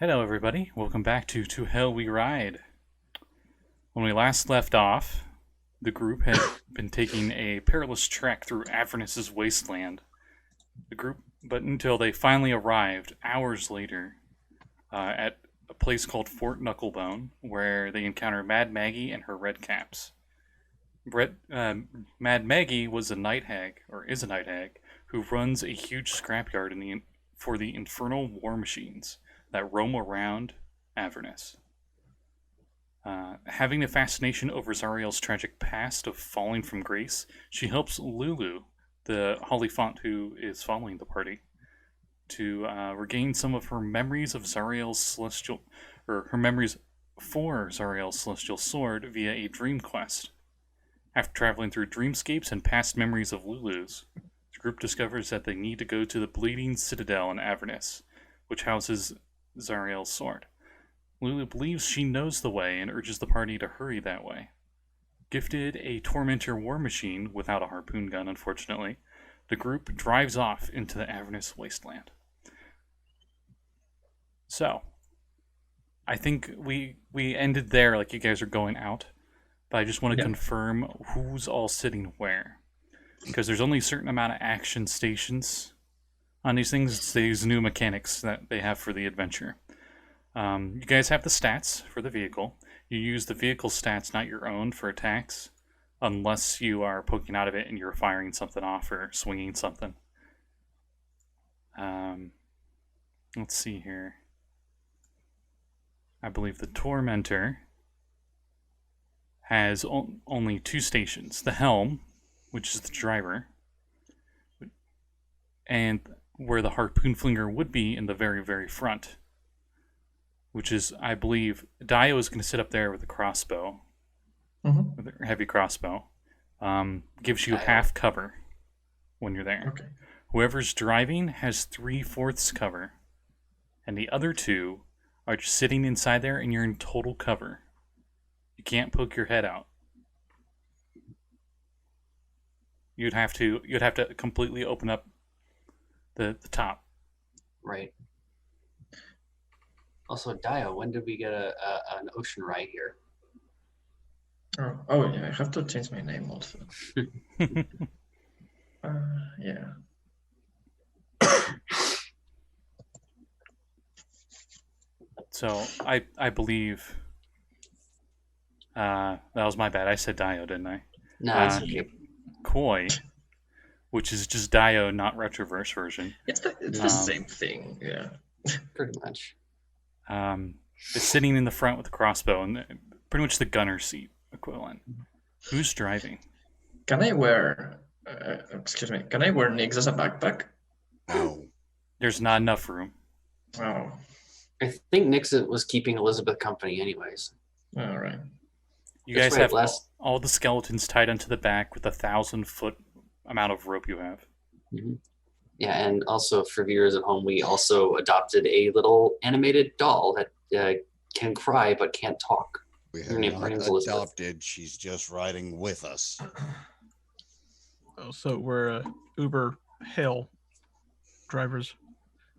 Hello, everybody. Welcome back to Hell We Ride. When we last left off, the group had been taking a perilous trek through Avernus's wasteland. But until they finally arrived hours later at a place called Fort Knucklebone, where they encounter Mad Maggie and her Redcaps. Mad Maggie was a night hag, or is a night hag, who runs a huge scrapyard for the infernal war machines that roam around Avernus. Having a fascination over Zariel's tragic past of falling from grace, she helps Lulu, the Hollyphant who is following the party, to regain some of her memories of Zariel's celestial, or her memories for Zariel's celestial sword via a dream quest. After traveling through dreamscapes and past memories of Lulu's, the group discovers that they need to go to the Bleeding Citadel in Avernus, which houses Zariel's sword. Lulu believes she knows the way and urges the party to hurry that way. Gifted a Tormentor war machine without a harpoon gun, unfortunately, the group drives off into the Avernus wasteland. So, I think we ended there, like you guys are going out, but I just want to confirm who's all sitting where. Because there's only a certain amount of action stations on these things. It's these new mechanics that they have for the adventure. You guys have the stats for the vehicle. You use the vehicle stats, not your own, for attacks, unless you are poking out of it and you're firing something off or swinging something. Let's see here. I believe the Tormentor has only two stations. The helm, which is the driver, and where the harpoon flinger would be in the very, very front, which is, I believe, Dio is going to sit up there with a crossbow, with a heavy crossbow. Gives you half cover when you're there. Okay. Whoever's driving has 3/4 cover, and the other two are just sitting inside there, and you're in total cover. You can't poke your head out. You'd have to completely open up the top. Right. Also, Dio, when did we get an ocean ride here? Oh yeah, I have to change my name also. Yeah. So I believe that was my bad. I said Dio, didn't I? No, it's okay. Koi, which is just Dio, not Retroverse version. It's the same thing, yeah. Pretty much. Is sitting in the front with the crossbow and pretty much the gunner seat equivalent. Who's driving? Can I wear? Excuse me. Can I wear Nix as a backpack? No. There's not enough room. Oh. I think Nixeu was keeping Elizabeth company anyways. All right. You guys have all the skeletons tied onto the back with 1,000-foot amount of rope you have. Mm-hmm. Yeah, and also for viewers at home, we also adopted a little animated doll that can cry but can't talk. We have not adopted. She's just riding with us. Oh, so we're Uber Hail drivers.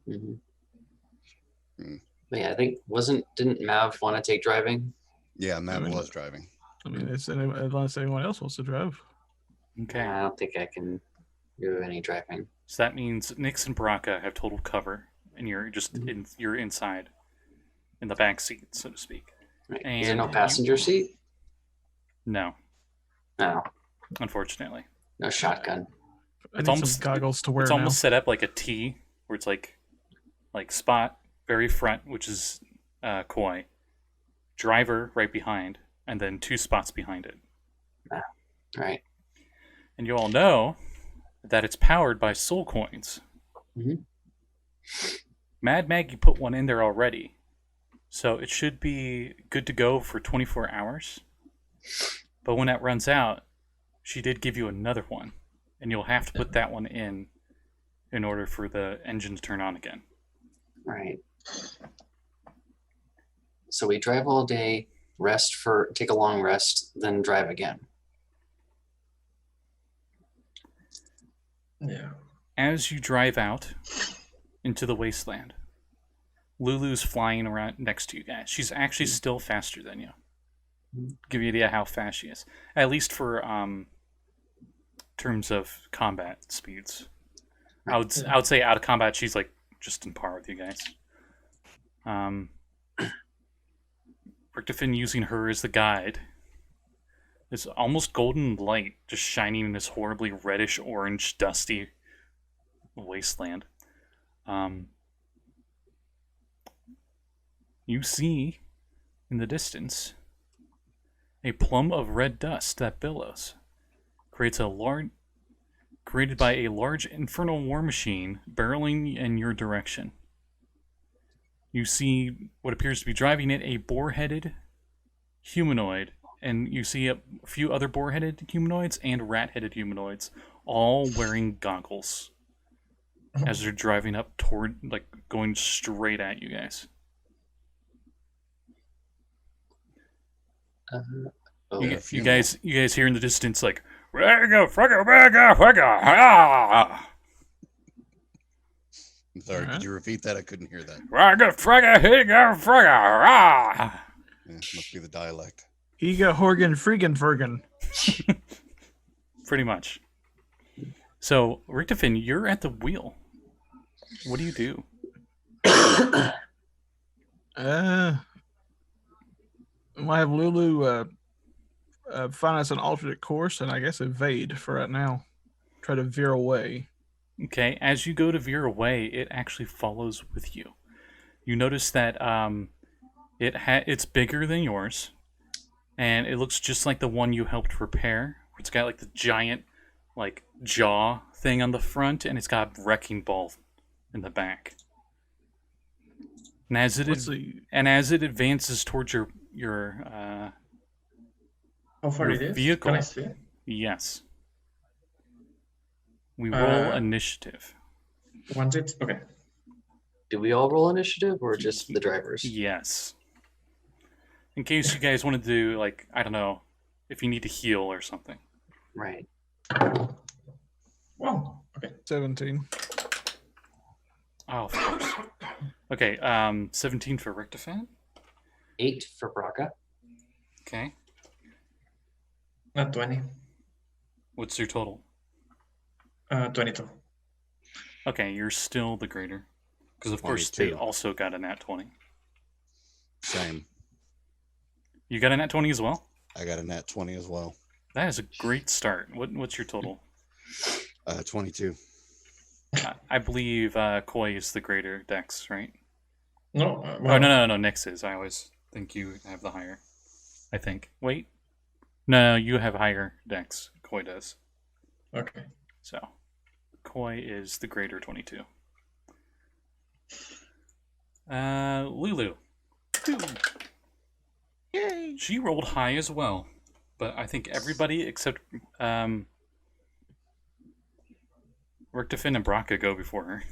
Mm-hmm. Yeah, I think didn't Mav want to take driving? Yeah, Mav was driving. I mean, unless anyone else wants to drive. Okay. I don't think I can do any driving. So that means Nix and Brakka have total cover, and you're just you're inside, in the back seat, so to speak. Right. And is there no passenger seat? No. No. Unfortunately. No shotgun. It's almost some goggles to wear. It's almost set up like a T, where it's like spot very front, which is Koi, driver right behind, and then 2 spots behind it. Right. And you all know that it's powered by soul coins. Mm-hmm. Mad Maggie put one in there already, so it should be good to go for 24 hours. But when that runs out, she did give you another one, and you'll have to put that one in order for the engine to turn on again. Right. So we drive all day, take a long rest, then drive again. Yeah. As you drive out into the wasteland, Lulu's flying around next to you guys. She's actually still faster than you. Give you an idea how fast she is. At least for terms of combat speeds. I would say out of combat she's like just in par with you guys. Richtofen using her as the guide. This almost golden light just shining in this horribly reddish orange dusty wasteland. You see in the distance a plum of red dust that billows, created by a large infernal war machine barreling in your direction. You see what appears to be driving it, a boar-headed humanoid, and you see a few other boar-headed humanoids and rat-headed humanoids, all wearing goggles as they're driving up toward, like, going straight at you guys. You guys hear in the distance, like, Ragga, fragga, ragga, fragga, ah! I'm sorry, could you repeat that? I couldn't hear that. Ragga, fragga, higga, fragga, ah! Yeah, must be the dialect. Ega, Horgan, Freegan, Fergan. Pretty much. So, Richtofen, you're at the wheel. What do you do? Might have Lulu find us an alternate course and I guess evade for right now. Try to veer away. Okay, as you go to veer away, it actually follows with you. You notice that it's bigger than yours, and it looks just like the one you helped repair. It's got like the giant, like jaw thing on the front, and it's got a wrecking ball in the back. And as it advances towards your How far it is? vehicle, Can I see it? yes. We roll initiative. Once it's okay. Do we all roll initiative or just the drivers? Yes. In case you guys want to do, like, I don't know, if you need to heal or something. Right. Wow. Okay. 17. Oh, of course. Okay, 17 for Richtofen. 8 for Brakka. Okay. Not 20. What's your total? 22. Okay, you're still the greater. Because, of course, they 22. also got a nat 20. Same. You got a nat 20 as well? I got a nat 20 as well. That is a great start. What's your total? 22. I believe Koi is the greater dex, right? No. Oh, no, Nix is. I always think you have the higher. I think. Wait. No, you have higher dex. Koi does. Okay. So, Koi is the greater 22. Lulu. Yay! She rolled high as well. But I think everybody except Richtofen and Brakka go before her.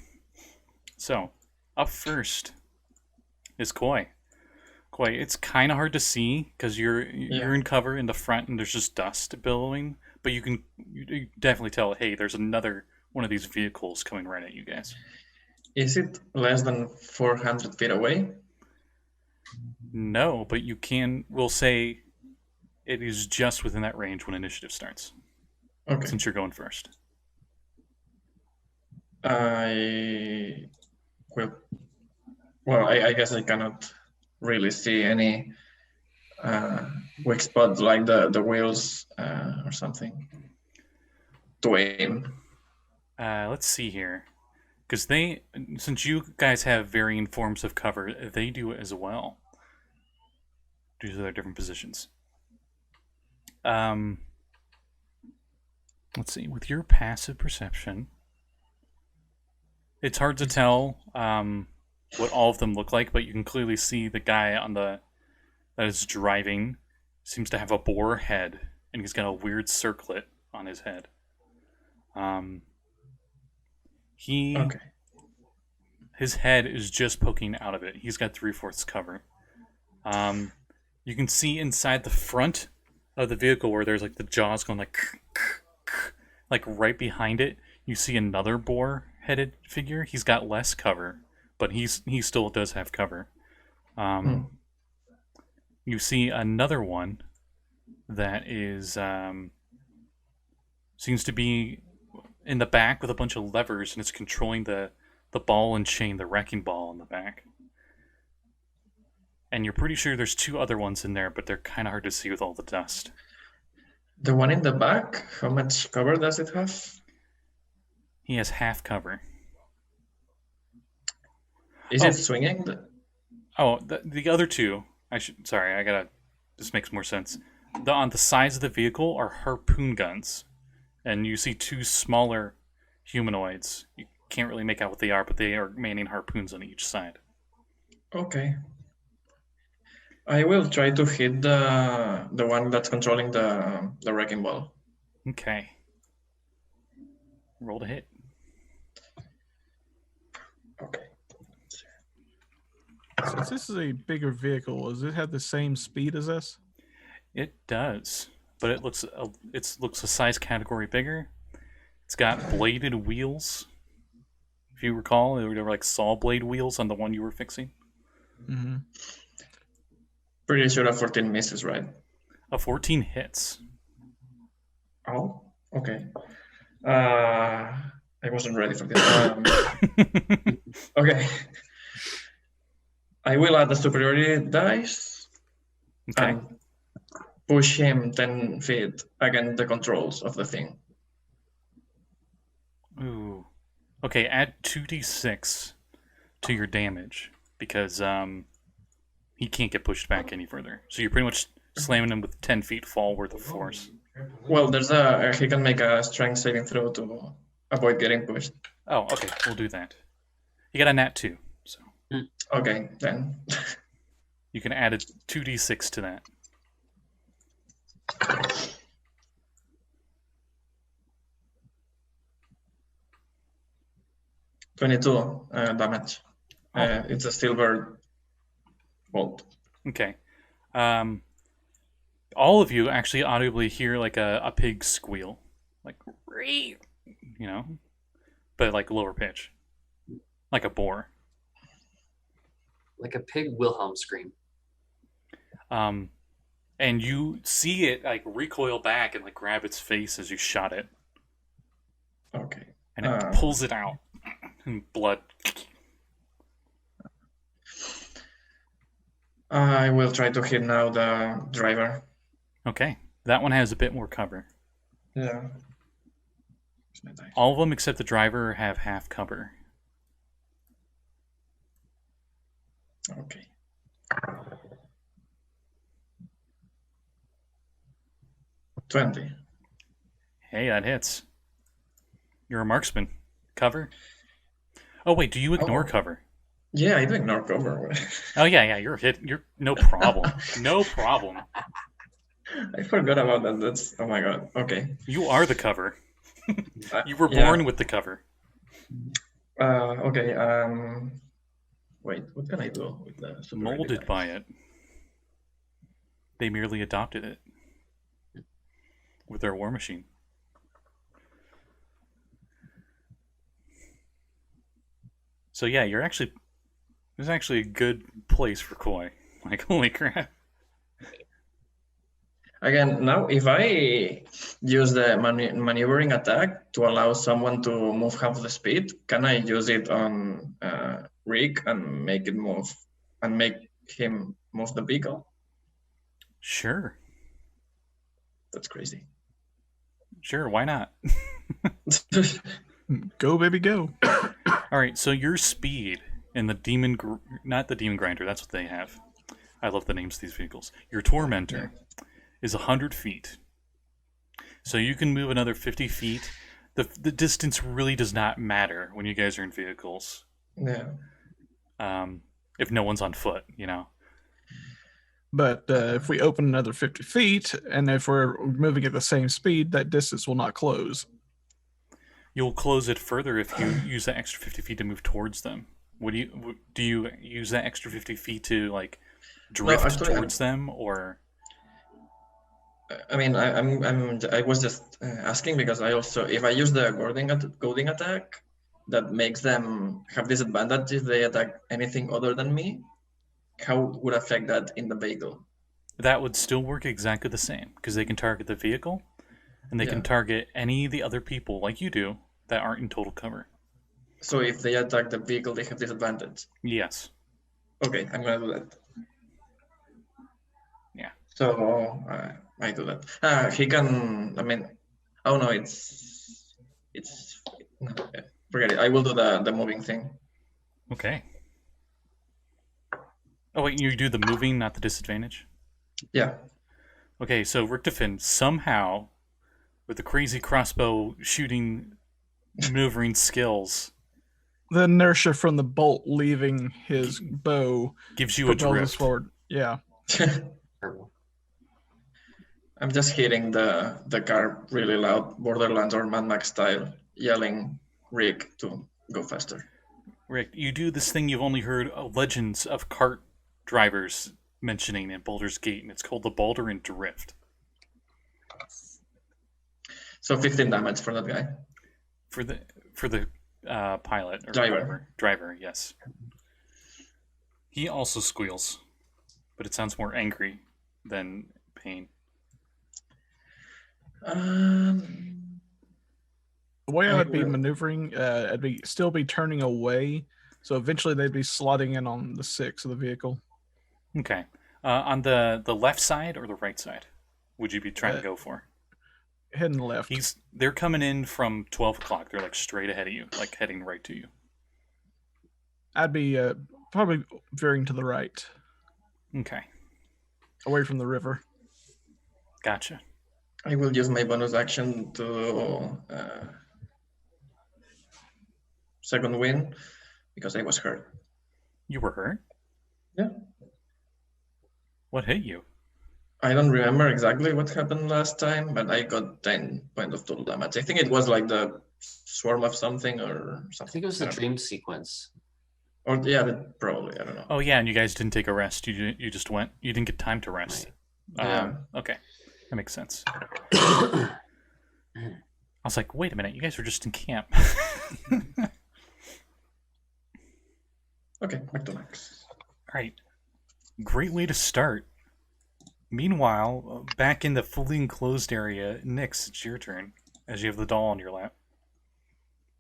So, up first is Koi. Koi, it's kind of hard to see because you're in cover in the front and there's just dust billowing, but you definitely tell, hey, there's another one of these vehicles coming right at you guys. Is it less than 400 feet away? No, but we'll say it is just within that range when initiative starts. Okay. Since you're going first. I guess I cannot really see any weak spot like the wheels or something to aim. Let's see here. Because since you guys have varying forms of cover, they do it as well. Due to their different positions. Let's see. With your passive perception, it's hard to tell what all of them look like, but you can clearly see the guy that is driving seems to have a boar head, and he's got a weird circlet on his head. His head is just poking out of it. He's got 3/4 cover. You can see inside the front of the vehicle where there's like the jaws going like right behind it. You see another boar-headed figure. He's got less cover, but he still does have cover. You see another one that is seems to be in the back with a bunch of levers, and it's controlling the ball and chain, the wrecking ball in the back. And you're pretty sure there's 2 other ones in there, but they're kind of hard to see with all the dust. The one in the back, how much cover does it have? He has half cover. Is it swinging? The other 2. This makes more sense. On the sides of the vehicle are harpoon guns, and you see 2 smaller humanoids. You can't really make out what they are, but they are manning harpoons on each side. Okay. I will try to hit the one that's controlling the wrecking ball. Okay. Roll to hit. Okay. Since this is a bigger vehicle, does it have the same speed as us? It does, but it looks a size category bigger. It's got bladed wheels. If you recall, they were like saw blade wheels on the one you were fixing. Mm-hmm. Pretty sure a 14 misses, right? A 14 hits. Oh, okay. I wasn't ready for this. Okay. I will add the superiority dice Okay. and push him 10 feet against the controls of the thing. Ooh. Okay, add 2d6 to your damage because he can't get pushed back any further. So you're pretty much slamming him with 10 feet fall worth of force. Well, he can make a strength saving throw to avoid getting pushed. Oh, okay, we'll do that. You got a nat 2, so Okay, then. you can add a 2d6 to that. $22 damage. It's a silver bolt. Okay. All of you actually audibly hear like a pig squeal. Like, but like lower pitch. Like a boar. Like a pig Wilhelm scream. And you see it like recoil back and like grab its face as you shot it. Okay. And it pulls it out. And blood. I will try to hit now the driver. Okay. That one has a bit more cover. Yeah. All of them except the driver have half cover. Okay. $20. Hey, that hits. You're a marksman. Cover? Oh, wait, do you ignore cover? Yeah, I do ignore cover. Oh, yeah, you're hit. You're no problem. No problem. I forgot about that. That's, oh my god. Okay. You are the cover. You were born with the cover. Okay. Wait, what can I do with the superiority Molded dice? by it. They merely adopted it. With their war machine. So yeah, this is actually a good place for Koi. Like, holy crap. Again, now if I use the maneuvering attack to allow someone to move half the speed, can I use it on Rick and make it move and make him move the vehicle? Sure. That's crazy. Sure, why not? Go, baby, go. Alright, so your speed in the not the demon grinder, that's what they have. I love the names of these vehicles. Your tormentor is 100 feet. So you can move another 50 feet. The distance really does not matter when you guys are in vehicles. Yeah. If no one's on foot, But if we open another 50 feet, and if we're moving at the same speed, that distance will not close. You'll close it further if you use that extra 50 feet to move towards them. Do you use that extra 50 feet to like drift towards them, or? I mean, I was just asking because I also, if I use the goading attack, that makes them have disadvantage if they attack anything other than me, how would affect that in the vehicle? That would still work exactly the same, because they can target the vehicle, and they can Yeah. target any of the other people, like you do, that aren't in total cover. So if they attack the vehicle, they have disadvantage. Yes. Okay, I'm gonna do that. Yeah. So I do that. He can. I mean, oh no, it's no, forget it. I will do the moving thing. Okay. Oh wait, you do the moving, not the disadvantage? Yeah. Okay, so Richtofen somehow, with the crazy crossbow shooting, maneuvering skills, The inertia from the bolt leaving his bow gives you a propels us drift. forward. Yeah. Terrible. I'm just hitting the car really loud, Borderlands or Mad Max style, yelling Rick to go faster. Rick, you do this thing you've only heard legends of cart drivers mentioning in Baldur's Gate, and it's called the Baldurine Drift. So 15 damage for that guy. For the pilot or Driver. driver, yes. He also squeals, but it sounds more angry than pain. The way I I would be will. maneuvering, I'd still be turning away. So eventually they'd be slotting in on the 6 of the vehicle. Okay. On the left side or the right side, would you be trying to go for? Heading left. They're coming in from 12 o'clock. They're like straight ahead of you, like heading right to you. I'd be probably veering to the right, Okay. away from the river. Gotcha. I will use my bonus action to second win because I was hurt. You were hurt? Yeah. What hit you? I don't remember exactly what happened last time, but I got 10 points of total damage. I think it was like the swarm of something or something. I think it was the don't know. dream sequence. Or yeah, probably. I don't know. Oh yeah, and you guys didn't take a rest. You just went. You didn't get time to rest. Yeah. Okay, that makes sense. I was like, wait a minute, you guys were just in camp. Okay, back to Max. All right, great way to start. Meanwhile, back in the fully enclosed area, Nix, it's your turn. As you have the doll on your lap.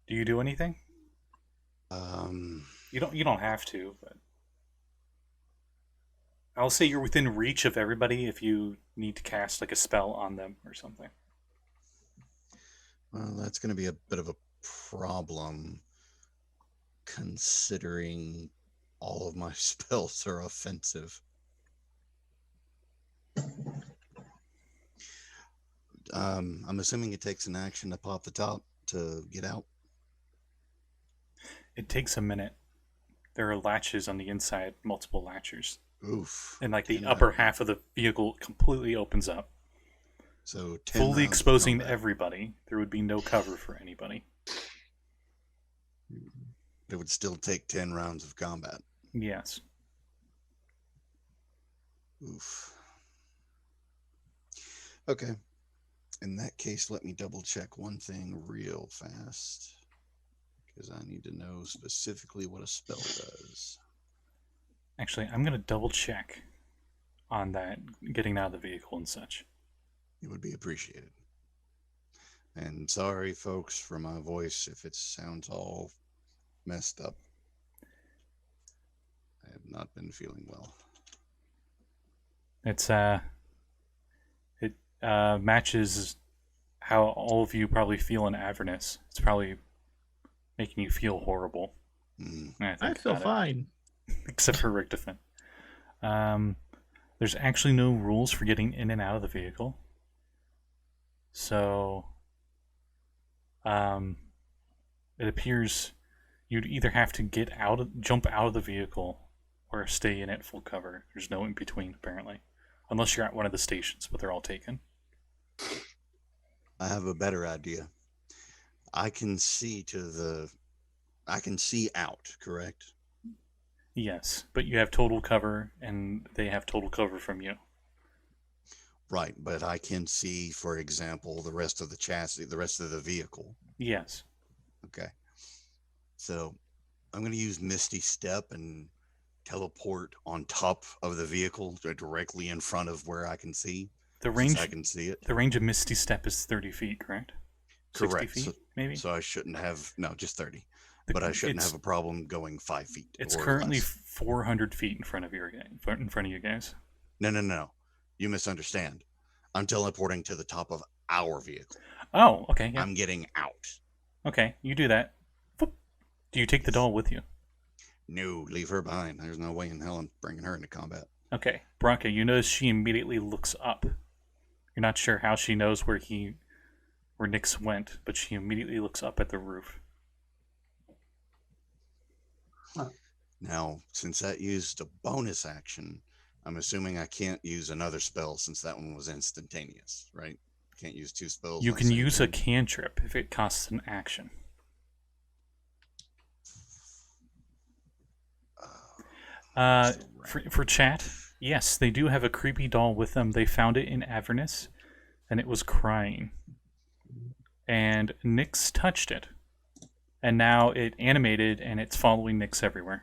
Do you do anything? You don't have to, but I'll say you're within reach of everybody if you need to cast like a spell on them or something. Well, that's going to be a bit of a problem, considering all of my spells are offensive. I'm assuming it takes an action to pop the top to get out. It takes a minute. There are latches on the inside, multiple latchers. Oof. And like the And, upper half of the vehicle completely opens up. So 10 Fully rounds of exposing combat. everybody. There would be no cover for anybody. It would still take 10 rounds of combat. Yes. Oof. Okay. In that case, let me double check one thing real fast, because I need to know specifically what a spell does. Actually, I'm going to double check on that, getting out of the vehicle and such. It would be appreciated. And sorry, folks, for my voice if it sounds all messed up. I have not been feeling well. It matches how all of you probably feel in Avernus. It's probably making you feel horrible. Mm. I feel fine. Except for Richtofen. There's actually no rules for getting in and out of the vehicle. So, it appears you'd either have to jump out of the vehicle or stay in it full cover. There's no in between, apparently. Unless you're at one of the stations, but they're all taken. I have a better idea. I can see out, correct? Yes, but you have total cover, and they have total cover from you. Right, but I can see, for example, the rest of the chassis, the rest of the vehicle. Yes. Okay. So I'm going to use Misty Step and teleport on top of the vehicle directly in front of where I can see. The Since range I can see it. the range of Misty Step is 30 feet, correct? 60 Correct. feet, maybe? So I shouldn't have, no, just 30. The- But I shouldn't it's- have a problem going 5 feet. It's or currently less. 400 feet in front of you guys. No. You misunderstand. I'm teleporting to the top of our vehicle. Oh, okay, yeah. I'm getting out. Okay, you do that. Whoop. Do you take the doll with you? No, leave her behind. There's no way in hell I'm bringing her into combat. Okay, Brakka, you notice she immediately looks up. You're not sure how she knows where Nix went, but she immediately looks up at the roof. Now, since that used a bonus action, I'm assuming I can't use another spell since that one was instantaneous, right? Can't use 2 spells. You on can the same use a turn. cantrip if it costs an action. So For chat, yes, they do have a creepy doll with them. They found it in Avernus, and it was crying. And Nix touched it. And now it animated, and it's following Nix everywhere.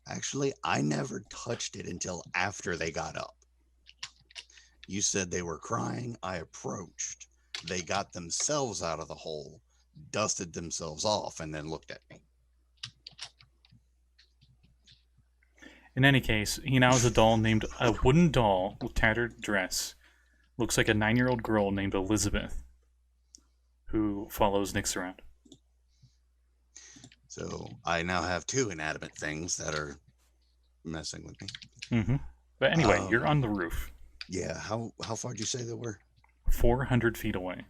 Actually, I never touched it until after they got up. You said they were crying. I approached. They got themselves out of the hole, dusted themselves off, and then looked at me. In any case, he now has a wooden doll with tattered dress. Looks like a 9-year-old girl named Elizabeth, who follows Nix around. So I now have 2 inanimate things that are messing with me. Mm-hmm. But anyway, you're Um, on the roof, Yeah, how far did you say they were? 400 feet away.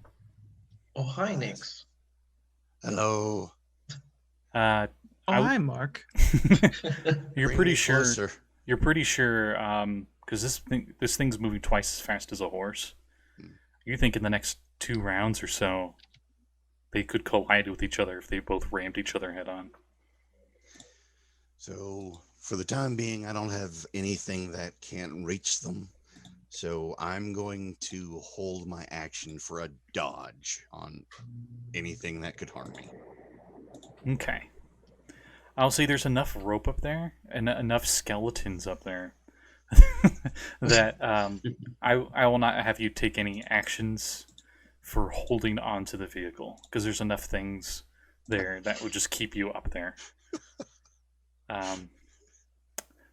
Oh, hi, Nix. Hello. Oh, I w- hi, Mark. You're Bring pretty me sure. closer. You're pretty sure, because this thing's moving twice as fast as a horse. You think in the next 2 rounds or so, they could collide with each other if they both rammed each other head on. So for the time being, I don't have anything that can reach them. So I'm going to hold my action for a dodge on anything that could harm me. Okay. I'll say there's enough rope up there and enough skeletons up there that I will not have you take any actions for holding onto the vehicle because there's enough things there that would just keep you up there.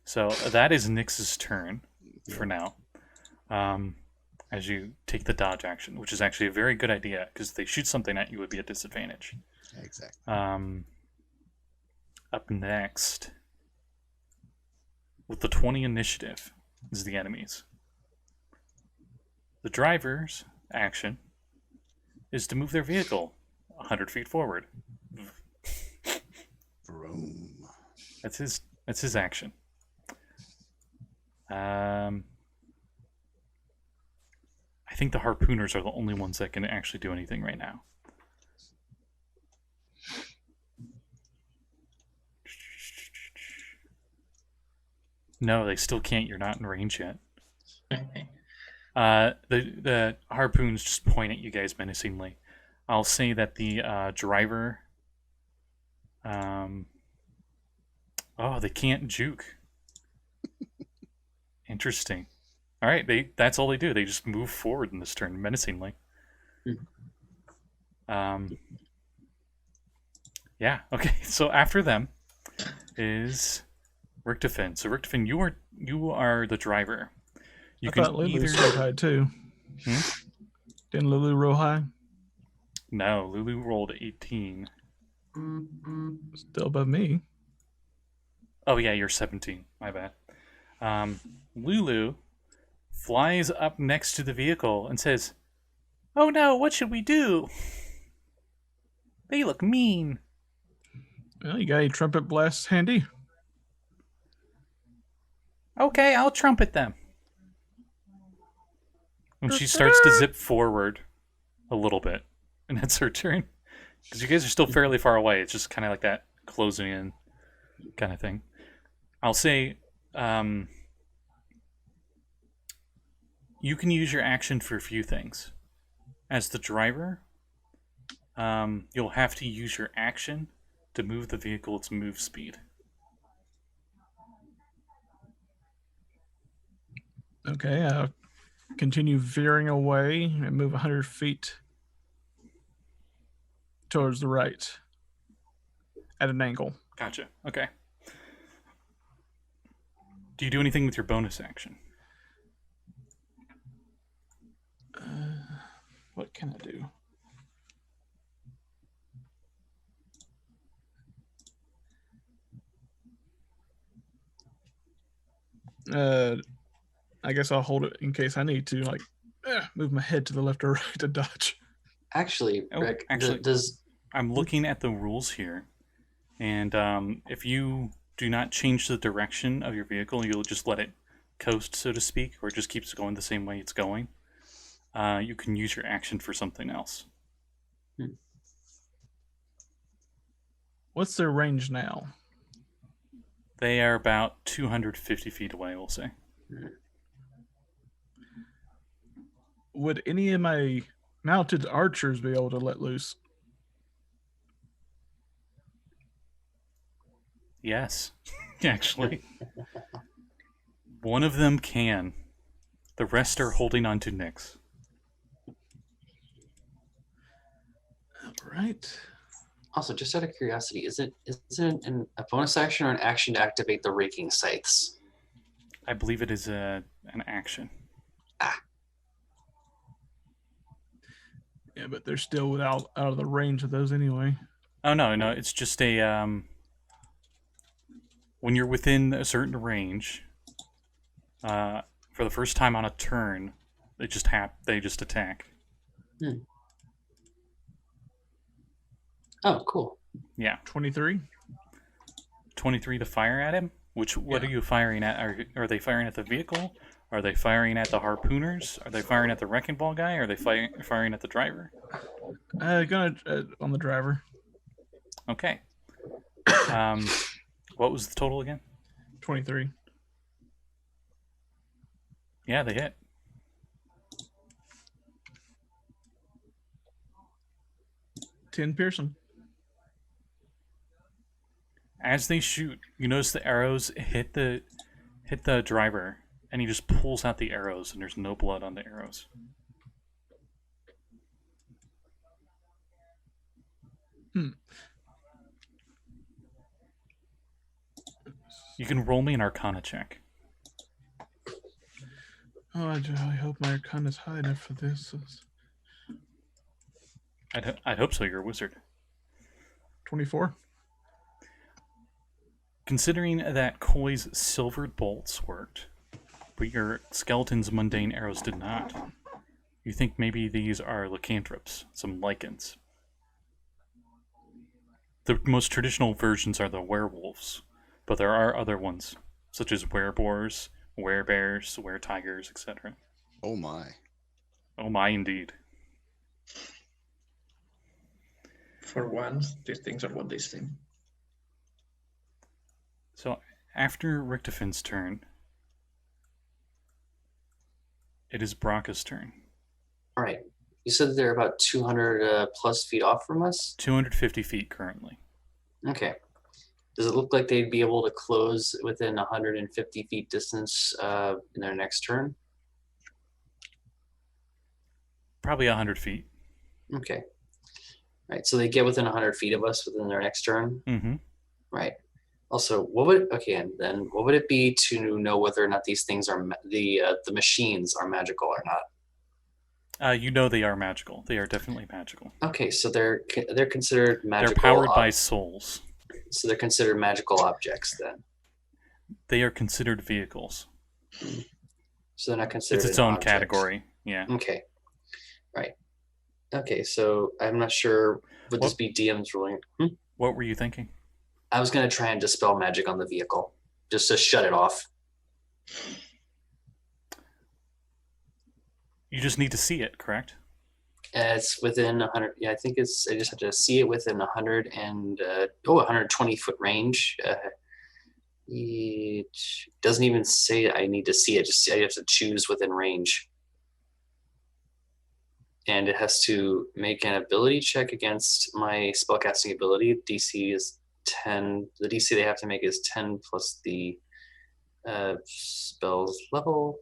So that is Nix's turn for now. As you take the dodge action, which is actually a very good idea because if they shoot something at you, it would be a disadvantage. Exactly. Up next, with the 20 initiative, is the enemies. The driver's action is to move their vehicle 100 feet forward. Vroom. That's his action. I think the harpooners are the only ones that can actually do anything right now. No, they still can't. You're not in range yet. The harpoons just point at you guys menacingly. I'll say that the driver. Oh, they can't juke. Interesting. All right, that's all they do. They just move forward in this turn menacingly. Yeah. Okay. So after them is Richtofen. So Richtofen, you are the driver. You I thought Lulu was so high too. Didn't Lulu roll high? No, Lulu rolled 18. Still above me. Oh yeah, you're 17. My bad. Lulu flies up next to the vehicle and says, "Oh no, what should we do? They look mean." Well, you got any trumpet blasts handy? Okay, I'll trumpet them. And she starts to zip forward a little bit. And it's her turn. Because you guys are still fairly far away. It's just kind of like that closing in kind of thing. I'll say you can use your action for a few things. As the driver, you'll have to use your action to move the vehicle its move speed. Okay, continue veering away and move 100 feet towards the right at an angle. Gotcha. Okay. Do you do anything with your bonus action? What can I do? I guess I'll hold it in case I need to, like, move my head to the left or right to dodge. Actually, Oh, Rick, actually- does I'm looking at the rules here, and if you do not change the direction of your vehicle, you'll just let it coast, so to speak, or it just keeps going the same way it's going. You can use your action for something else. What's their range now? They are about 250 feet away, we'll say. Would any of my mounted archers be able to let loose? Yes, actually. One of them can. The rest are holding on to Nix. Right. also, just out of curiosity, is it a bonus action or an action to activate the raking scythes? I believe it is an action. Yeah, but they're still out of the range of those anyway. Oh, no, it's just a... when you're within a certain range, for the first time on a turn, they just attack. Oh, cool. Yeah. 23. 23 to fire at him? What are you firing at? Are they firing at the vehicle? Are they firing at the harpooners? Are they firing at the wrecking ball guy? Are they firing at the driver? Gonna on the driver. Okay. What was the total again? 23. Yeah, they hit. Ten Pearson. As they shoot, you notice the arrows hit the driver, and he just pulls out the arrows, and there's no blood on the arrows. You can roll me an Arcana check. Oh, I hope my Arcana is high enough for this. I'd hope so. You're a wizard. 24. Considering that Koi's silvered bolts worked, but your skeleton's mundane arrows did not, you think maybe these are lycanthropes, some lichens. The most traditional versions are the werewolves, but there are other ones, such as wereboars, werebears, weretigers, etc. Oh my. Oh my, indeed. For once, these things are what they seem. So, after Richtofen's turn, it is Brakka's turn. All right. You said that they're about 200 plus feet off from us? 250 feet currently. Okay. Does it look like they'd be able to close within 150 feet distance in their next turn? Probably 100 feet. Okay. Right. So they get within 100 feet of us within their next turn? Mm-hmm. Right. Also, what would it be to know whether or not these things are the machines are magical or not? You know they are magical. They are definitely magical. Okay, so they're considered magical. They're powered by souls. So they're considered magical objects then. They are considered vehicles. So they're not considered. It's its own objects. category. Yeah. Okay. Right. Okay, so I'm not sure. Would this be DM's ruling? What were you thinking? I was going to try and dispel magic on the vehicle, just to shut it off. You just need to see it, correct? It's within 100. Yeah, I think it's. I just have to see it within 120 foot range. It doesn't even say I need to see it. Just I have to choose within range, and it has to make an ability check against my spellcasting ability. DC is 10. The DC they have to make is 10 plus the spell's level.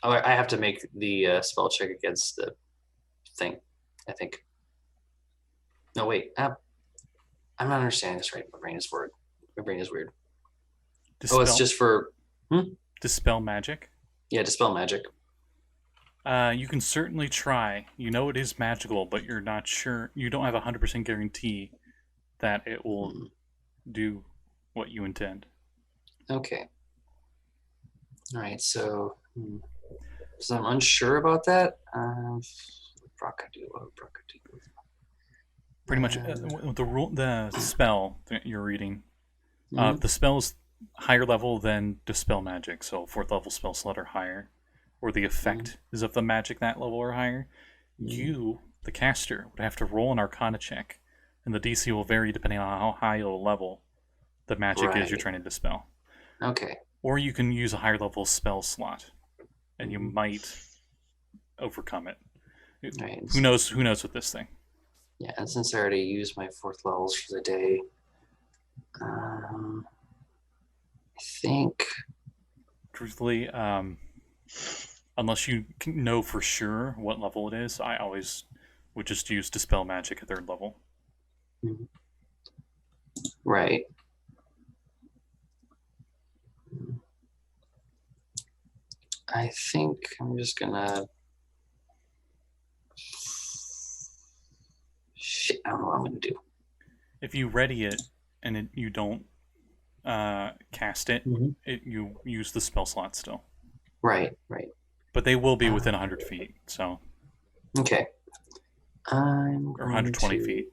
Oh, I have to make the spell check against the thing, I think. No, wait. I'm not understanding this right. My brain is weird. Dispel, Oh, it's just for... dispel magic. Yeah, dispel magic. You can certainly try. You know it is magical, but you're not sure. You don't have a 100% guarantee that it will do what you intend. Okay. All right, so I'm unsure about that. Brakka do. Pretty much, the spell that you're reading, the spell is higher level than dispel magic, so 4th level spell slot or higher, or the effect is of the magic that level or higher. You, the caster, would have to roll an Arcana check, and the DC will vary depending on how high a level the magic is you're trying to dispel. Okay. Or you can use a higher level spell slot, and you might overcome it. Right. Who knows with this thing? Yeah, and since I already used my 4th levels for the day, I think... Truthfully, unless you know for sure what level it is, I always would just use Dispel Magic at 3rd level. Right. I think I'm just gonna... Shit, I don't know what I'm gonna do. If you ready it and you don't cast it, you use the spell slot still. Right. But they will be within 100 feet, so... Okay. Or 120 feet.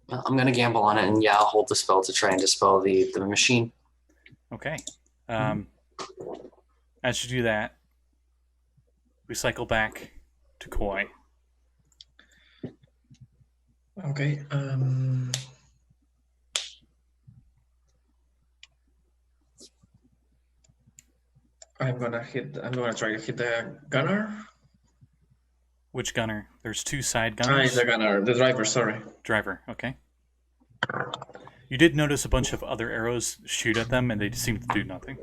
Well, I'm gonna gamble on it, and I'll hold the spell to try and dispel the machine. Okay. As you do that, we cycle back to Koi. Okay. I'm gonna try to hit the gunner. Which gunner? There's 2 side gunners. The gunner, the driver. Sorry. Driver. Okay. You did notice a bunch of other arrows shoot at them, and they seem to do nothing.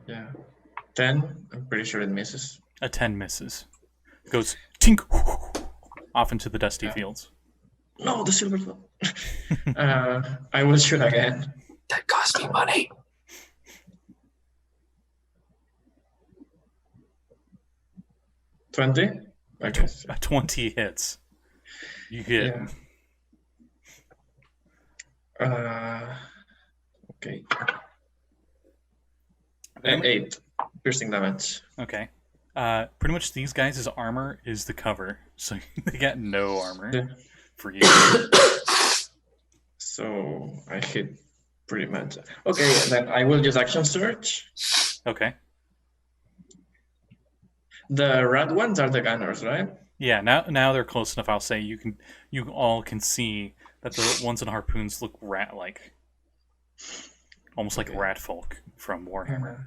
Yeah. 10. I'm pretty sure it misses. A 10 misses. Goes tink off into the dusty fields. No, the silver flow. I will shoot again. That cost me money. $20. I guess. 20 hits. You hit. Yeah. Okay. And 8 piercing damage. Okay. Pretty much these guys' armor is the cover, so they got no armor for you. So I hit pretty much. Okay, then I will use action search. Okay. The red ones are the gunners, right? Yeah. Now they're close enough. I'll say you all can see that the ones in harpoons look rat-like, almost like rat folk from Warhammer.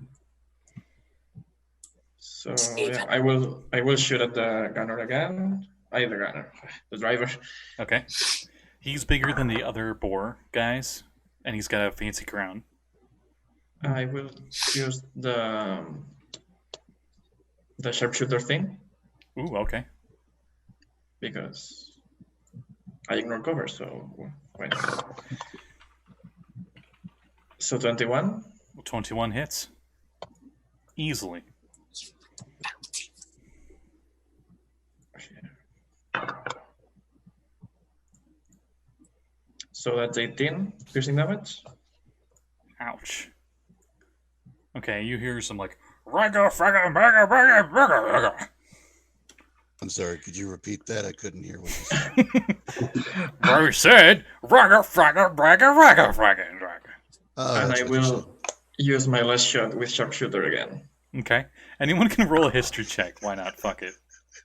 So yeah, I will shoot at the gunner again. The driver. Okay. He's bigger than the other boar guys, and he's got a fancy crown. I will use the sharpshooter thing. Ooh, okay. Because I ignore cover, so why not? So 21. 21 hits. Easily. So that's 18 piercing damage. Ouch. Okay, you hear some like Ragga. I'm sorry, could you repeat that? I couldn't hear what you said. I said Ragga. And I will use my last shot with sharpshooter again. Okay. Anyone can roll a history check. Why not? Fuck it.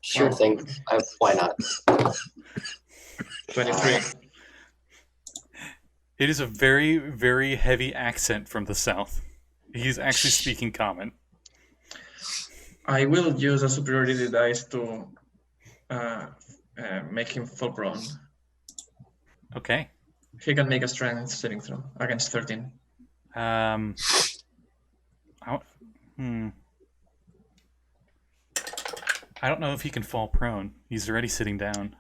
Sure thing. Why not? 23. It is a very, very heavy accent from the south. He's actually speaking common. I will use a superiority dice to make him full prone. Okay. He can make a strength saving throw against 13. I don't know if he can fall prone. He's already sitting down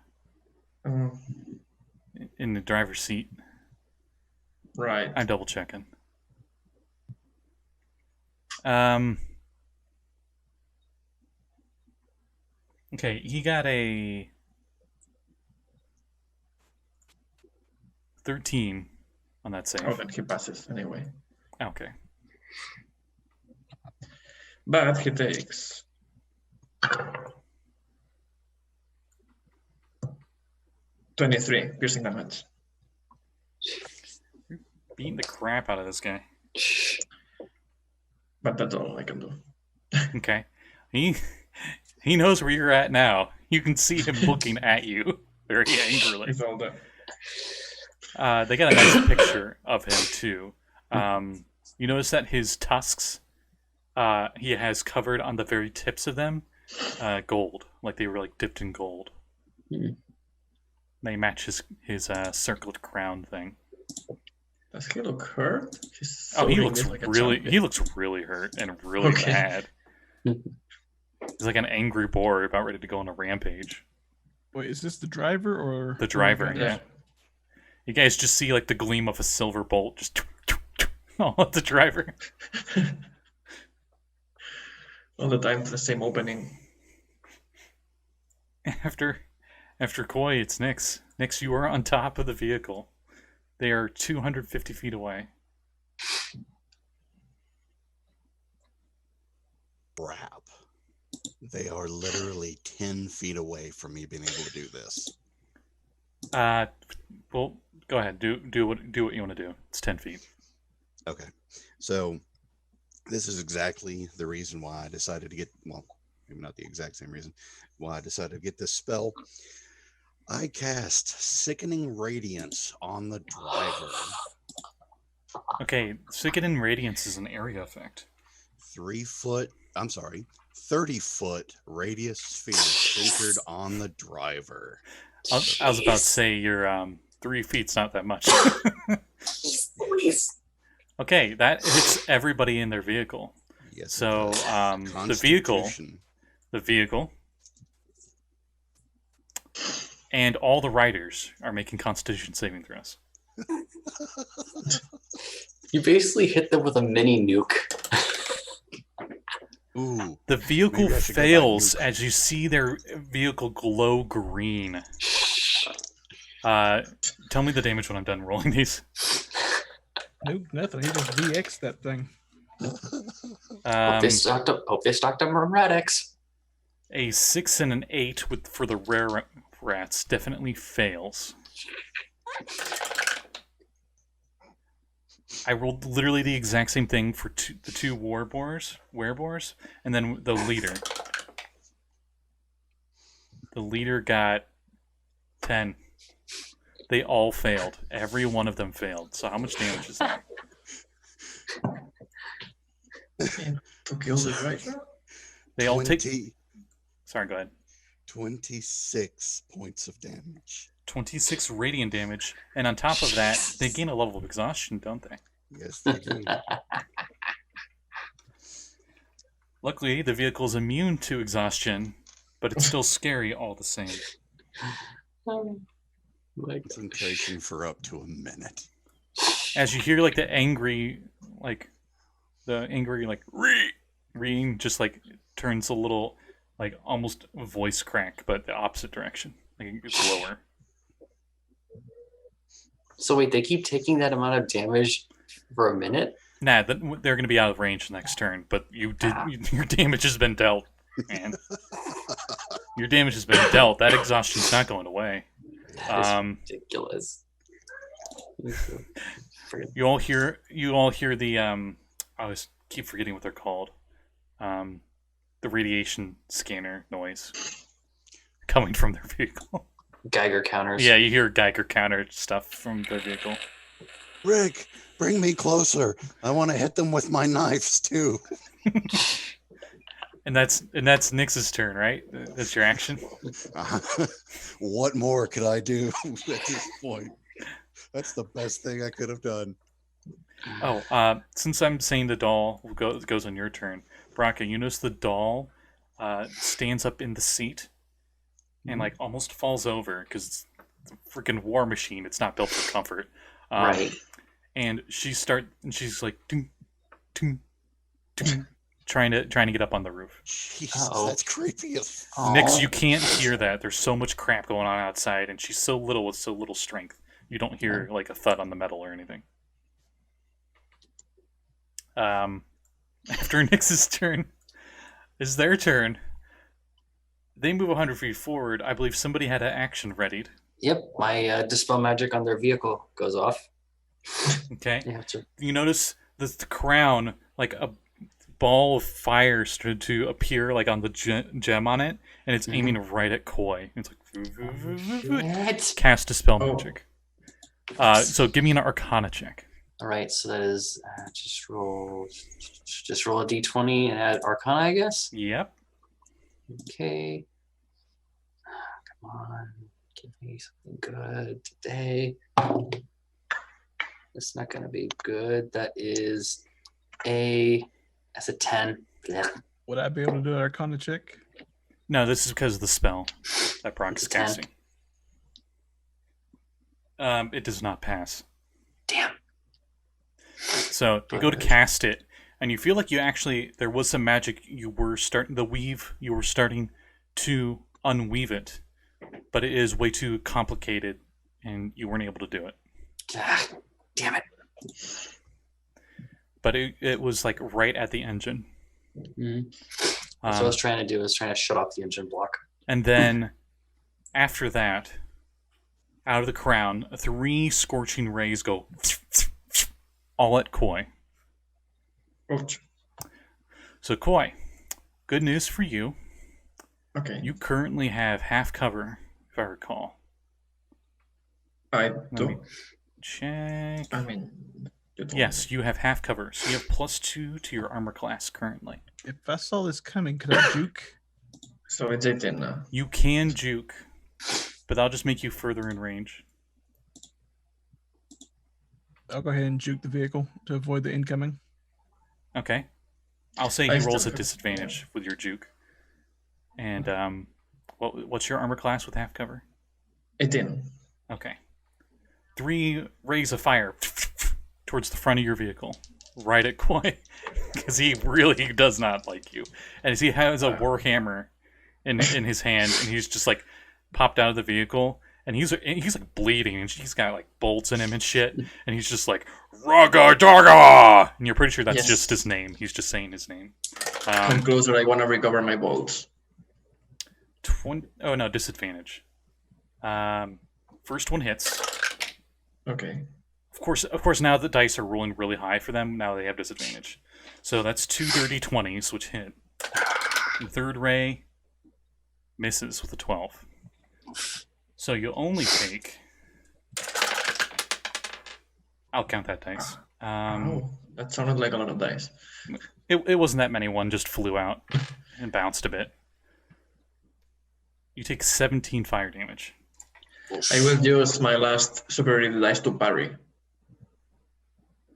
in the driver's seat. Right. I'm double checking. Okay, he got a 13 on that save. Oh, then he passes anyway. Okay. But he takes 23 piercing damage. Beating the crap out of this guy. But that's all I can do. Okay. He knows where you're at now. You can see him looking at you very angrily. It's all done. They got a nice picture of him too. You notice that his tusks, he has covered on the very tips of them, gold, like they were like dipped in gold. They match his circled crown thing. Does he look hurt? He looks really hurt and really bad. He's like an angry boar about ready to go on a rampage. Wait, is this the driver or the driver? Yeah. You guys just see like the gleam of a silver bolt just all at the driver. All the time, the same opening. After Koi, it's Nix. Nix, you are on top of the vehicle. They are 250 feet away. Crap. They are literally 10 feet away from me being able to do this. Well, go ahead. Do what you want to do. It's 10 feet. Okay. So this is exactly the reason why I decided to get, well, maybe not the exact same reason, why I decided to get this spell. I cast Sickening Radiance on the driver. Okay, Sickening Radiance is an area effect. 30-foot radius sphere centered on the driver. I was about to say your 3 feet's not that much. Okay, that hits everybody in their vehicle. Yes. So the vehicle, and all the riders are making Constitution saving throws. You basically hit them with a mini nuke. Ooh. The vehicle fails as you see their vehicle glow green. Tell me the damage when I'm done rolling these. Nope, nothing. He just VX'd that thing. Hope they stocked up on Radix. A 6 and an 8 for the rare rats definitely fails. I rolled literally the exact same thing for the two wereboars, and then the leader. The leader got 10. They all failed. Every one of them failed. So how much damage is that? To kill the driver? They all take... Sorry, go ahead. 26 points of damage. 26 radiant damage. And on top of that, they gain a level of exhaustion, don't they? Yes, they do. Luckily, the vehicle is immune to exhaustion, but it's still scary all the same. Concentration for up to a minute. As you hear like the angry reeing just like turns a little like almost voice crack, but the opposite direction. Like it's lower. So wait, they keep taking that amount of damage for a minute? Nah, they're going to be out of range next turn, but your damage has been dealt, man. Your damage has been dealt. That exhaustion's not going away. That is ridiculous. You all hear the I always keep forgetting what they're called. The radiation scanner noise coming from their vehicle. Geiger counters. Yeah, you hear Geiger counter stuff from their vehicle. Rick, bring me closer. I want to hit them with my knives too. And that's Nix's turn, right? That's your action. What more could I do at this point? That's the best thing I could have done. Oh, since I'm saying the doll goes on your turn, Brakka, you notice the doll stands up in the seat and like almost falls over because it's a freaking war machine. It's not built for comfort. Right. And she's like doom, doom, doom, trying to get up on the roof. Jesus, Uh-oh. that's creepy as Nix, you can't hear that. There's so much crap going on outside, and she's so little with so little strength. You don't hear like a thud on the metal or anything. After Nix's turn, is their turn. They move 100 feet forward. I believe somebody had an action readied. Yep, my dispel magic on their vehicle goes off. Okay. Yeah, that's right. You notice the crown, like a ball of fire started to appear like on the gem on it, and it's aiming right at Koi. It's like Shit. cast a spell Oh. magic. So give me an Arcana check. All right, so that is just roll a d20 and add Arcana, I guess. Yep. Okay. Come on, give me something good today. It's not gonna be good. That's a 10. Blech. Would I be able to do an Arcana check? No, this is because of the spell that Brock's It's a 10. casting. It does not pass. Damn. So you go to cast it, and you feel like there was some magic you were starting to unweave it, but it is way too complicated, and you weren't able to do it. Ah, damn it. But it was like right at the engine. Mhm. That's what I was trying to do. I was trying to shut off the engine block. And then after that, out of the crown, 3 scorching rays go all at Koi. Ouch. So Koi, good news for you. Okay. You currently have half cover, if I recall. I Let me do. check. I mean, you told Yes, you have half cover. So you have +2 to your armor class currently. If I saw this coming, could I juke? me. So it's 18 now. You can juke, but that'll just make you further in range. I'll go ahead and juke the vehicle to avoid the incoming. Okay. I'll say I he still rolls at have- disadvantage with your juke. And what's your armor class with half cover? 18. Okay. 3 rays of fire towards the front of your vehicle, right at Koi, because he really does not like you. And as he has a warhammer in his hand, and he's just like popped out of the vehicle, and he's like bleeding, and he's got like bolts in him and shit, and he's just like Raggadragga, and you're pretty sure that's Yes. just his name. He's just saying his name. Come closer, I want to recover my bolts. Oh no, disadvantage. First one hits. Okay. Of course, now the dice are rolling really high for them. Now they have disadvantage. So that's 2 dirty 20s, which hit. The third ray misses with a 12. So you only take... I'll count that dice. Oh, that sounded like a lot of dice. It wasn't that many. One just flew out and bounced a bit. You take 17 fire damage. I will use my last superiority dice to parry.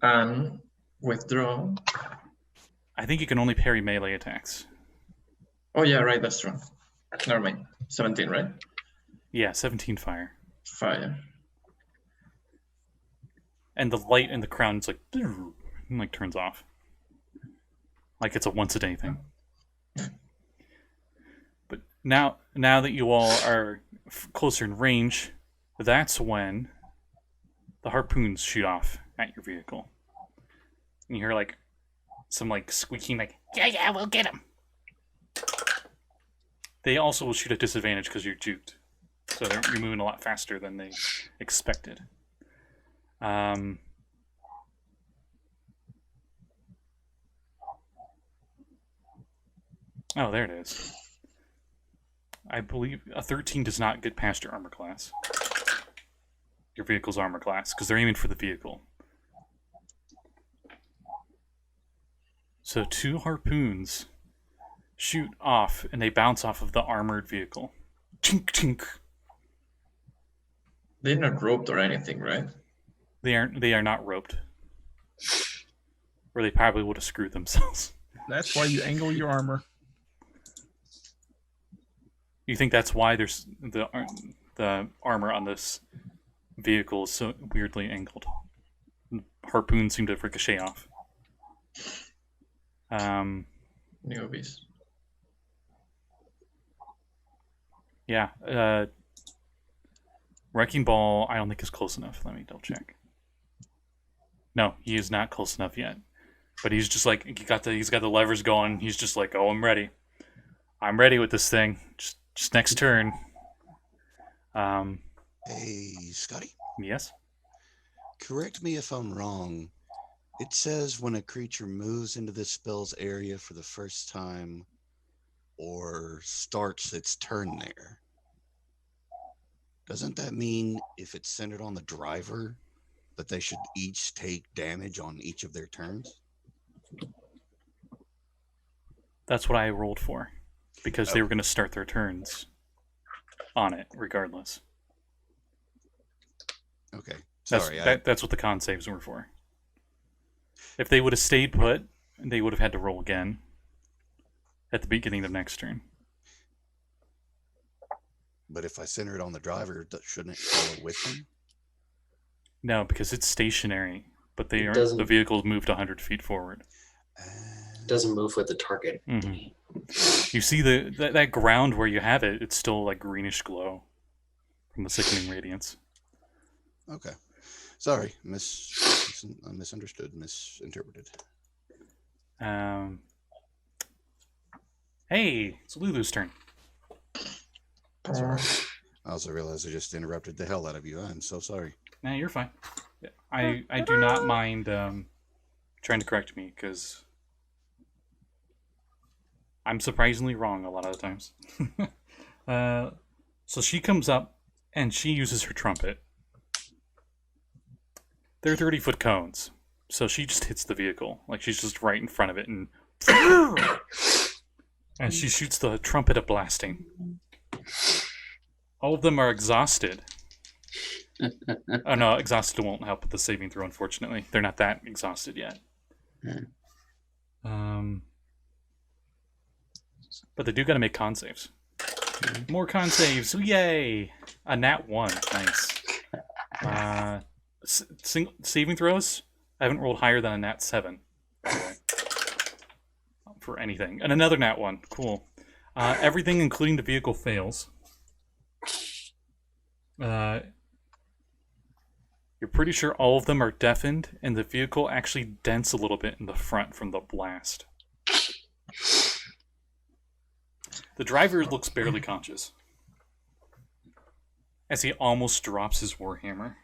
And withdraw. I think you can only parry melee attacks. Oh, yeah, right, that's true. Never mind. 17, right? Yeah, 17 fire. Fire. And the light in the crown's like, and like turns off. Like it's a once a day thing. But now that you all are closer in range, that's when the harpoons shoot off at your vehicle. And you hear like some like squeaking, like, yeah, we'll get him. They also will shoot at disadvantage because you're juked. So you're moving a lot faster than they expected. Oh, there it is. I believe a 13 does not get past your armor class. Your vehicle's armor class, because they're aiming for the vehicle. So 2 harpoons shoot off, and they bounce off of the armored vehicle. Tink, tink. They're not roped or anything, right? They are not roped. Or they probably would have screwed themselves. That's why you angle your armor. You think that's why there's the armor on this vehicle is so weirdly angled? Harpoons seem to ricochet off. Newbies. Yeah. Wrecking Ball, I don't think is close enough. Let me double check. No, he is not close enough yet. But he's just like he's got the levers going. He's just like, oh, I'm ready. I'm ready with this thing. Just next turn. Hey, Scotty, Yes. correct me if I'm wrong. It says when a creature moves into this spell's area for the first time or starts its turn there. Doesn't that mean if it's centered on the driver that they should each take damage on each of their turns? That's what I rolled for. Because they were going to start their turns on it, regardless. Okay, That's, sorry. that's what the con saves were for. If they would have stayed put, they would have had to roll again at the beginning of next turn. But if I center it on the driver, shouldn't it follow with him? No, because it's stationary, but they It are doesn't- the vehicle's moved 100 feet forward. Doesn't move with the target. Mm-hmm. You see that ground where you have it, it's still like greenish glow from the sickening radiance. Okay. Sorry, I misunderstood, misinterpreted. Hey, it's Lulu's turn. Sorry. I also realized I just interrupted the hell out of you. I'm so sorry. Nah, you're fine. I do not mind trying to correct me, because I'm surprisingly wrong a lot of the times. So she comes up, and she uses her trumpet. They're 30-foot cones, so she just hits the vehicle. Like, she's just right in front of it, and she shoots the trumpet a blasting. All of them are exhausted. Oh no, exhausted won't help with the saving throw, unfortunately. They're not that exhausted yet. But they do gotta make con saves. More con saves, yay! A nat 1, nice. Saving throws, I haven't rolled higher than a nat 7, by the way. For anything. And another nat 1, cool. Everything, including the vehicle, fails. You're pretty sure all of them are deafened, and the vehicle actually dents a little bit in the front from the blast. The driver looks barely conscious, as he almost drops his warhammer,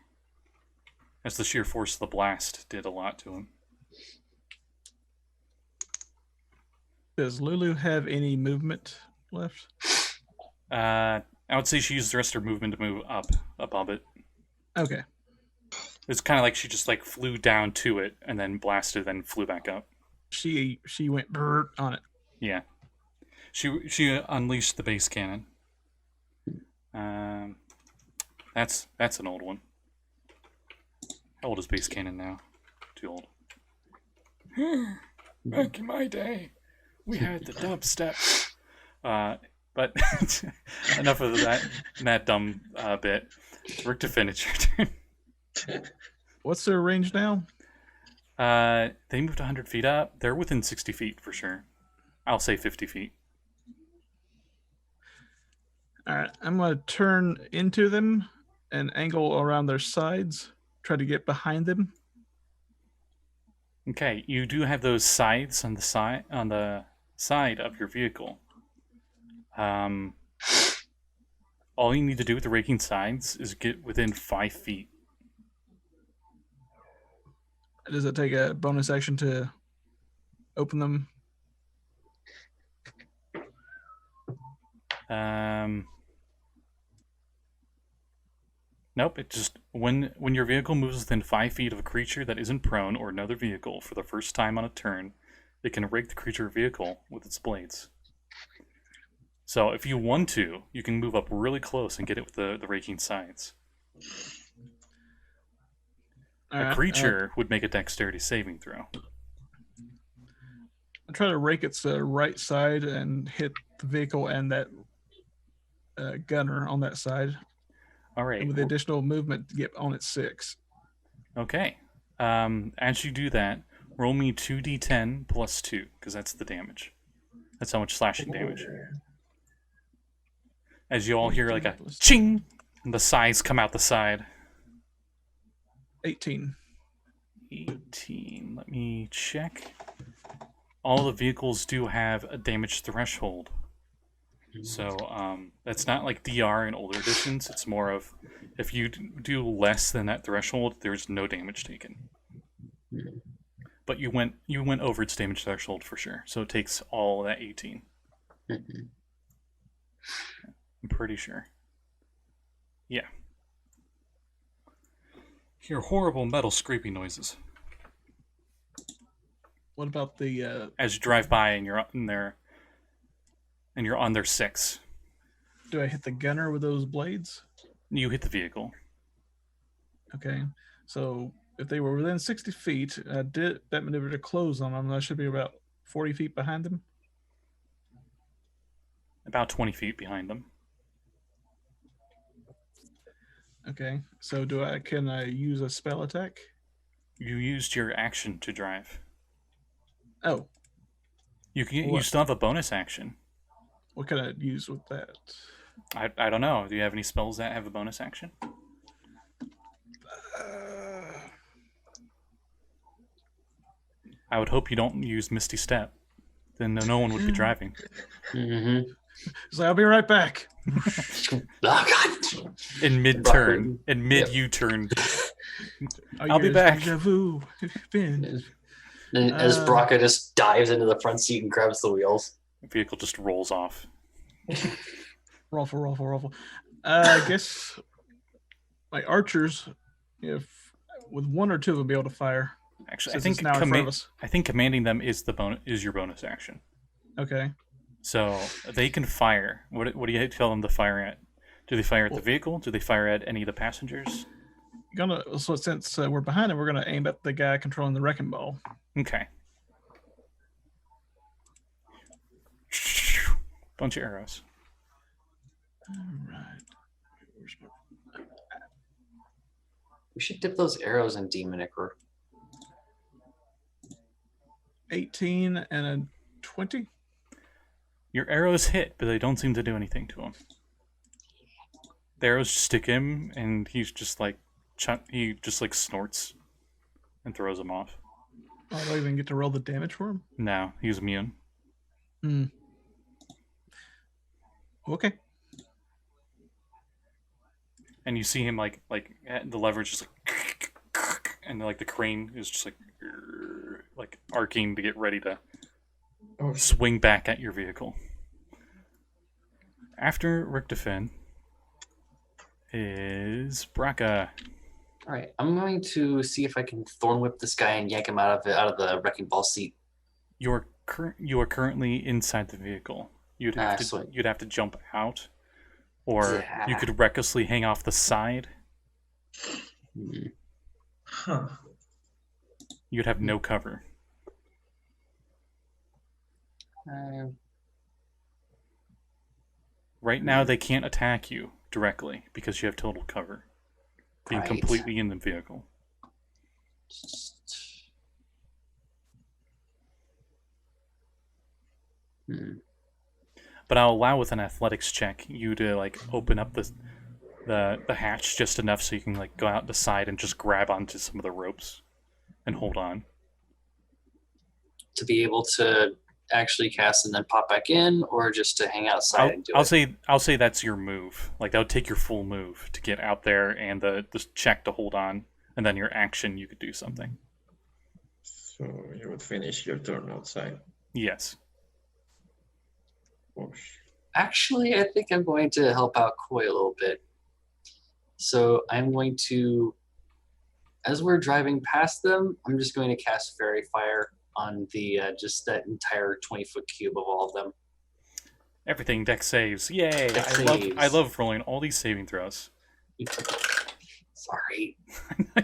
as the sheer force of the blast did a lot to him. Does Lulu have any movement left? I would say she used the rest of her movement to move up above it. Okay. It's kind of like she just like flew down to it and then blasted, then flew back up. She went brrrt on it. Yeah. She unleashed the base cannon. That's an old one. How old is base cannon now? Too old. Back in my day, we had the dubstep. But enough of that dumb bit. Richtofen, it's your turn. What's their range now? They moved 100 feet up. They're within 60 feet for sure. I'll say 50 feet. All right, I'm going to turn into them and angle around their sides, try to get behind them. Okay, you do have those scythes on the side of your vehicle. All you need to do with the raking sides is get within 5 feet. Does it take a bonus action to open them? Nope. It just when your vehicle moves within 5 feet of a creature that isn't prone or another vehicle for the first time on a turn, it can rake the creature or vehicle with its blades. So if you want to, you can move up really close and get it with the raking sides. All A right, creature would make a dexterity saving throw. I try to rake its right side and hit the vehicle and that gunner on that side. All right. And with the additional movement to get on its 6. Okay. As you do that, roll me 2d10 plus 2, because that's the damage. That's how much slashing damage. As you all hear like a ching, and the sides come out the side. 18. 18. Let me check. All the vehicles do have a damage threshold. So that's not like DR in older editions. It's more of if you do less than that threshold, there's no damage taken. But you went over its damage threshold for sure. So it takes all that 18. I'm pretty sure. Yeah. Hear horrible metal scraping noises What about the... as you drive by and you're in there, and you're on their 6. do I hit the gunner with those blades? You hit the vehicle. Okay. So if they were within 60 feet, I did that maneuver to close on them. I should be about 40 feet behind them. About 20 feet behind them. Okay. So can I use a spell attack? You used your action to drive. Oh, You still have a bonus action. what can I use with that? I don't know. Do you have any spells that have a bonus action? I would hope you don't use Misty Step. Then no one would be driving. Mm-hmm. So I'll be right back. Oh god. In mid-turn. In mid-U-turn. I'll be back. Deja vu. Been. And as Brakka just dives into the front seat and grabs the wheels. The vehicle just rolls off. Ruffle. I guess my archers, if with 1 or 2 of them, be able to fire. Actually, Since it's now in front of us. I think commanding them is your bonus action. Okay. So they can fire. What do you tell them to fire at? Do they fire at the vehicle? Do they fire at any of the passengers? So since we're behind him, we're gonna aim at the guy controlling the wrecking ball. Okay. Bunch of arrows. All right. We should dip those arrows in demon ichor. 18 and a 20. Your arrows hit, but they don't seem to do anything to him. The arrows stick him, and he's just like snorts and throws them off. Oh, I don't even get to roll the damage for him. No, he's immune. Hmm. Okay. And you see him like the leverage is like, and like the crane is just like arcing to get ready to swing back at your vehicle. After Richtofen is Brakka. All right, I'm going to see if I can thorn whip this guy and yank him out of the wrecking ball seat. You are currently inside the vehicle. You'd have to jump out, or you could recklessly hang off the side. Huh. You'd have no cover. Right now, they can't attack you directly because you have total cover, being completely in the vehicle. But I'll allow with an athletics check you to like open up the hatch just enough so you can like go out the side and just grab onto some of the ropes and hold on. To be able to actually cast and then pop back in, or just to hang outside and do it? I'll say that's your move. Like that would take your full move to get out there and the check to hold on, and then your action you could do something. So you would finish your turn outside. Yes. Actually, I think I'm going to help out Koi a little bit. So I'm going to, as we're driving past them, I'm just going to cast Fairy Fire on the just that entire 20-foot cube of all of them. Everything deck saves. Yay! Dex I saves. love rolling all these saving throws. Sorry.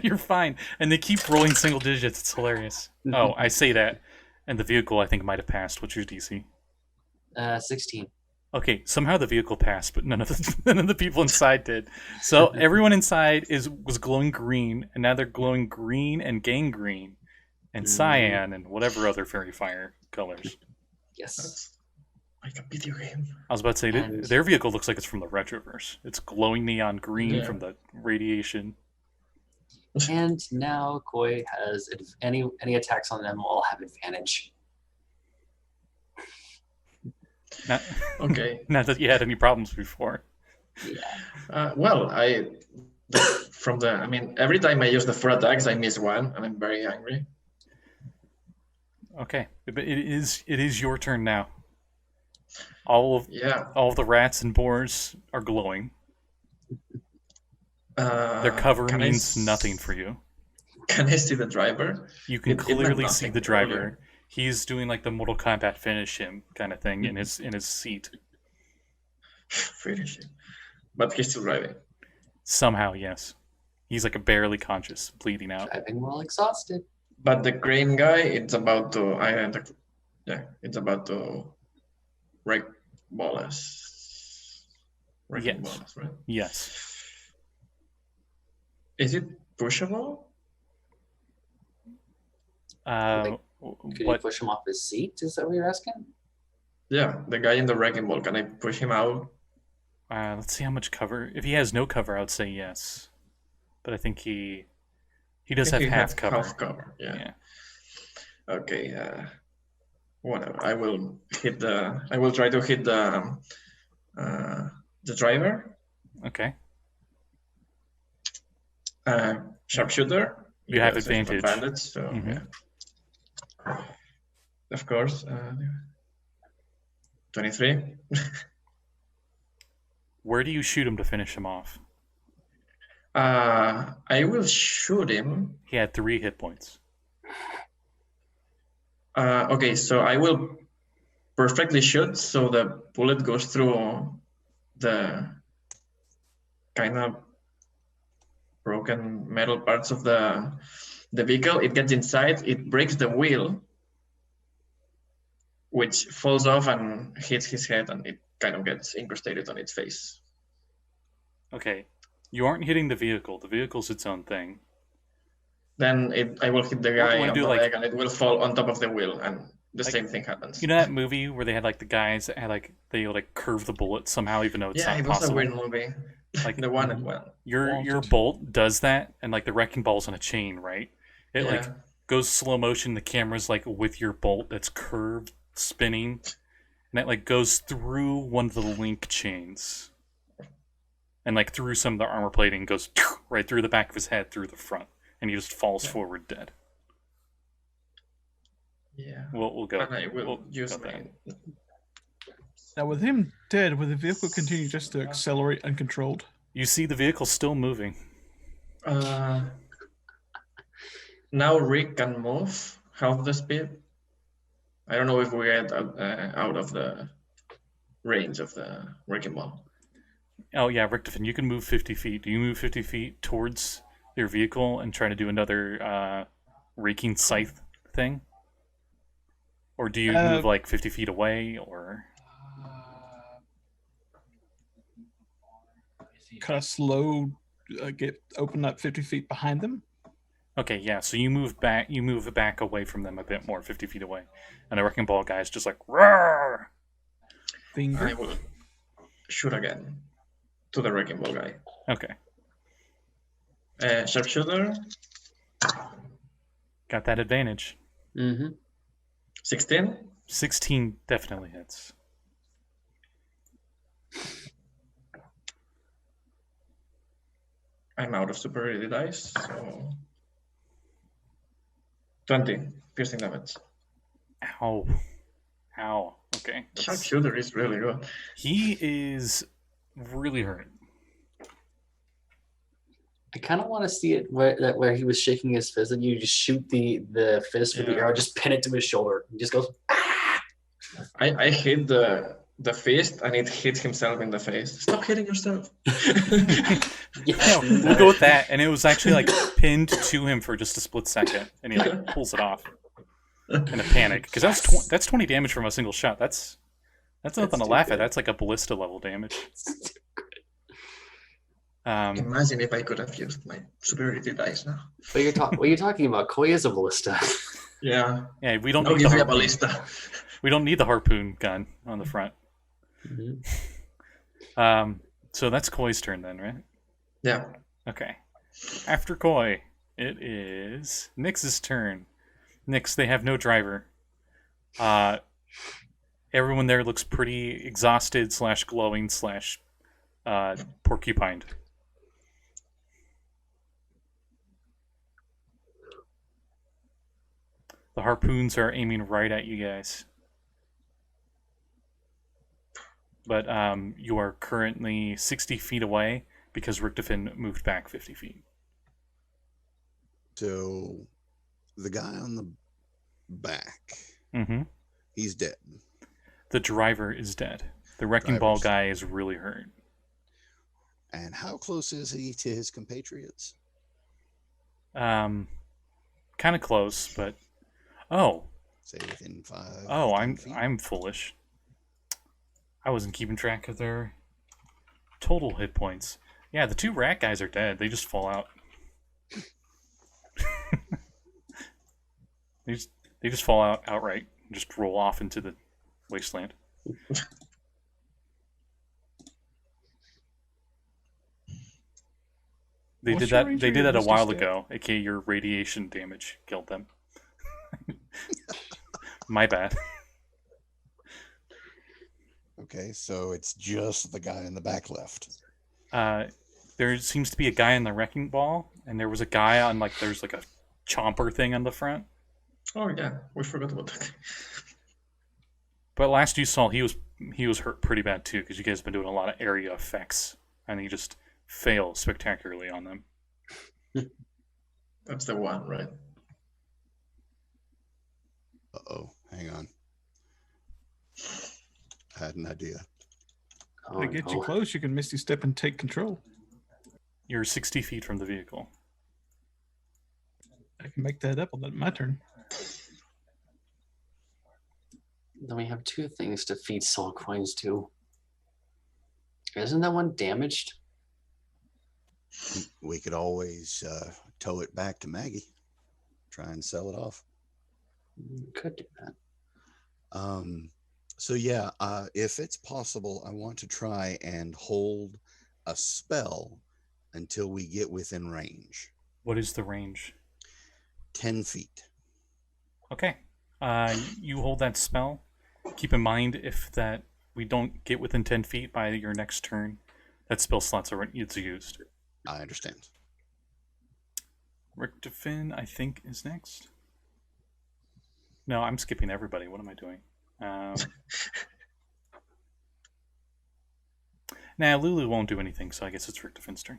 You're fine. And they keep rolling single digits. It's hilarious. Oh, I say that. And the vehicle, I think, might have passed. What's your DC? 16. Okay, somehow the vehicle passed, but none of the people inside did. So everyone inside was glowing green, and now they're glowing green and gangrene and cyan and whatever other fairy fire colors. Yes. That's like a video game. I was about to say, And- their vehicle looks like it's from the Retroverse. It's glowing neon green Yeah. from the radiation. And now Koi has any attacks on them will have advantage. Not, Okay. not that you had any problems before. Yeah. Well, I mean, every time I use the 4 attacks, I miss one, and I'm very angry. Okay, but it is your turn now. All of the rats and boars are glowing. Their cover can I means s- nothing for you. Can I see the driver? You can It meant clearly see nothing the driver. earlier. He's doing like the Mortal Kombat finish him kind of thing in his seat. Finish him. But he's still driving. Somehow, yes. He's like barely conscious, bleeding out. Driving well exhausted. But the green guy, it's about to wreck Bolas. Yes. Bolas, right? Yes. Is it pushable? Could you What? push him off his seat? Is that what you're asking? Yeah, the guy in the wrecking ball. Can I push him out? Let's see how much cover. If he has no cover, I would say yes. But I think he does have He half has cover. Half cover. Yeah. Okay. Whatever. I will try to hit the driver. Okay. Sharpshooter. You have Yes, I advantage. So Mhm. yeah. Of course. 23. Where do you shoot him to finish him off? I will shoot him. He had 3 hit points. Okay, so I will perfectly shoot, so the bullet goes through the kind of broken metal parts of the vehicle. It gets inside, it breaks the wheel, which falls off and hits his head, and it kind of gets incrustated on its face. Okay. You aren't hitting the vehicle. The vehicle's its own thing. Then I will hit the guy wanna on do the like- leg, and it will fall on top of the wheel, and the Like- same thing happens. You know that movie where they had like the guys that had like they like curve the bullet somehow, even though it's Yeah, not it was possible. a weird movie. Like The one and one. your Wanted. bolt does that, and like the wrecking ball's on a chain, right? It like Yeah. goes slow motion. The camera's like with your bolt that's curved, spinning, and it like goes through one of the link chains, and like through some of the armor plating, goes right through the back of his head, through the front, and he just falls forward dead. Yeah. We'll go. And I will we'll use go my. that. Now, with him dead, will the vehicle continue just to accelerate uncontrolled? You see the vehicle still moving. Now Rick can move half the speed. I don't know if we get out of the range of the wrecking ball. Oh yeah, Richtofen, you can move 50 feet. Do you move 50 feet towards your vehicle and try to do another raking scythe thing? Or do you move like 50 feet away, or... Kind of slow, open up 50 feet behind them. Okay, yeah, so you move back away from them a bit more, 50 feet away. And the wrecking ball guy's just like, roar! Finger. I will shoot again to the wrecking ball guy. Okay, Sharpshooter, got that advantage. Mm-hmm. 16. 16 definitely hits. I'm out of superiority dice, so 20 piercing damage. Ow. Ow. Okay. that's- Sharpshooter is really good. He is really hurt. I kind of want to see it where he was shaking his fist and you just shoot the fist with the Yeah. arrow, just pin it to his shoulder. He just goes, ah! I hit the the fist and it hits himself in the face. Stop hitting yourself. Yeah, we'll go with that. And it was actually like pinned to him for just a split second, and he like pulls it off in a panic because that's 20 damage from a single shot. That's nothing to laugh at. That's like a ballista level damage. Imagine if I could have used my superiority dice now. What are you talking about? Koi is a ballista. Yeah. Yeah, we don't I'll need give the you a harpoon. ballista. We don't need the harpoon gun on the front. Mm-hmm. So that's Koi's turn then, right? Yeah. Okay. After Koi, it is Nix's turn. Nix, they have no driver. Everyone there looks pretty exhausted / glowing / porcupined. The harpoons are aiming right at you guys. But you are currently 60 feet away because Richtofen moved back 50 feet. So the guy on the back, Mm-hmm. he's dead. The driver is dead. The wrecking ball guy is really hurt. And how close is he to his compatriots? Kind of close, but oh, Say within 5. oh, 10 feet? I'm foolish. I wasn't keeping track of their total hit points. Yeah, the 2 rat guys are dead. They just fall out. They just fall out outright. And just roll off into the wasteland. They What's did your that. range They of did your that a Misty while Step? ago. AKA your radiation damage killed them. My bad. Okay, so it's just the guy in the back left. There seems to be a guy in the wrecking ball, and there was a guy on there's like a chomper thing on the front. Oh yeah, we forgot about that. But last you saw, he was hurt pretty bad too, because you guys have been doing a lot of area effects, and he just fails spectacularly on them. That's the one, right? Uh-oh, hang on. I had an idea. To get you close, you can Misty Step and take control. You're 60 feet from the vehicle. I can make that up on my turn. Then we have 2 things to feed soul coins to. Isn't that one damaged? We could always tow it back to Maggie. Try and sell it off. Could do that. So yeah, if it's possible, I want to try and hold a spell until we get within range. What is the range? 10 feet. Okay. You hold that spell. Keep in mind if that we don't get within 10 feet by your next turn, that spell slot's used. I understand. Richtofen, I think, is next. No, I'm skipping everybody. What am I doing? Nah, Lulu won't do anything, so I guess it's Richtofen's turn.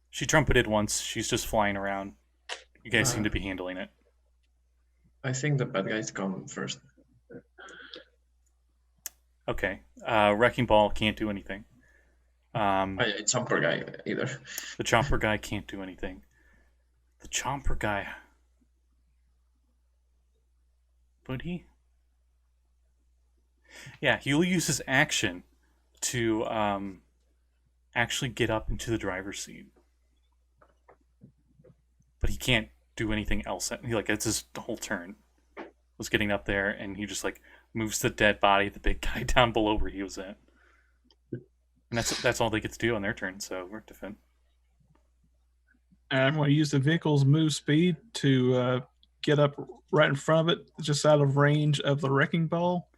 She trumpeted once. She's just flying around. You guys seem to be handling it. I think the bad guys come first. Okay. Wrecking Ball can't do anything. Chomper guy either. The Chomper guy can't do anything. The Chomper guy... Would he? Yeah, he'll use his action to actually get up into the driver's seat. But he can't do anything else. It's his whole turn. Was getting up there, and he just moves the dead body, the big guy, down below where he was at. And that's all they get to do on their turn, so we're defend. And I'm going to use the vehicle's move speed to get up right in front of it, just out of range of the wrecking ball.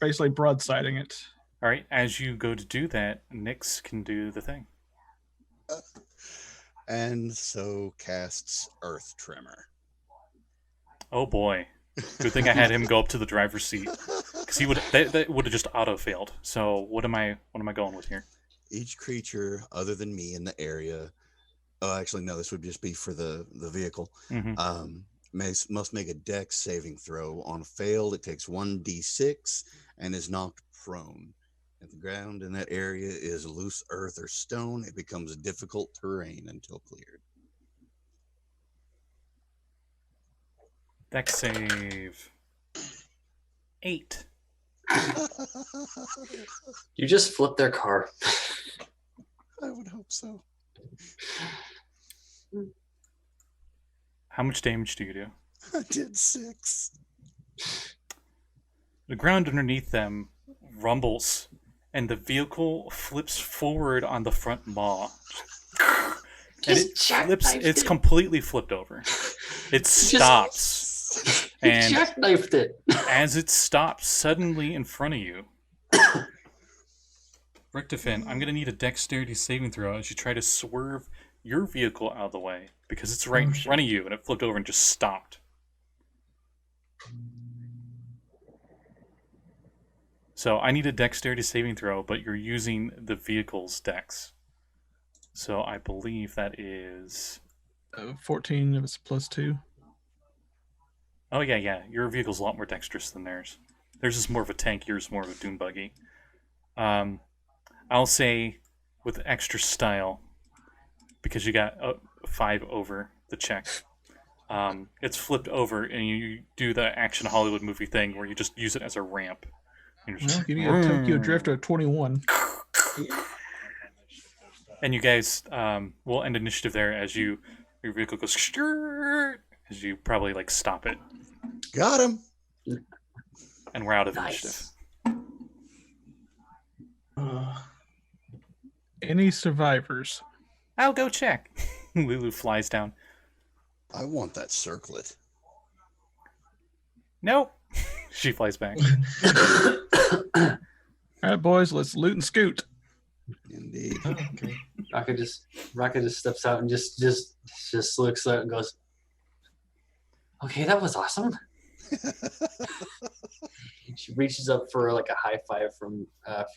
Basically broadsiding it. All right, as you go to do that, Nix can do the thing. And so casts Earth Tremor. Oh boy. Good thing I had him go up to the driver's seat, because that would have just auto failed. So what am I going with here? Each creature other than me in the area. Oh, actually, no. This would just be for the vehicle. Mm-hmm. Must make a Dex saving throw. On failed, it takes 1d6 and is knocked prone. If the ground in that area is loose earth or stone, it becomes difficult terrain until cleared. Dex save. 8. You just flipped their car. I would hope so. How much damage do you do? I did 6. The ground underneath them rumbles, and the vehicle flips forward on the front maw. And it flips, it's completely flipped over. It stops. And jackknifed it. as it stops suddenly in front of you, Richtofen, I'm going to need a dexterity saving throw as you try to swerve your vehicle out of the way because it's right in front of you and it flipped over and just stopped. So I need a dexterity saving throw, but you're using the vehicle's dex. So I believe that is 14 if it's +2. Oh, yeah. Your vehicle's a lot more dexterous than theirs. Theirs is more of a tank, yours is more of a dune buggy. I'll say with extra style, because you got 5 over the check, it's flipped over, and you do the action Hollywood movie thing where you just use it as a ramp. Well, give me a Tokyo Drift of 21. And you guys will end initiative there as your vehicle goes as you probably like stop it. Got him. And we're out of initiative. Any survivors? I'll go check. Lulu flies down. I want that circlet. Nope. She flies back. All right, boys, let's loot and scoot. Indeed. Okay. Brakka just steps out and just looks at it and goes, "Okay, that was awesome." She reaches up for like a high five from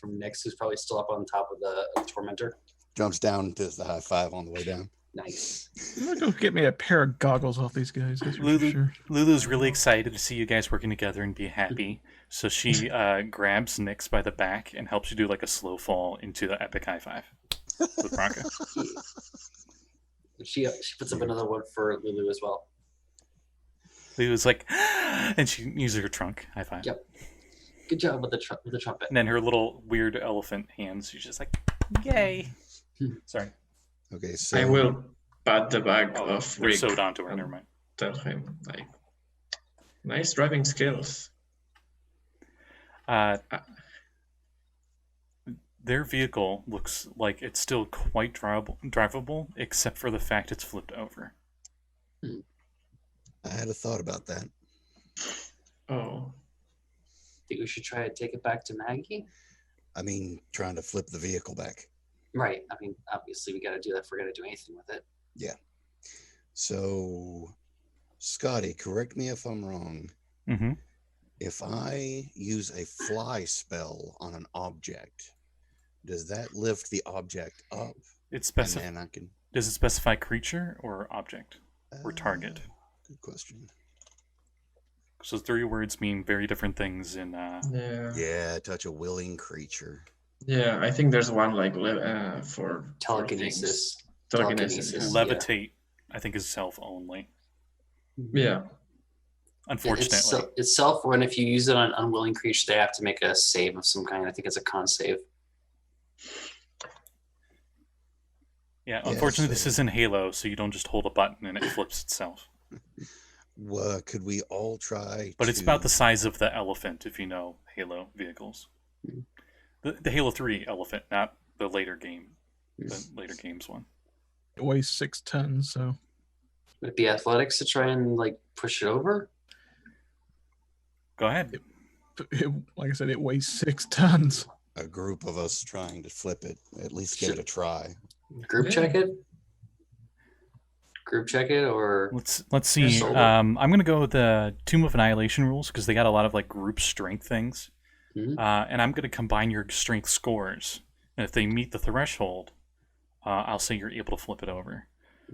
Nix, who's probably still up on top of the tormentor. Jumps down, does the high five on the way down. Nice. I'm gonna go get me a pair of goggles off these guys. That's for sure. Lulu's really excited to see you guys working together and be happy. So she grabs Nix by the back and helps you do like a slow fall into the epic high five with Brakka. She puts up another one for Lulu as well. Lulu's like, and she uses her trunk high five. Yep. Good job with the trumpet. And then her little weird elephant hands, she's just like, yay. Sorry. Okay, so I will pat the back of They're Rick sewed onto her, and never mind. tell him, like, nice driving skills. Their vehicle looks like it's still quite drivable, except for the fact it's flipped over. I had a thought about that. Oh, Think we should try to take it back to Maggie? I mean, trying to flip the vehicle back. Right. I mean, obviously we got to do that if we're going to do anything with it. Yeah. So, Scotty, correct me if I'm wrong. Mm-hmm. If I use a fly spell on an object, does that lift the object up? Does And I can. it specify creature or object or target? Good question. So 3 words mean very different things in. yeah. Yeah, touch a willing creature. Yeah, I think there's one like for Telekinesis. for telekinesis. Telekinesis. Levitate, I think, is self only. Yeah. Unfortunately. It's self, when if you use it on an unwilling creature, they have to make a save of some kind. I think it's a con save. Yeah, unfortunately, so- this isn't Halo, so you don't just hold a button and it flips itself. Could we all try? But it's about the size of the elephant, if you know Halo vehicles. The Halo 3 elephant, not the later game. The later games one. It weighs 6 tons, so Would it be athletics to try and like push it over? Go ahead. like I said, it weighs 6 tons. a group of us trying to flip it. At least give it a try. Group check it. Group check it, or Let's see. solo. I'm gonna go with the Tomb of Annihilation rules because they got a lot of like group strength things, Mhm. and I'm gonna combine your strength scores. And if they meet the threshold, I'll say you're able to flip it over.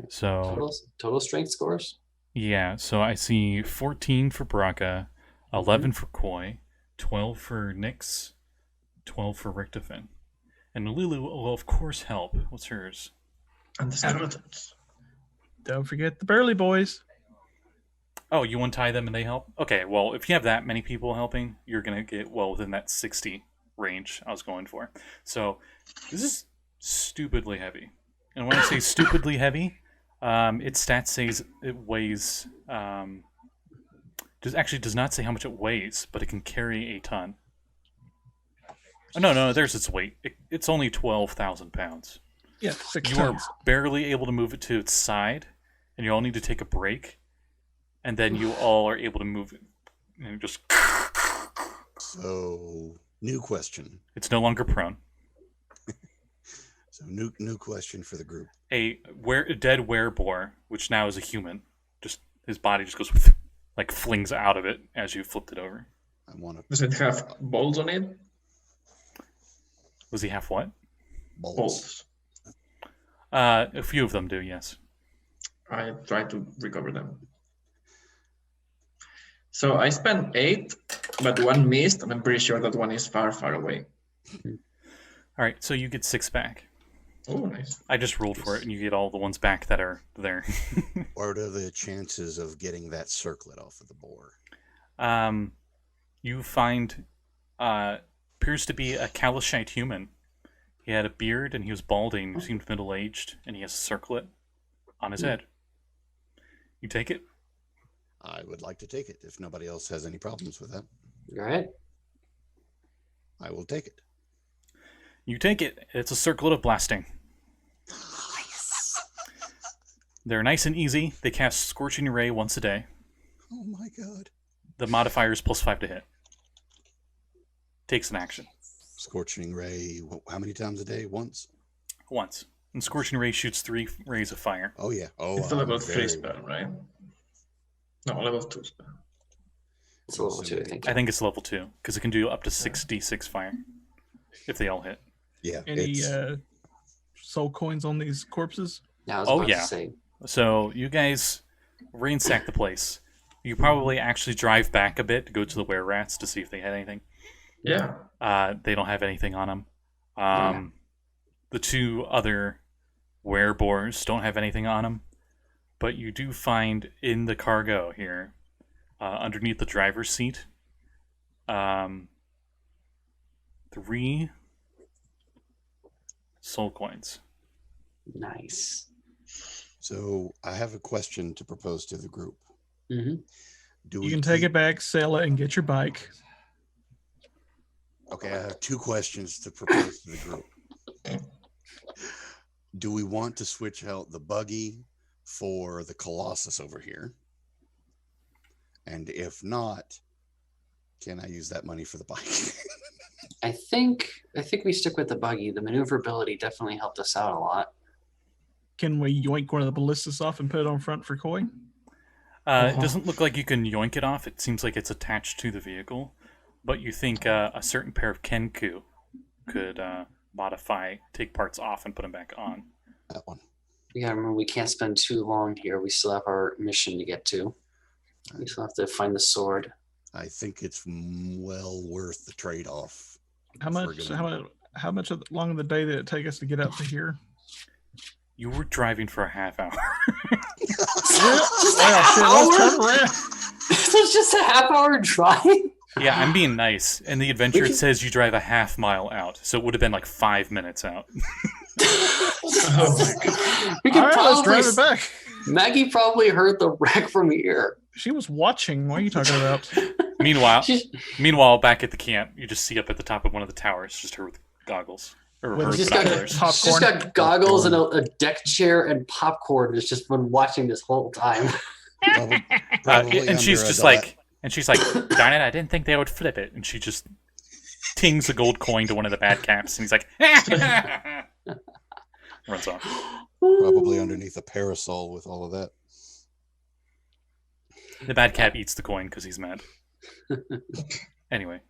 So total strength scores. yeah, so I see 14 for Brakka, 11 for Koi, 12 for Nix, 12 for Richtofen. And Lulu will, of course, help. What's hers? And the skeletons. Don't forget the burly boys. Oh, you untie them and they help? Okay, well, if you have that many people helping, you're going to get well within that 60 range I was going for. So, this is stupidly heavy. And when I say stupidly heavy, its stats says it weighs... does not say how much it weighs, but it can carry a ton. Oh, no, there's its weight. It's only 12,000 pounds. Yeah, 6 You are tons. barely able to move it to its side, and you all need to take a break, and then you all are able to move it. And just... So, new question. It's no longer prone. So, new question for the group. A dead werebore, which now is a human, just his body just goes like flings out of it as you flipped it over. I want to Does it have bolts on it? Was he half what? bolts. A few of them do, yes. I try to recover them. So I spent 8, but 1 missed, and I'm pretty sure that one is far, far away. All right, so you get 6 back. Oh, nice. I just rolled for it, and you get all the ones back that are there. What are the chances of getting that circlet off of the boar? You find appears to be a Kalashite human. He had a beard and he was balding. He seemed middle-aged, and he has a circlet on his head. You take it? I would like to take it if nobody else has any problems with that. All right. I will take it. You take it. It's a circlet of blasting. They're nice and easy. They cast Scorching Ray once a day. Oh my god. The modifier is +5 to hit. Takes an action. Scorching Ray, how many times a day? Once? Once. And Scorching Ray shoots 3 rays of fire. Oh yeah. Oh, It's a level 3 very spell, right? No, level 2 spell. It's a level 2, I think. I think it's level 2, because it can do up to 6d6 fire. If they all hit. Yeah. Any it's- soul coins on these corpses? Now, I was Oh, about yeah. to say, So, you guys ransack the place. You probably actually drive back a bit to go to the were-rats to see if they had anything. Yeah. They don't have anything on them. The 2 other werebores don't have anything on them. But you do find in the cargo here, underneath the driver's seat, 3 soul coins. nice. So I have a question to propose to the group. Mm-hmm. Do You can take it back, sell it, and get your bike. Okay, I have 2 questions to propose to the group. Do we want to switch out the buggy for the Colossus over here? And if not, can I use that money for the bike? I think we stick with the buggy. The maneuverability definitely helped us out a lot. Can we yoink one of the ballistas off and put it on front for Koi? It doesn't look like you can yoink it off. It seems like it's attached to the vehicle. But you think a certain pair of Kenku could take parts off and put them back on. That one. We gotta remember we can't spend too long here. We still have our mission to get to. We still have to find the sword. I think it's well worth the trade-off. How if we're much? gonna- How much long of the day did it take us to get up to here? You were driving for a half hour. Just a Wow, half shit, hour? let's turn around. This was just a half-hour drive. Yeah, I'm being nice. In the adventure, it says you drive a half mile out. So it would have been like 5 minutes out. Oh my god. We could All right, let's probably. drive it back. Maggie probably heard the wreck from here. She was watching. What are you talking about? Meanwhile, back at the camp, you just see up at the top of one of the towers, just her with goggles. Or With her just got binoculars. Popcorn. She's got goggles and a deck chair and popcorn. Has just been watching this whole time. Probably And she's under a just dollar. like, darn it, I didn't think they would flip it. And she just tings a gold coin to one of the bad caps, and he's like, runs off. Probably underneath a parasol with all of that. The bad cap eats the coin because he's mad. Anyway.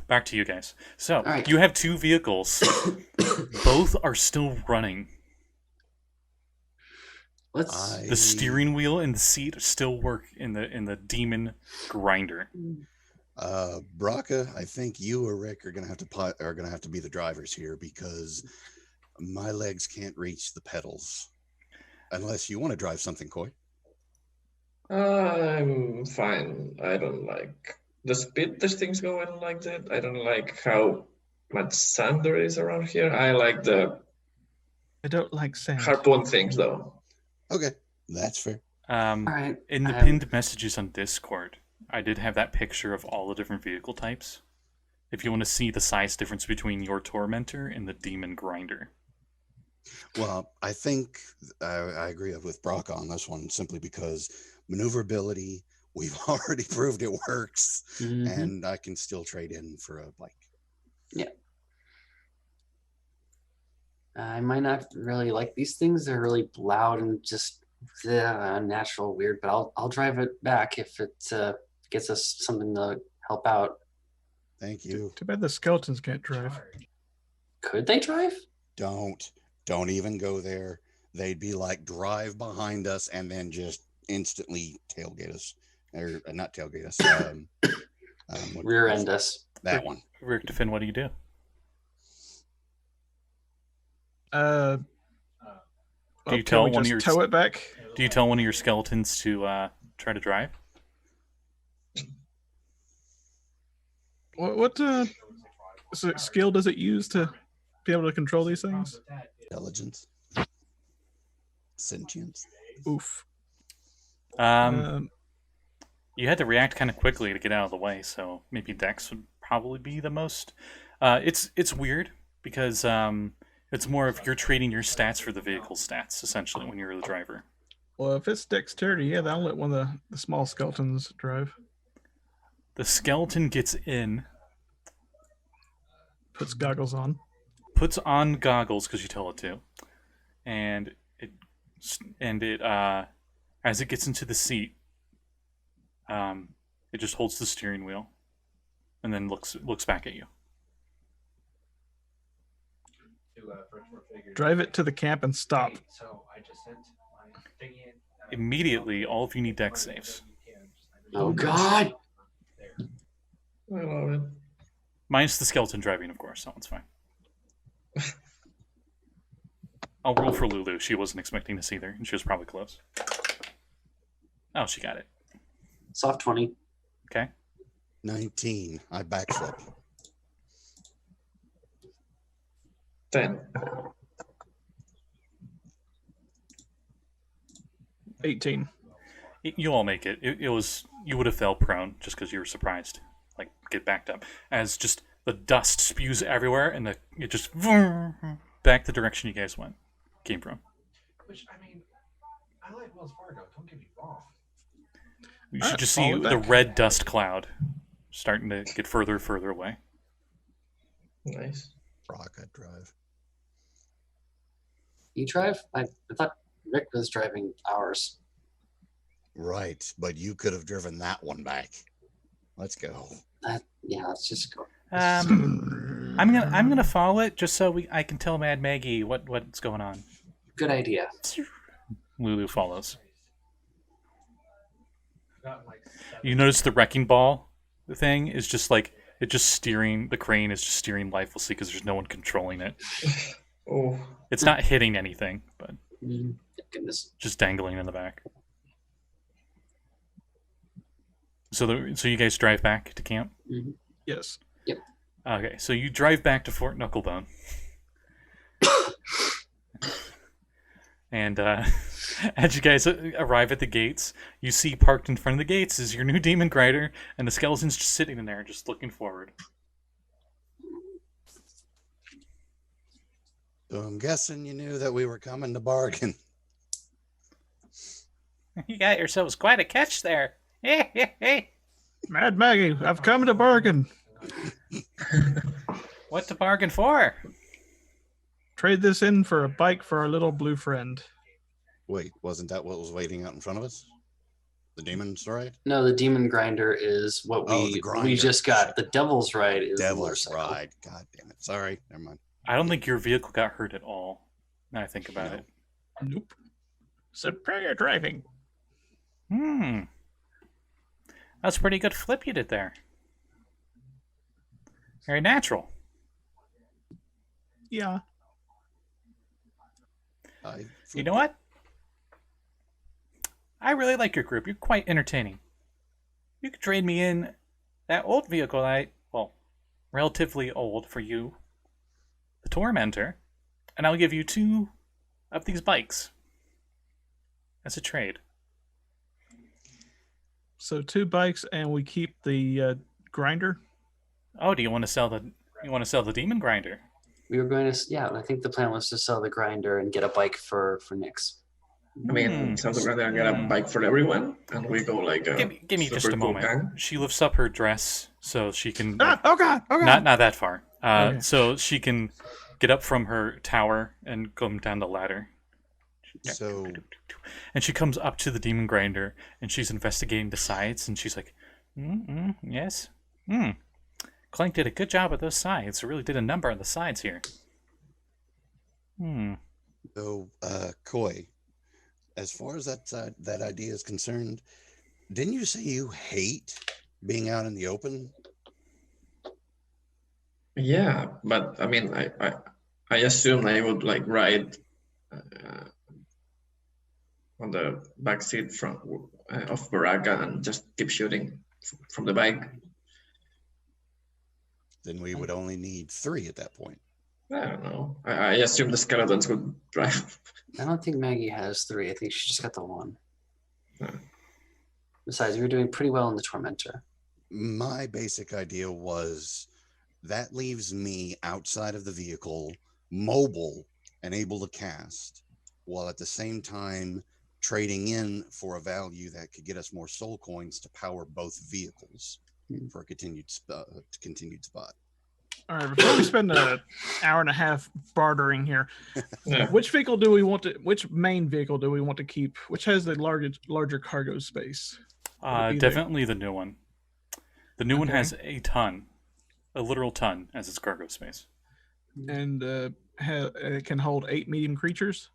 Back to you guys. So, right. you have 2 vehicles. Both are still running. Let's. The steering wheel and the seat still work in the demon grinder. Brakka, I think you or Rick are gonna have to be the drivers here because my legs can't reach the pedals. Unless you want to drive something, Coy. I'm fine. I don't like the speed this thing's going like that. I don't like how much sand there is around here. I like the I don't like sand. harpoon things though. Okay, that's fair. All right. In the pinned messages on Discord, I did have that picture of all the different vehicle types. If you want to see the size difference between your Tormentor and the Demon Grinder. Well, I think I agree with Brakka on this one simply because maneuverability, we've already proved it works, and I can still trade in for a bike. Yeah. I might not really like these things. They're really loud and just unnatural, weird. But I'll drive it back if it gets us something to help out. Thank you. Too bad the skeletons can't drive. Could they drive? Don't even go there. They'd be like drive behind us and then just instantly tailgate us, or not tailgate us. Rear end us. That one. Richtofen, what do you do? Do you tell one of your tow it back? Do you tell one of your skeletons to try to drive? What skill does it use to be able to control these things? Intelligence. Sentience. Oof. You had to react kind of quickly to get out of the way, so maybe Dex would probably be the most. It's weird because it's more of you're trading your stats for the vehicle stats essentially when you're the driver. Well, if it's dexterity, yeah, that'll let one of the small skeletons drive. The skeleton gets in, puts goggles on, puts on goggles because you tell it to, and it as it gets into the seat, it just holds the steering wheel, and then looks back at you. Drive it to the camp and stop. Immediately, all of you need dex saves. Oh God! I love it. Minus the skeleton driving, of course. That one's fine. I'll roll for Lulu. She wasn't expecting this either, and she was probably close. Oh, she got it. Soft 20. Okay. 19. I backflip. 10. 18. You all make it. It was you would have fell prone just because you were surprised. Like get backed up as just the dust spews everywhere, and it just back the direction you guys came from. Which I mean, I like Wells Fargo. Don't get me wrong. You should just see the red dust cloud starting to get further and further away. Nice. Brakka drive. You drive? I thought Rick was driving ours. Right, but you could have driven that one back. Let's go. Yeah, let's just go. I'm gonna follow it just so I can tell Mad Maggie what's going on. Good idea. Lulu follows. You notice the wrecking ball thing is just like the crane is just steering lifelessly because there's no one controlling it. Oh. It's not hitting anything, but Goodness. just dangling in the back. So you guys drive back to camp? Mm-hmm. Yes. Yep. Okay, so you drive back to Fort Knucklebone. And as you guys arrive at the gates, you see parked in front of the gates is your new demon grinder, and the skeleton's just sitting in there, just looking forward. So I'm guessing you knew that we were coming to bargain. You got yourselves quite a catch there. Mad Maggie, I've come to bargain. What to bargain for? Trade this in for a bike for our little blue friend. Wait, wasn't that what was waiting out in front of us? The demon's ride? No, the demon grinder is what the grinder. we just got. The devil's ride is the Devil's motorcycle. ride. God damn it. Sorry. Never mind. I don't think your vehicle got hurt at all. Now I think about it. Nope. Superior driving. That's a pretty good flip you did there. Very natural. Yeah. You know what? I really like your group. You're quite entertaining. You could trade me in that old vehicle relatively old for you, the Tormentor, and I'll give you 2 of these bikes as a trade. So 2 bikes, and we keep the grinder. Oh, do you want to sell the demon grinder? We were going to, yeah, I think the plan was to sell the grinder and get a bike for Nix. I mean, sounds like they're gonna get a bike for everyone, and we go like a Give me just a super cool moment. gang. She lifts up her dress so she can Oh God! not that far. Okay. So she can get up from her tower and come down the ladder. So And she comes up to the demon grinder and she's investigating the sides and she's like, yes. Clank did a good job with those sides. It really did a number on the sides here. So, Koi, as far as that idea is concerned, didn't you say you hate being out in the open? Yeah, but I mean, I assume I would like ride on the back seat of Brakka and just keep shooting from the bike. Then we would only need 3 at that point. I don't know. I assume the skeletons would drive. I don't think Maggie has 3. I think she just got the 1. Yeah. Besides, we were doing pretty well in the Tormentor. My basic idea was that leaves me outside of the vehicle, mobile and able to cast, while at the same time trading in for a value that could get us more soul coins to power both vehicles for a continued spot. All right, before we spend an hour and a half bartering here, Yeah. which main vehicle do we want to keep? Which has the larger cargo space? Definitely the new one. The new one Okay. has a literal ton as its cargo space. And it can hold 8 medium creatures.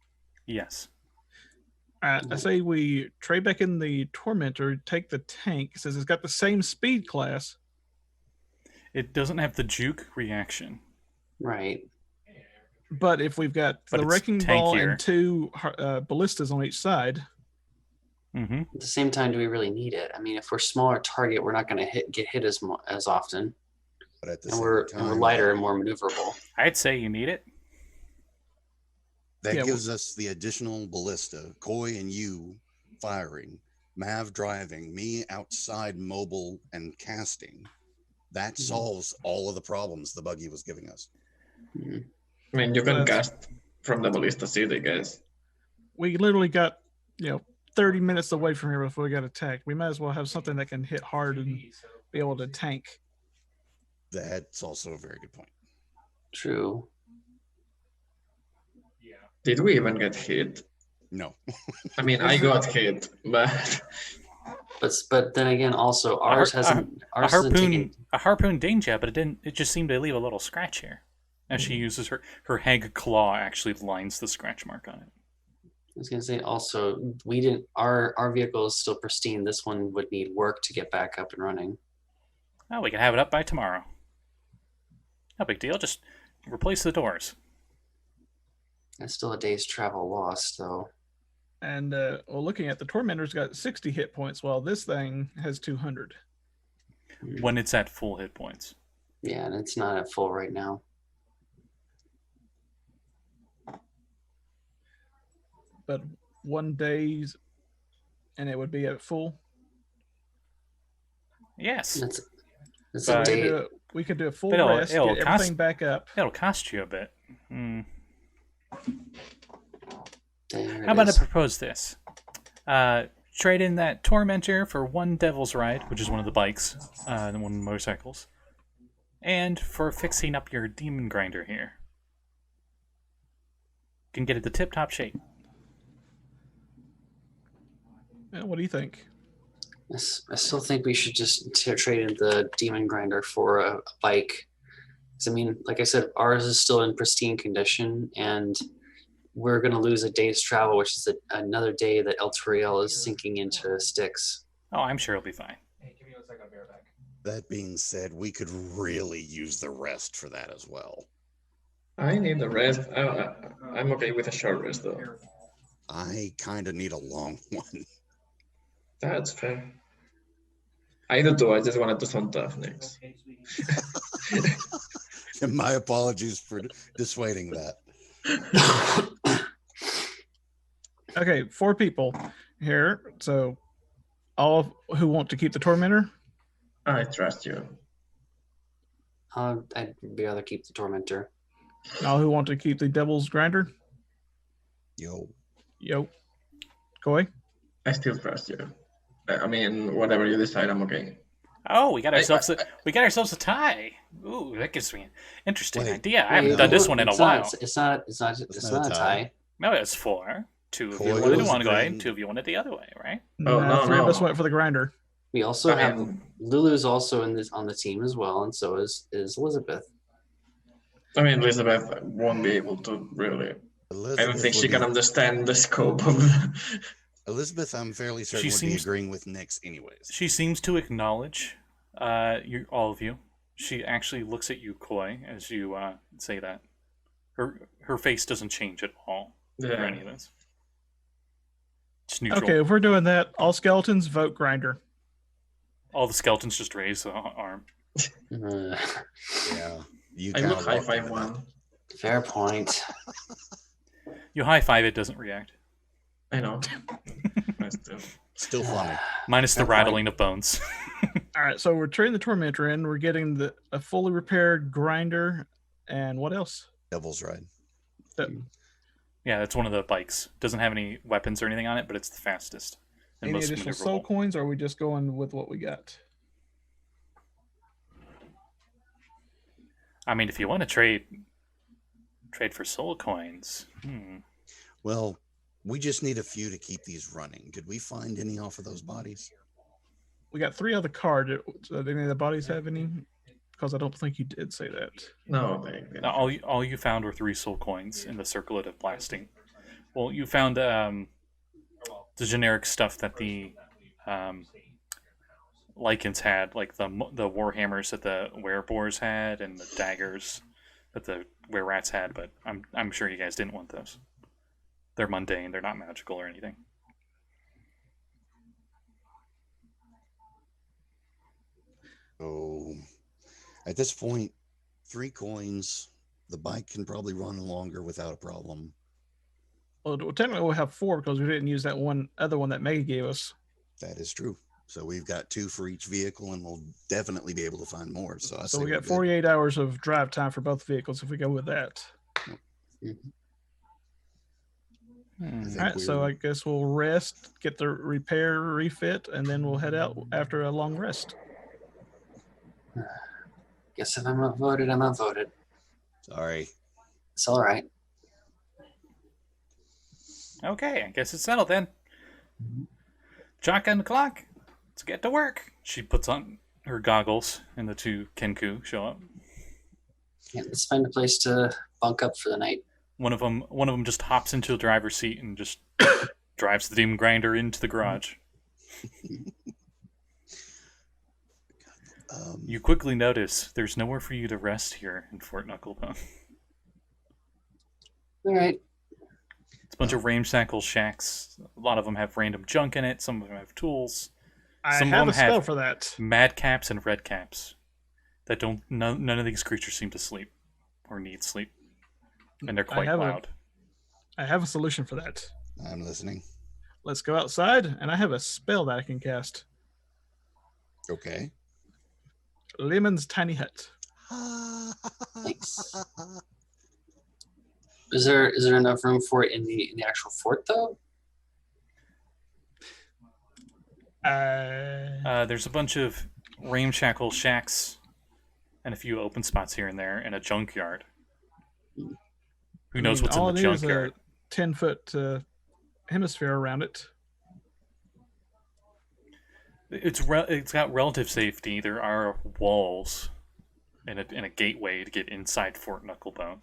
Yes. I say we trade back in the Tormentor, take the tank, since it's got the same speed class. It doesn't have the juke reaction. Right. But if we've got But the it's Wrecking Ball tankier. and 2 ballistas on each side, Mm-hmm. At the same time, do we really need it? I mean, if we're smaller target, we're not going to get hit as often, But at the and same we're time, lighter and more maneuverable. I'd say you need it. that Yeah, gives us the additional ballista, Koi and you firing, Mav driving, me outside mobile and casting. That solves all of the problems the buggy was giving us. Mhm. I mean, you can That's- cast from the ballista seat, I guess. we literally got 30 minutes away from here before we got attacked. We might as well have something that can hit hard and be able to tank. That's also a very good point. True. Did we even get hit? No. I mean, I got hit, but But then again, also ours hasn't. Ours hasn't taken. A harpoon dinged you, but it just seemed to leave a little scratch here. As she uses her hag claw, actually lines the scratch mark on it. I was gonna say also we didn't. Our vehicle is still pristine. This one would need work to get back up and running. Oh, we can have it up by tomorrow. No big deal. Just replace the doors. That's still a day's travel lost, though. And looking at the Tormentor's got 60 hit points, while this thing has 200. When it's at full hit points. Yeah, and it's not at full right now. But 1 day's, and it would be at full. Yes. It's But- a day. We could do a full But it'll- rest, it'll get cost- everything back up. It'll cost you a bit. There How about I is. propose this? Trade in that Tormentor for 1 Devil's Ride, which is one of the bikes, and 1 of the motorcycles, and for fixing up your demon grinder here. You can get it to tip-top shape. Yeah, what do you think? I still think we should just trade in the demon grinder for a bike. 'Cause, I mean, like I said, ours is still in pristine condition, and we're going to lose a day's travel, which is another day that El Toriel is sinking into Styx. Oh, I'm sure it'll be fine. Hey, give me 1 second, I'll be right back. That being said, we could really use the rest for that as well. I need the rest. I'm okay with a short rest though. I kind of need a long one. That's fair. I do too. I just wanted to sound tough next. My apologies for dissuading that. Okay, 4 people here. So all who want to keep the tormentor. I trust you. I'd rather keep the tormentor. All who want to keep the devil's grinder. Yo. Koi. I still trust you. I mean, whatever you decide, I'm okay. Oh, we got ourselves a tie. Ooh, that gives me an interesting Wait, idea. I haven't done this one in a while. It's not a tie. No, it's 4. 2 of Koi you was wanted one the way, and green. 2 of you wanted the other way, right? Oh, Nah, no, 3 of no. us went for the grinder. We also I have mean- Lulu's also on the team as well, and so is Elizabeth. I mean, Elizabeth won't be able to really. I don't think she can understand the scope of the... Elizabeth, I'm fairly certain, would be seems- agreeing with Nix anyways. She seems to acknowledge all of you. She actually looks at you, Koi, as you say that. Her face doesn't change at all for Yeah. any of this. It's neutral. Okay, if we're doing that, all skeletons vote grinder. All the skeletons just raise the arm. Uh, Yeah. You I kinda look high walked five into one. fair point. You high five, it doesn't react. I know. I still... that. Still funny. Minus the Fair point. rattling of bones. All right, so we're trading the tormentor in. We're getting a fully repaired grinder, and what else? Devil's Ride. Yeah, it's one of the bikes. Doesn't have any weapons or anything on it, but it's the fastest and Any most additional soul maneuverable. coins, or are we just going with what we got? I mean, if you want to trade for soul coins, Well, we just need a few to keep these running. Did we find any off of those bodies? We got 3 on the card. Did any of the bodies have any? Because I don't think you did say that. No, they... all you found were 3 soul coins in the circlet of blasting. Well, you found the generic stuff that the Lycans had, like the warhammers that the wereboars had, and the daggers that the wererats had. But I'm sure you guys didn't want those. They're mundane. They're not magical or anything. Oh, at this point, 3 coins. The bike can probably run longer without a problem. Well, technically we'll have 4 because we didn't use that other one that Maggie gave us. That is true. So we've got 2 for each vehicle, and we'll definitely be able to find more. So So we got 48 hours of drive time for both vehicles if we go with that. All right, so I guess we'll rest, get the repair, refit, and then we'll head out after a long rest. Guess if I'm outvoted, I'm outvoted. Sorry. It's all right. Okay, I guess it's settled then. Chalk on the clock. Let's get to work. She puts on her goggles, and the 2 Kenku show up. Yeah, let's find a place to bunk up for the night. One of them just hops into the driver's seat and just drives the demon grinder into the garage. You quickly notice there's nowhere for you to rest here in Fort Knucklebone. All right. It's a bunch of ramshackle shacks. A lot of them have random junk in it. Some of them have tools. I Some of have them a spell have for that. mad caps and red caps that don't. None of these creatures seem to sleep or need sleep, and they're quite loud. I have a solution for that. I'm listening. Let's go outside, and I have a spell that I can cast. Okay. Lemon's Tiny Hut. Nice. Is there enough room for it in the actual fort though? There's a bunch of ramshackle shacks and a few open spots here and there, and a junkyard. Who knows what's in the junkyard? 10-foot hemisphere around it. It's got relative safety. There are walls and a gateway to get inside Fort Knucklebone.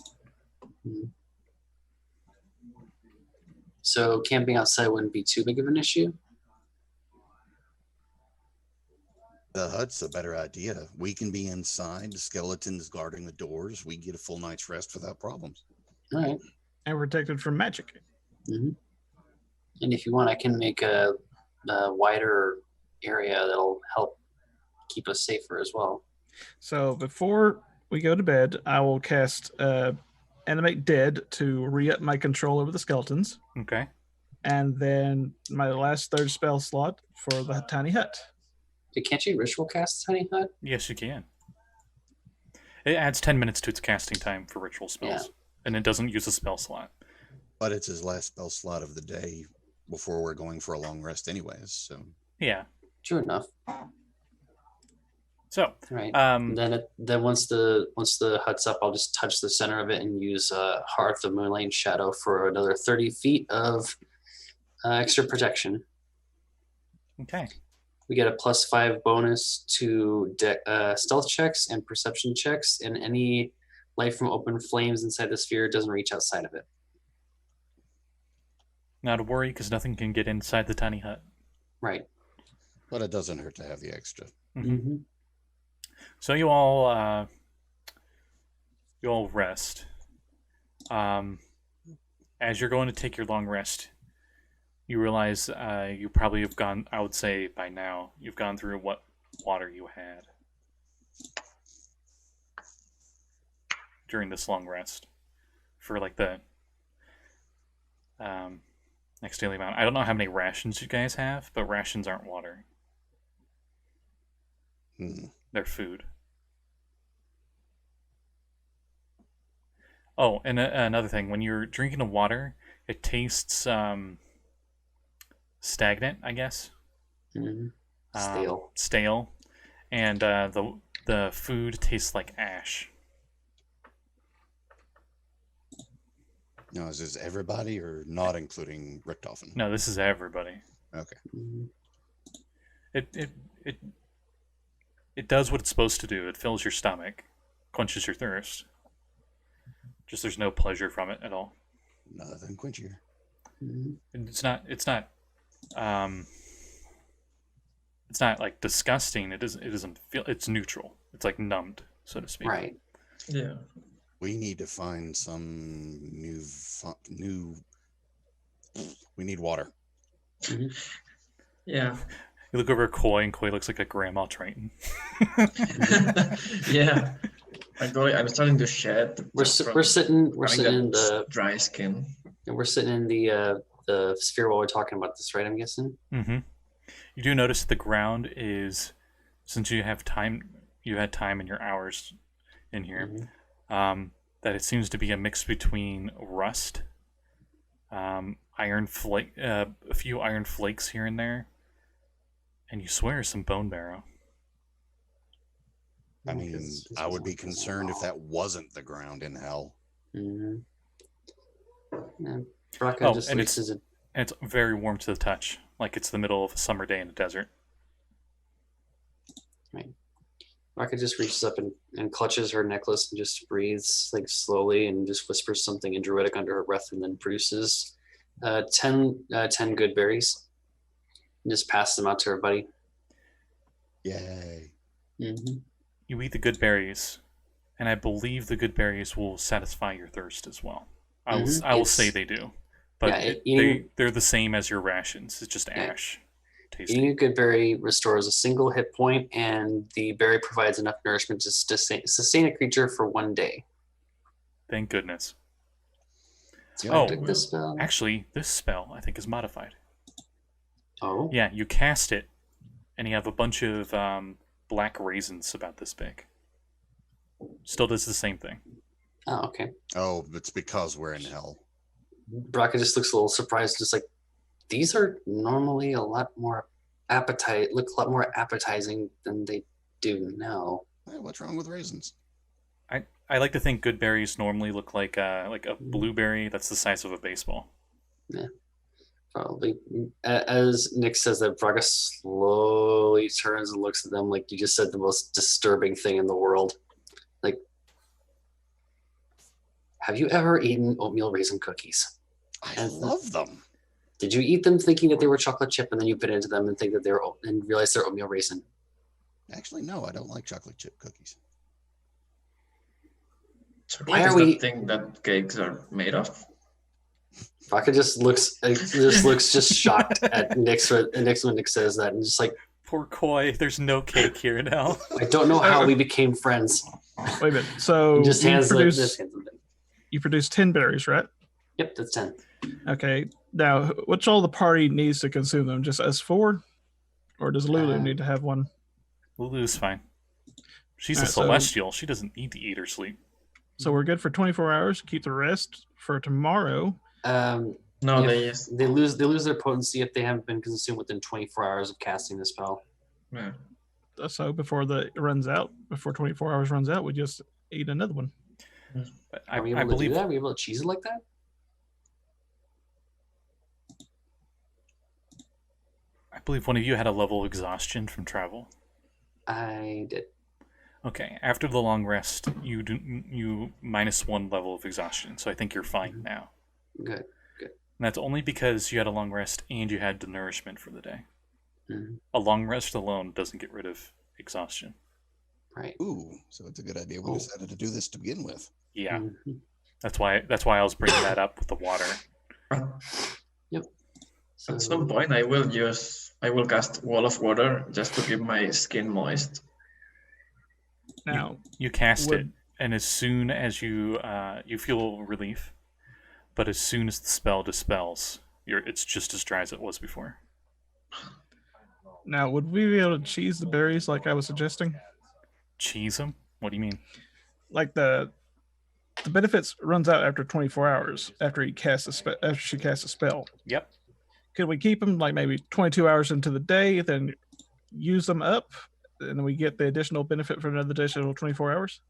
So camping outside wouldn't be too big of an issue. The hut's a better idea. We can be inside, the skeletons guarding the doors. We get a full night's rest without problems. All right. And protected from magic. Mm-hmm. And if you want, I can make a wider area that'll help keep us safer as well. So before we go to bed, I will cast Animate Dead to re-up my control over the skeletons. Okay. And then my last third spell slot for the tiny hut. Can't you ritual cast Tiny Hut? Yes, you can. It adds 10 minutes to its casting time for ritual spells. Yeah. And it doesn't use a spell slot. But it's his last spell slot of the day before we're going for a long rest anyways. So Yeah. True enough. So, Right. Then once the hut's up, I'll just touch the center of it and use Hearth of Moonlight Shadow for another 30 feet of extra protection. okay. We get a +5 bonus to stealth checks and perception checks, and any light from open flames inside the sphere doesn't reach outside of it. Not to worry, because nothing can get inside the tiny hut. Right. but it doesn't hurt to have the extra. Mm-hmm. So you all rest. As you're going to take your long rest, you realize you probably have gone, I would say by now, you've gone through what water you had during this long rest for like the next daily amount. I don't know how many rations you guys have, but rations aren't water. They're food. Oh, and another thing, when you're drinking the water, it tastes stagnant, I guess. Mm-hmm. Stale. And the food tastes like ash. Now, is this everybody or not including Richtofen? No, this is everybody. Okay. Mm-hmm. It does what it's supposed to do. It fills your stomach, quenches your thirst. Just there's no pleasure from it at all. Nothing quenchier. Mm-hmm. And it's not like disgusting. It doesn't feel. It's neutral. It's like numbed, so to speak. Right. Yeah. We need to find some new. We need water. Mm-hmm. Yeah. You look over at Koi, and Koi looks like a grandma Triton. Yeah. I'm starting to shed. We're sitting in the dry skin. we're sitting in the sphere while we're talking about this, right? I'm guessing. Mm-hmm. You do notice the ground is, since you have time, you had time in your hours in here, that it seems to be a mix between rust, iron flake, a few iron flakes here and there, and you swear some bone marrow. I mean, I would be concerned if that wasn't the ground in hell. Mm-hmm. Yeah. Brakka just and raises it. And it's very warm to the touch, like it's the middle of a summer day in the desert. Right. Brakka just reaches up and clutches her necklace and just breathes like slowly and just whispers something in Druidic under her breath and then produces 10 good berries and just passes them out to everybody. Yay. Mm-hmm. You eat the good berries, and I believe the good berries will satisfy your thirst as well. I will say they do, but they're the same as your rations. It's just ash. Tasty. Eating a good berry restores a single hit point, and the berry provides enough nourishment to sustain a creature for 1 day. Thank goodness. So I took this spell. Actually, this spell I think is modified. Oh. Yeah, you cast it, and you have a bunch of black raisins about this big. Still does the same thing. Oh, okay. Oh, it's because we're in hell. Brakka just looks a little surprised, just like, these are normally look a lot more appetizing than they do now. Hey, what's wrong with raisins? I like to think good berries normally look like a blueberry that's the size of a baseball. Yeah, probably. As Nick says that, Brakka slowly turns and looks at them like you just said the most disturbing thing in the world. Like, have you ever eaten oatmeal raisin cookies? I love them. Did you eat them thinking that they were chocolate chip, and then you bit into them and think that and realize they're oatmeal raisin? Actually, no, I don't like chocolate chip cookies. Chocolate Why are is we- the thing that cakes are made of. Brakka just looks shocked at Nixeu when Nick says that, and just like, Poor Koi, there's no cake here now. I don't know how we became friends. Wait a minute. So He just you hands produce, this. Hands them. you produce 10 berries, right? Yep, that's 10. Okay. Now, which all the party needs to consume them? Just us four? Or does Lulu need to have one? Lulu's fine. She's a Alright, so- celestial. She doesn't need to eat or sleep. So we're good for 24 hours. Keep the rest for tomorrow. No, If they lose their potency if they haven't been consumed within 24 hours of casting the spell. Yeah. So before 24 hours runs out, we just eat another one. But Are we able I to believe do that? Are we able to cheese it like that? one of you had a level of exhaustion from travel. I did. Okay, after the long rest, you minus 1 level of exhaustion, so I think you're fine now. Good. And that's only because you had a long rest and you had the nourishment for the day. Mhm. A long rest alone doesn't get rid of exhaustion. Right. Ooh, so it's a good idea. We Oh. decided to do this to begin with. Yeah, Mhm. that's why I was bringing that up with the water. So, At some point, I will cast Wall of Water just to keep my skin moist. Now, You cast Would- it, and as soon as you feel relief, but as soon as the spell dispels, it's just as dry as it was before. would we be able to cheese the berries like I was suggesting? Cheese them? What do you mean? Like the benefits runs out after 24 hours after she casts a spell. Yep. Could we keep them like maybe 22 hours into the day, then use them up, and then we get the additional benefit for another additional 24 hours?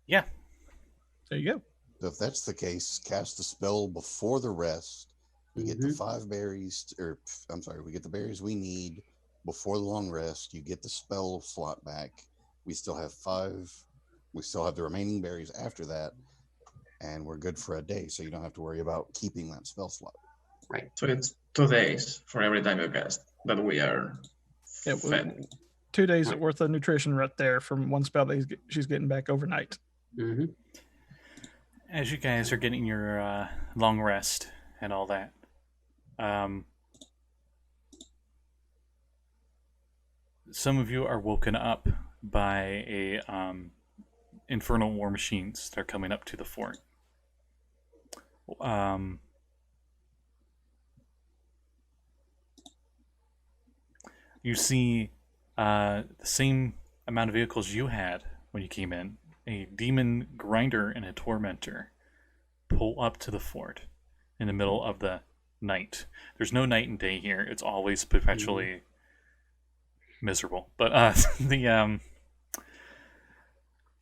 Yeah. There you go. So if that's the case, cast the spell before the rest. We get the 5 berries, we get the berries we need before the long rest. You get the spell slot back. We still have 5. We still have the remaining berries after that, and we're good for a day. So you don't have to worry about keeping that spell slot. So it's 2 days for every time you cast that we are Yeah, fed. 2 days Right. worth of nutrition right there from one spell that she's getting back overnight. Mm-hmm. As you guys are getting your long rest and all that, some of you are woken up by a infernal war machines that are coming up to the fort. You see the same amount of vehicles you had when you came in. A demon grinder and a tormentor pull up to the fort in the middle of the night. There's no night and day here. It's always perpetually miserable. But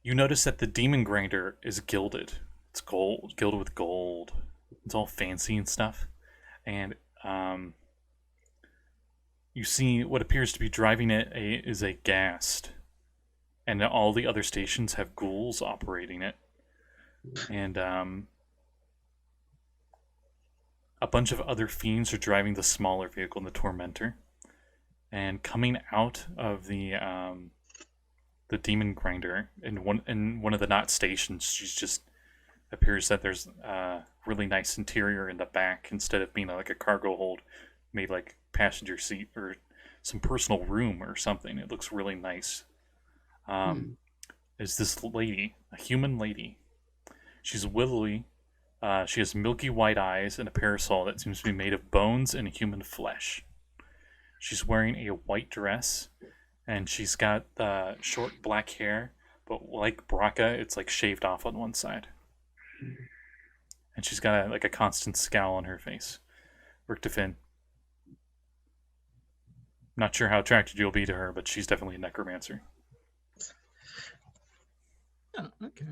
you notice that the demon grinder is gilded. It's gilded with gold. It's all fancy and stuff. And you see what appears to be driving it is a ghast. And all the other stations have ghouls operating it. And a bunch of other fiends are driving the smaller vehicle, the Tormentor. And coming out of the demon grinder in one of the not stations, she's just appears that there's a really nice interior in the back instead of being like a cargo hold, made like passenger seat or some personal room or something. It looks really nice. Is this lady, a human lady? She's willowy. She has milky white eyes and a parasol that seems to be made of bones and human flesh. She's wearing a white dress, and she's got short black hair, but like Brakka, it's like shaved off on one side. And she's got a constant scowl on her face. Richtofen. Not sure how attracted you'll be to her, but she's definitely a necromancer. Oh, okay.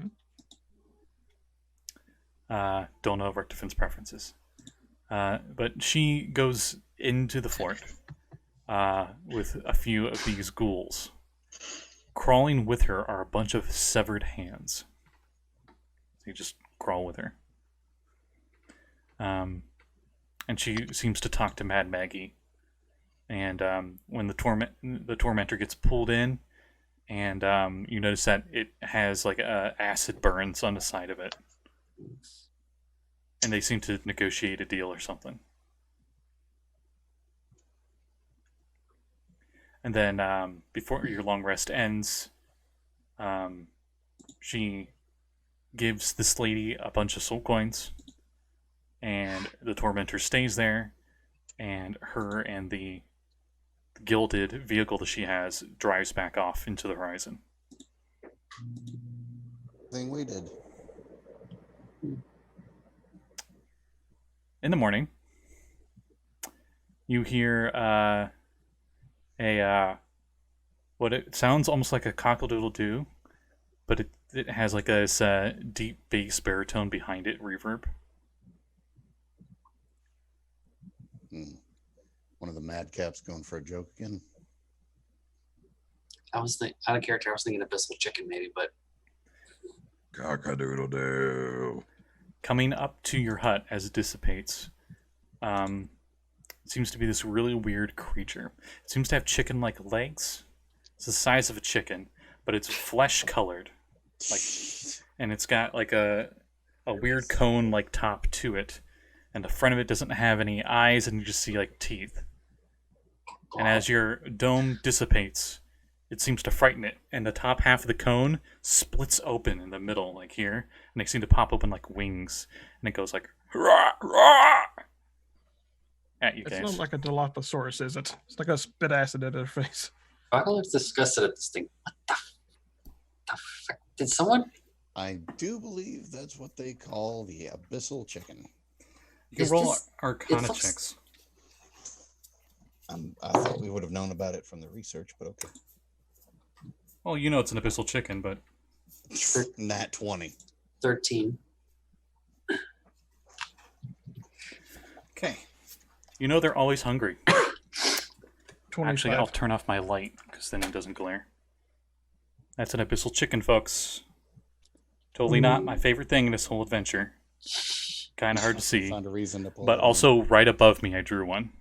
Don't know Richtofen's preferences. But she goes into the fort with a few of these ghouls. Crawling with her are a bunch of severed hands. So you just crawl with her. And she seems to talk to Mad Maggie And when the tormentor gets pulled in, and you notice that it has like acid burns on the side of it, and they seem to negotiate a deal or something. And then before your long rest ends, she gives this lady a bunch of soul coins, and the tormentor stays there, and her and the gilded vehicle that she has drives back off into the horizon. Thing we did. In the morning, you hear what it sounds almost like a cockle-doodle-doo, but it has like a deep bass baritone behind it, reverb. One of the madcaps going for a joke again. I was out of character. I was thinking abyssal chicken maybe, but Cock-a-doodle-doo. Coming up to your hut as it dissipates, seems to be this really weird creature. It seems to have chicken-like legs. It's the size of a chicken, but it's flesh-colored, and it's got like a weird cone-like top to it, and the front of it doesn't have any eyes, and you just see like teeth. And as your dome dissipates, it seems to frighten it, and the top half of the cone splits open in the middle, like here, and they seem to pop open like wings, and it goes like rah, rah, at you It's guys. not like a Dilophosaurus, is it? It's like a spit acid at their face. Brakka looks disgusted at this thing. What the fuck? Did someone? I do believe that's what they call the abyssal chicken. You can Is roll this- Arcana it looks- checks. I thought we would have known about it from the research, but okay. Well, you know it's an abyssal chicken, but Nat 20. 13. okay. You know they're always hungry. 25. Actually, I'll turn off my light because then it doesn't glare. That's an abyssal chicken, folks. Totally not my favorite thing in this whole adventure. Kind of hard to see. Found a reason to pull But it also, right above me, I drew one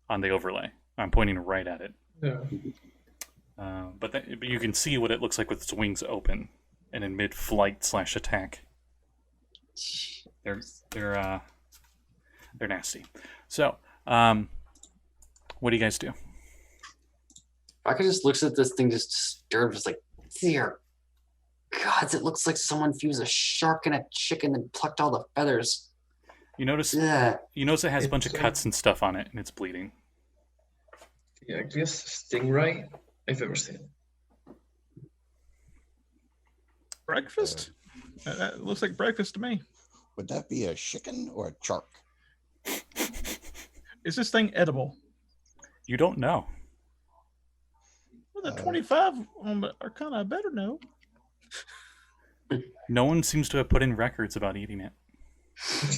on the overlay. I'm pointing right at it. Yeah. But you can see what it looks like with its wings open and in mid-flight / attack. They're nasty. So, what do you guys do? Brakka just looks at this thing, just disturbed, just like, dear gods, it looks like someone fused a shark and a chicken and plucked all the feathers. You notice Yeah. it has a bunch of It's, cuts and stuff on it, and it's bleeding. The ugliest stingray I've ever seen. Breakfast? That looks like breakfast to me. Would that be a chicken or a shark? Is this thing edible? You don't know. Well, the 25 on the Arcana, I better know. No one seems to have put in records about eating it.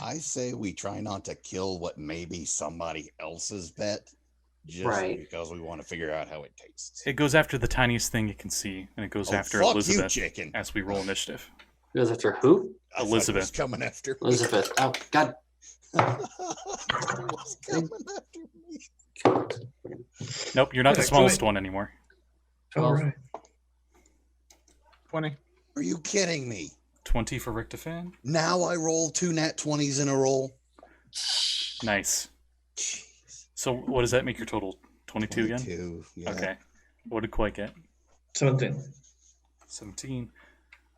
I say we try not to kill what may be somebody else's bet, just Right. because we want to figure out how it tastes. It goes after the tiniest thing it can see, and it goes Oh, after fuck Elizabeth you, chicken. as we roll initiative. It goes after who? I thought it Elizabeth. was coming after me. Elizabeth. Oh, God. It was coming after me. Nope, you're not the Yeah, smallest go one anymore. All 12. right. 20. Are you kidding me? 20 for Richtofen. Now I roll 2 nat 20s in a row. Nice. Jeez. So what does that make your total? 22 again? 22, yeah. Okay. What did Koi get? 17. 17.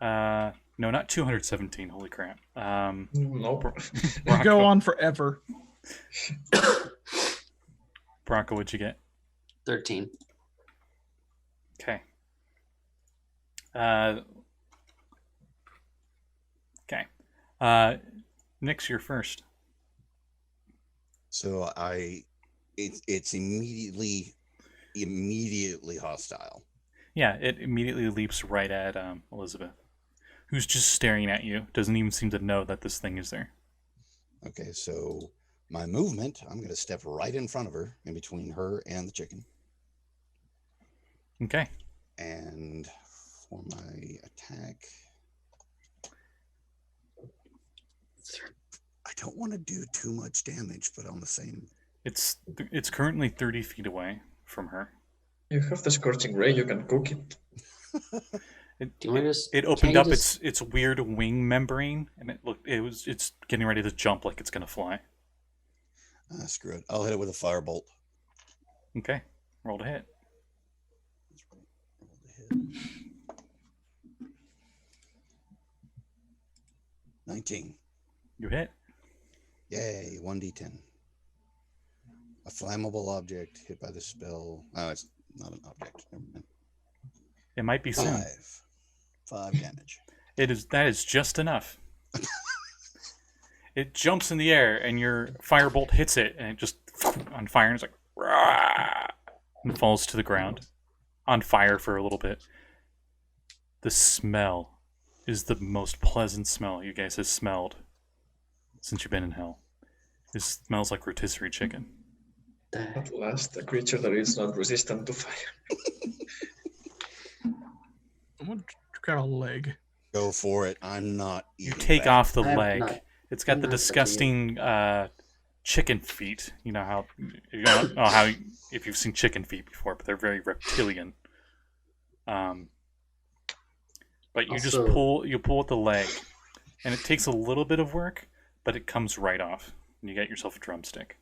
No, not 217. Holy crap. Nope. They go on forever. Brakka, what'd you get? 13. Okay. Okay. Nix, you're first. So it's immediately hostile. Yeah, it immediately leaps right at Elizabeth, who's just staring at you. Doesn't even seem to know that this thing is there. Okay, so my movement, I'm going to step right in front of her, in between her and the chicken. Okay. And for my attack, I don't want to do too much damage, but on the same. It's currently 30 feet away from her. You have the scorching ray. You can cook it. Do you want to just? It can't opened you up just- its weird wing membrane, and it's getting ready to jump like it's gonna fly. Screw it. I'll hit it with a firebolt. Okay, roll to hit. Roll the hit. 19. You hit. Yay, 1d10. A flammable object hit by the spell. Oh, it's not an object. Never mind. It might be soon. 5 damage. That is just enough. It jumps in the air, and your firebolt hits it, and it just on fire. And it's like "Rah!" and falls to the ground, on fire for a little bit. The smell is the most pleasant smell you guys have smelled since you've been in hell. It smells like rotisserie chicken. At last, a creature that is not resistant to fire. I'm gonna grab a leg. Go for it. I'm not You eating take that. off the I'm leg. not- It's got I'm the not touching disgusting chicken feet. You know how if you've seen chicken feet before, but they're very reptilian. But you just Also- pull at the leg, and it takes a little bit of work, but it comes right off, and you get yourself a drumstick.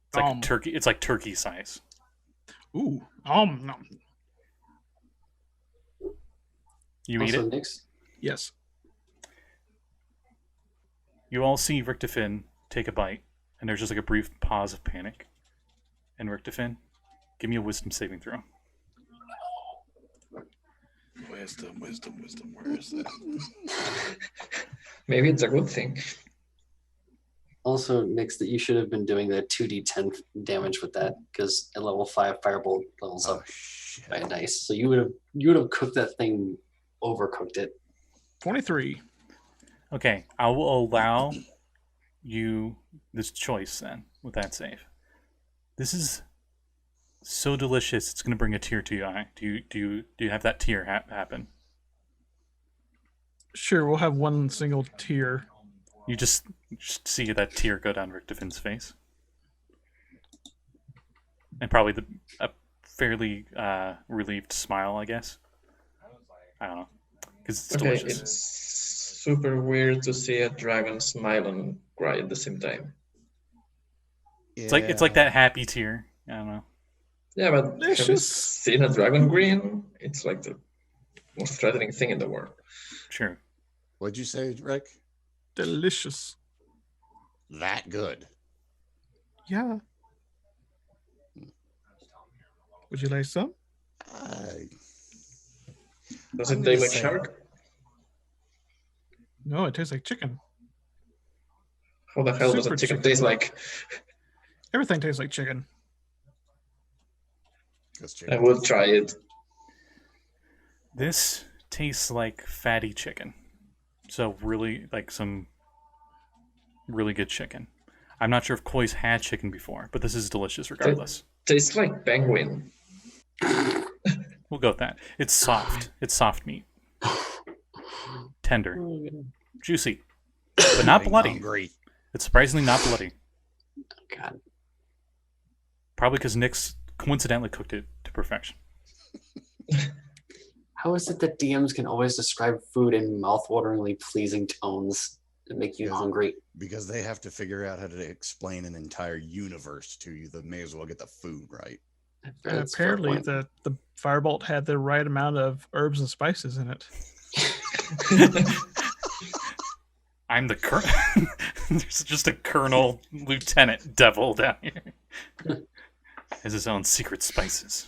It's like turkey. It's like turkey size. Ooh. No. You eat Also, it. Nix, Yes. You all see Richtofen take a bite, and there's just like a brief pause of panic. And Richtofen, give me a wisdom saving throw. Wisdom. Where is that? Maybe it's a good thing. Also, Nix, that you should have been doing the 2d10 damage with that, because at level 5, firebolt levels Oh, up shit. by dice. So you would have cooked that thing, overcooked it. 23. Okay, I will allow you this choice then with that save. This is so delicious. It's going to bring a tear to your eye. Do you have that tear happen? Sure, we'll have one single tear. You just see that tear go down Richtofen's face, and probably a fairly relieved smile, I guess. I don't know, because it's Okay, delicious. it's super weird to see a dragon smile and cry at the same time. It's like that happy tear. I don't know. Yeah, but have you Delicious. seen a dragon grin? It's like the most threatening thing in the world. Sure. What'd you say, Rick? Delicious. That good. Yeah. Would you like some? Does I'm it gonna taste like say- shark? No, it tastes like chicken. How the hell does Super a chicken chicken. taste like? Everything tastes like chicken. I will try it. This tastes like fatty chicken. So really, like some really good chicken. I'm not sure if Koi's had chicken before, but this is delicious regardless. Tastes like penguin. We'll go with that. It's soft. It's soft meat. Tender. Juicy. But not bloody. Hungry. It's surprisingly not bloody. God. Probably because Nix coincidentally cooked it to perfection. How is it that DMs can always describe food in mouth-wateringly pleasing tones and make you Yeah. hungry? Because they have to figure out how to explain an entire universe to you. They may as well get the food right. That's a fair Apparently, point. the firebolt had the right amount of herbs and spices in it. I'm the colonel. There's just a colonel lieutenant devil down here. Has his own secret spices.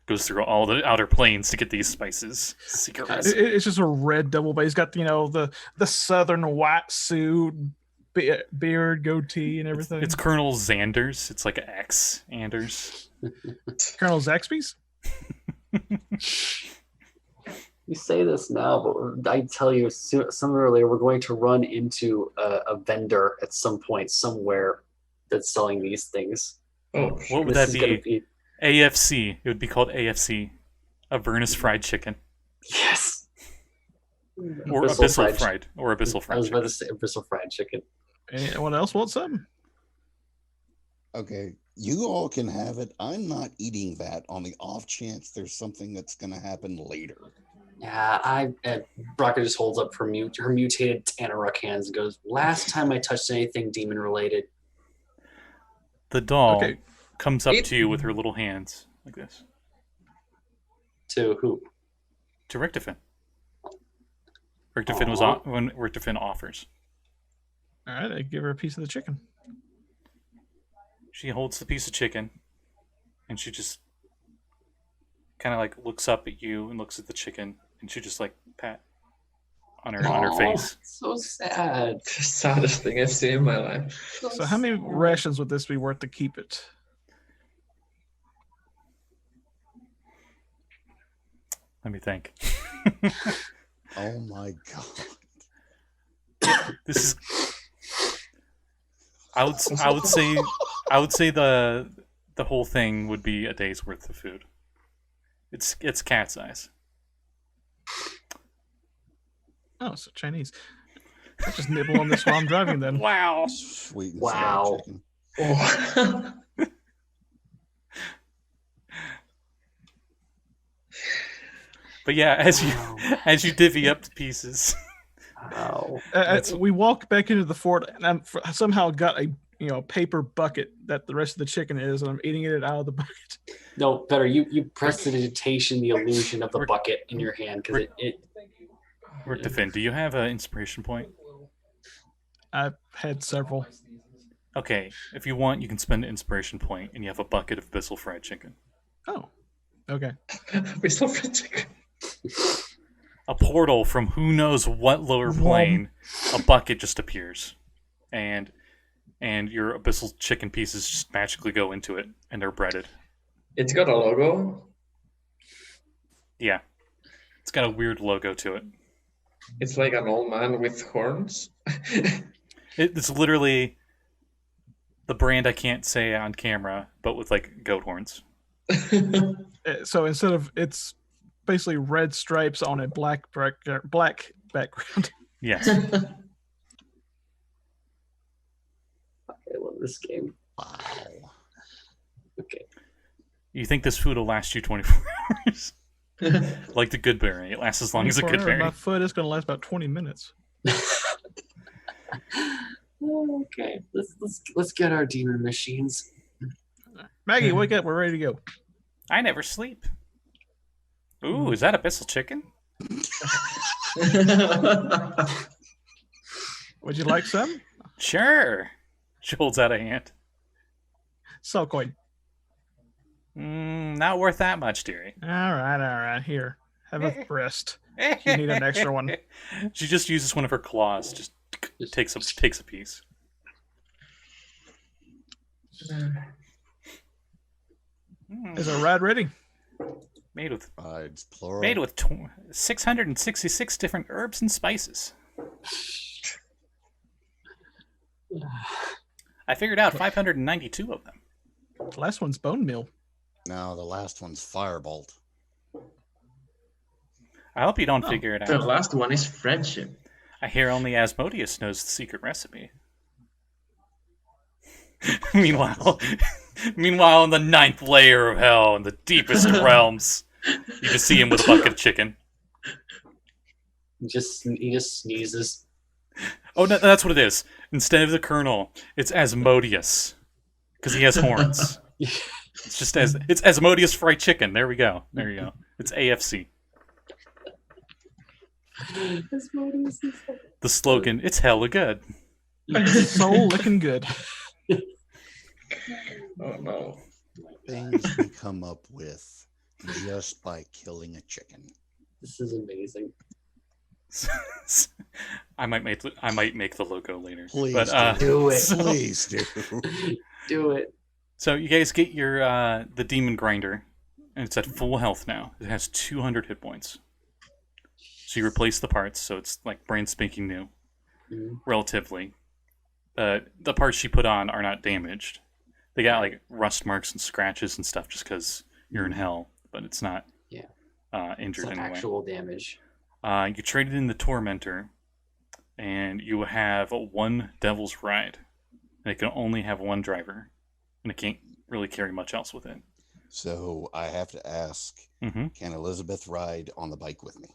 Goes through all the outer planes to get these spices. Secret recipe. It's just a red double base. He's got the southern white suit, beard, goatee, and everything. It's Colonel Xanders. It's like X Anders. Colonel Zaxby's. You say this now, but I tell you, sooner or later, we're going to run into a vendor at some point somewhere that's selling these things. Oh, What would This that is gonna be? AFC. It would be called AFC. Avernus fried chicken. Yes. Or Abyssal abyssal fried fried. Or abyssal I fried was about chicken. to say abyssal fried chicken. Anyone else want some? Okay, you all can have it. I'm not eating that on the off chance there's something that's going to happen later. Yeah, Brakka just holds up her mutated Tanaruk hands and goes, "Last time I touched anything demon related." The doll Okay. comes up to you with her little hands like this. To who? To Richtofen. Richtofen was when Richtofen offers. All right, I give her a piece of the chicken. She holds the piece of chicken, and she just kind of like looks up at you and looks at the chicken, and she just like pat on her face. So sad. The saddest thing I've seen in my life. So how many rations would this be worth to keep it? Let me think. Oh my god. This is. I would say the whole thing would be a day's worth of food. It's cat size. Oh, so Chinese. I'll just nibble on this while I'm driving then. Wow. Sweet and Wow. sour chicken. Oh. But yeah, as you divvy up the pieces. Wow. We walk back into the fort, and I somehow got a paper bucket that the rest of the chicken is, and I'm eating it out of the bucket. No, better. You prestidigitation the illusion of the bucket in your hand because it Richtofen, do you have an inspiration point? I've had several. Okay, if you want, you can spend an inspiration point, and you have a bucket of Bissell fried chicken. Oh, okay. We're so friendly. A portal from who knows what lower plane, a bucket just appears, and your abyssal chicken pieces just magically go into it, and they're breaded. It's got a logo. Yeah, it's got a weird logo to it. It's like an old man with horns. It's literally the brand I can't say on camera, but with like goat horns. So instead of it's basically red stripes on a black background. Yes. I love this game. Wow. Okay. You think this food will last you 24 hours? Like the good berry. It lasts as long as a good berry. My foot is going to last about 20 minutes. Okay, let's get our demon machines. Maggie, wake up. We're ready to go. I never sleep. Ooh, is that abyssal chicken? Would you like some? Sure. She holds out a hand. Salt coin. Not worth that much, dearie. All right. Here, have a breast. You need an extra one. She just uses one of her claws. Just takes a piece. Is a ride ready? Made with It's plural. 666 different herbs and spices. I figured out 592 of them. The last one's bone meal. No, the last one's firebolt. I hope you don't figure it The out. last one is friendship. I hear only Asmodeus knows the secret recipe. Meanwhile, in the 9th layer of hell, in the deepest realms, you just see him with a bucket of chicken. He just sneezes. Oh, no, that's what it is. Instead of the Colonel, it's Asmodeus. Because he has horns. It's Asmodeus fried chicken. There we go. There you go. It's AFC. The slogan, it's hella good. Soul looking good. Oh no. Things we come up with just by killing a chicken. This is amazing. I might make the logo later. Please Do it. Please do. Do it. So you guys get your the demon grinder, and it's at full health now. It has 200 hit points. So you replace the parts, so it's like brand spanking new, relatively. The parts she put on are not damaged. They got like rust marks and scratches and stuff just because you're in hell, but it's not injured It's anyway. actual damage. You traded in the Tormentor, and you have one Devil's Ride. And it can only have one driver. and it can't really carry much else with it. So I have to ask, Mm-hmm. can Elizabeth ride on the bike with me?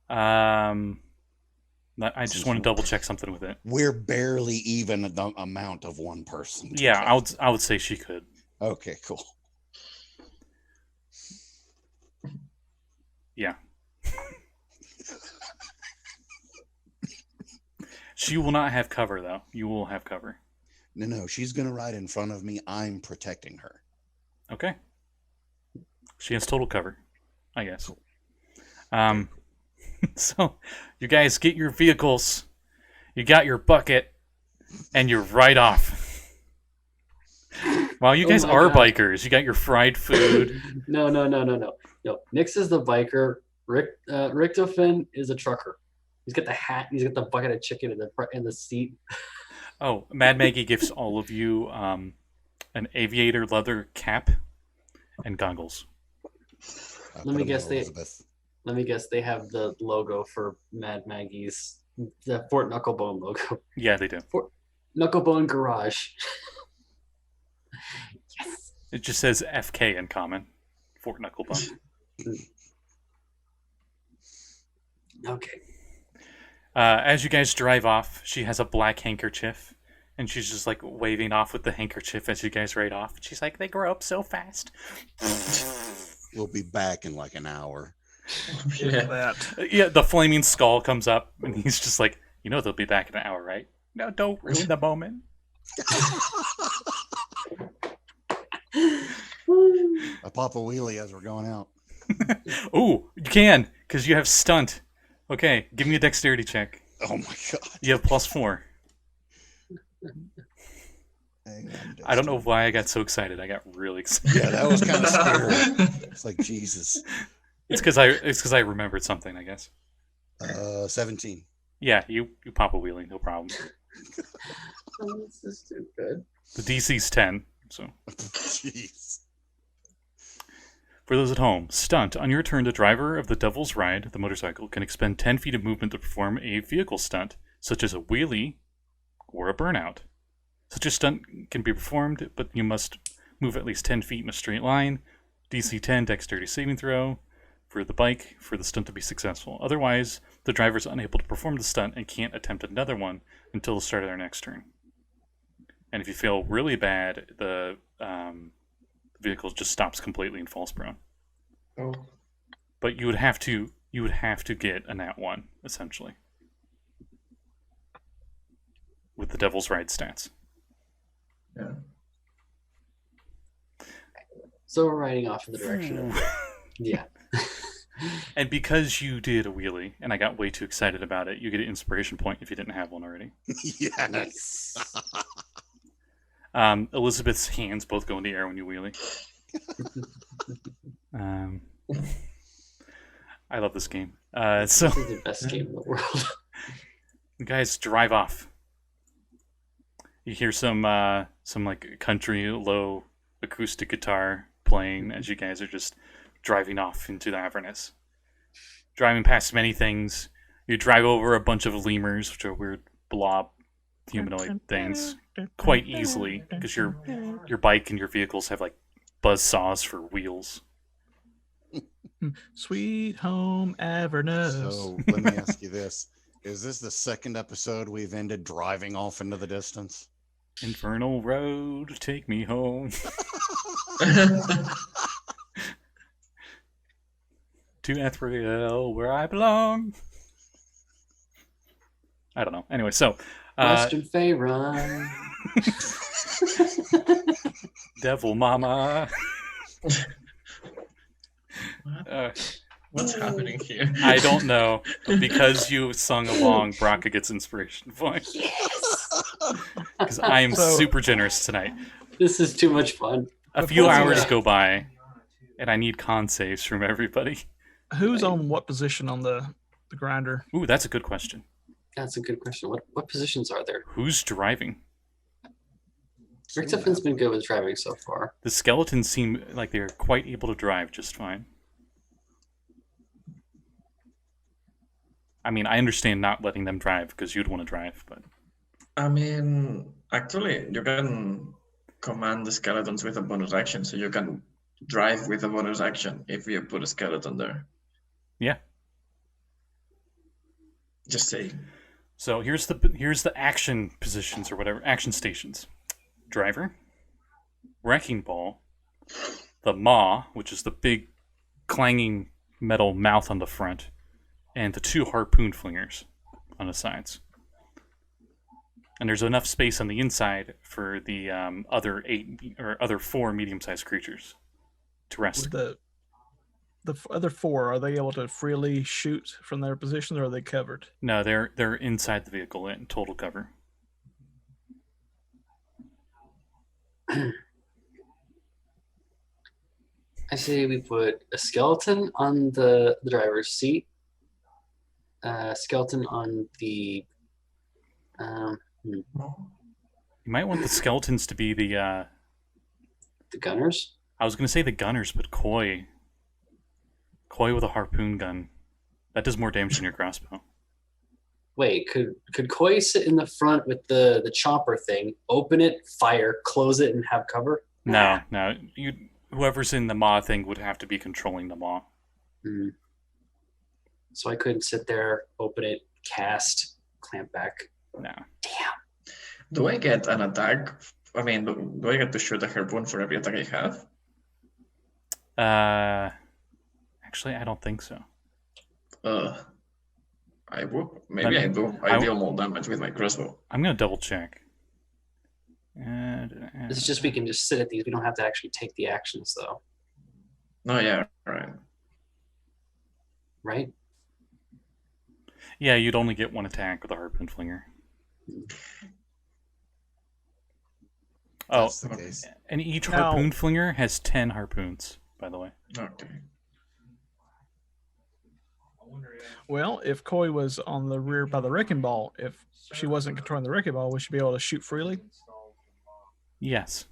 I just want to double check something with it. We're barely even the amount of one person. Yeah, together. I would say she could. Okay, cool. Yeah. She will not have cover, though. You will have cover. No, she's going to ride in front of me. I'm protecting her. Okay. She has total cover, I guess. So, you guys get your vehicles. You got your bucket, and you're right off. Wow, you guys are bikers. You got your fried food. No. Nix is the biker. Richtofen is a trucker. He's got the hat. He's got the bucket of chicken in the seat. Oh, Mad Maggie gives all of you an aviator leather cap and goggles. Let me guess they have the logo for Mad Maggie's, the Fort Knucklebone logo. Yeah, they do. Fort Knucklebone Garage. Yes. It just says FK in common. Fort Knucklebone. Okay. As you guys drive off, she has a black handkerchief, and she's just like waving off with the handkerchief as you guys ride off. She's like, "They grow up so fast." We'll be back in like an hour. Yeah. Yeah, the flaming skull comes up, and he's just like, they'll be back in an hour, right? No, don't ruin the moment. I pop a wheelie as we're going out. Ooh, you can, because you have stunt. Okay, give me a dexterity check. Oh my god. You have +4. I don't know why I got so excited. I got really excited. Yeah, that was kind of scary. It's like, Jesus. It's because I remembered something, I guess. 17. Yeah, you pop a wheelie, no problem. Oh, this is stupid. The DC's 10, so. Jeez. For those at home, stunt. On your turn, the driver of the Devil's Ride, the motorcycle, can expend 10 feet of movement to perform a vehicle stunt, such as a wheelie or a burnout. Such a stunt can be performed, but you must move at least 10 feet in a straight line. DC 10 dexterity saving throw for the bike for the stunt to be successful. Otherwise, the driver is unable to perform the stunt and can't attempt another one until the start of their next turn. And if you fail really bad, the vehicle just stops completely and falls prone. Oh. But you would have to get a nat 1, essentially, with the Devil's Ride stats. Yeah. So we're riding off in the direction of yeah. And because you did a wheelie, and I got way too excited about it, you get an inspiration point if you didn't have one already. Yes. Elizabeth's hands both go in the air when you wheelie. I love this game. So This is the best game in the world. you guys drive off. You hear some like country low acoustic guitar playing as you guys are just driving off into the Avernus. Driving past many things. You drive over a bunch of lemurs, which are weird blob humanoid things, quite easily because your bike and your vehicles have like buzz saws for wheels. Sweet home Avernus. So let me ask you this. Is this the second episode we've ended driving off into the distance? Infernal road, take me home. To Ethereal, where I belong. I don't know. Anyway, so Western Faerun. Devil Mama. What's happening here? I don't know. But because you sung along, Brakka gets inspiration points. Because I am super generous tonight. This is too much fun. A few hours go by, and I need con saves from everybody. Who's on what position on the grinder? Ooh, that's a good question. That's a good question. What positions are there? Who's driving? Richtofen's been good with driving so far. The skeletons seem like they're quite able to drive just fine. I mean, I understand not letting them drive because you'd want to drive, but I mean, actually, you can command the skeletons with a bonus action, so you can drive with a bonus action if you put a skeleton there. Yeah. Just saying. So here's the action positions or whatever, action stations. Driver, Wrecking Ball, the Maw, which is the big clanging metal mouth on the front, and the 2 harpoon flingers on the sides. And there's enough space on the inside for the other 4 medium-sized creatures to rest. The other 4, are they able to freely shoot from their positions, or are they covered? No, they're inside the vehicle in total cover. I say we put a skeleton on the driver's seat, a skeleton on the. You might want the skeletons to be the gunners. I was going to say the gunners, but Koi with a harpoon gun. That does more damage than your crossbow. Wait, could Koi sit in the front with the chopper thing, open it, fire, close it, and have cover? No. Whoever's in the maw thing would have to be controlling the maw. Mm. So I couldn't sit there, open it, cast, clamp back. No. Damn. Do I get an attack? I mean, do I get to shoot a harpoon for every attack I have? Actually, I don't think so. I would. Maybe I do. I deal more damage with my crossbow. I'm going to double check. It's just we can just sit at these. We don't have to actually take the actions, though. No, yeah, right. Right? Yeah, you'd only get 1 attack with a harpoon flinger. That's the case. And each harpoon flinger has 10 harpoons, by the way. Okay. Well, if Koi was on the rear by the wrecking ball, if she wasn't controlling the wrecking ball, would she be able to shoot freely? Yes.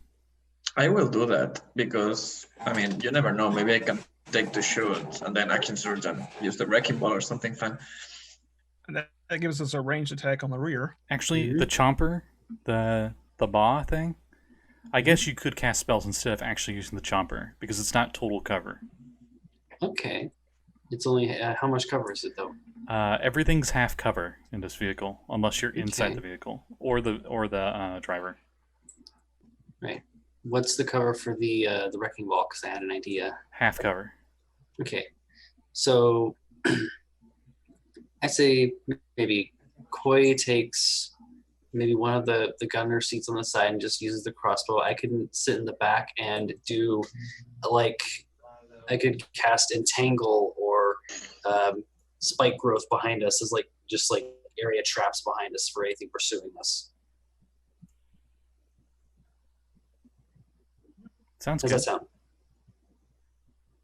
I will do that because, I mean, you never know. Maybe I can take the shoot and then action surge and use the wrecking ball or something fun. And that gives us a ranged attack on the rear. Actually, the chomper, the maw thing, I guess you could cast spells instead of actually using the chomper because it's not total cover. Okay. It's only how much cover is it though? Everything's half cover in this vehicle, unless you're inside Okay. the vehicle or the driver. Right. What's the cover for the wrecking ball? Because I had an idea. Half cover. Okay. So I say maybe Koi takes maybe one of the gunner seats on the side and just uses the crossbow. I can sit in the back and do I could cast entangle or spike growth behind us as just area traps behind us for anything pursuing us. Sounds How good. does that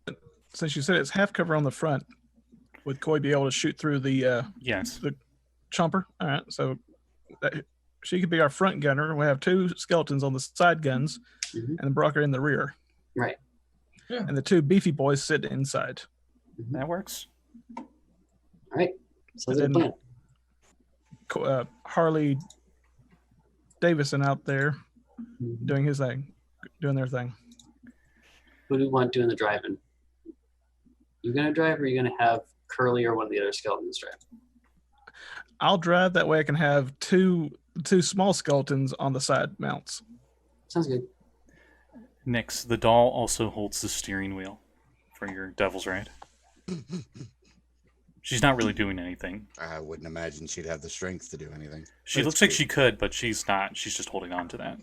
sound? Since you said it's half cover on the front, would Koi be able to shoot through the Yes. chomper? All right, so she could be our front gunner. We have 2 skeletons on the side guns, Mhm. and Brakka in the rear. Right. Yeah. And the 2 beefy boys sit inside. That works. All right. Sounds like a And plan. Harley Davison out there Mhm. doing his thing, doing their thing. Who do you want doing the driving? You gonna drive, or are you gonna have Curly or one of the other skeletons drive? I'll drive, that way I can have two small skeletons on the side mounts. Sounds good. Nix, the doll also holds the steering wheel for your Devil's Ride. She's not really doing anything. I wouldn't imagine she'd have the strength to do anything. She But looks it's like cute. she could, but she's not. She's just holding on to that.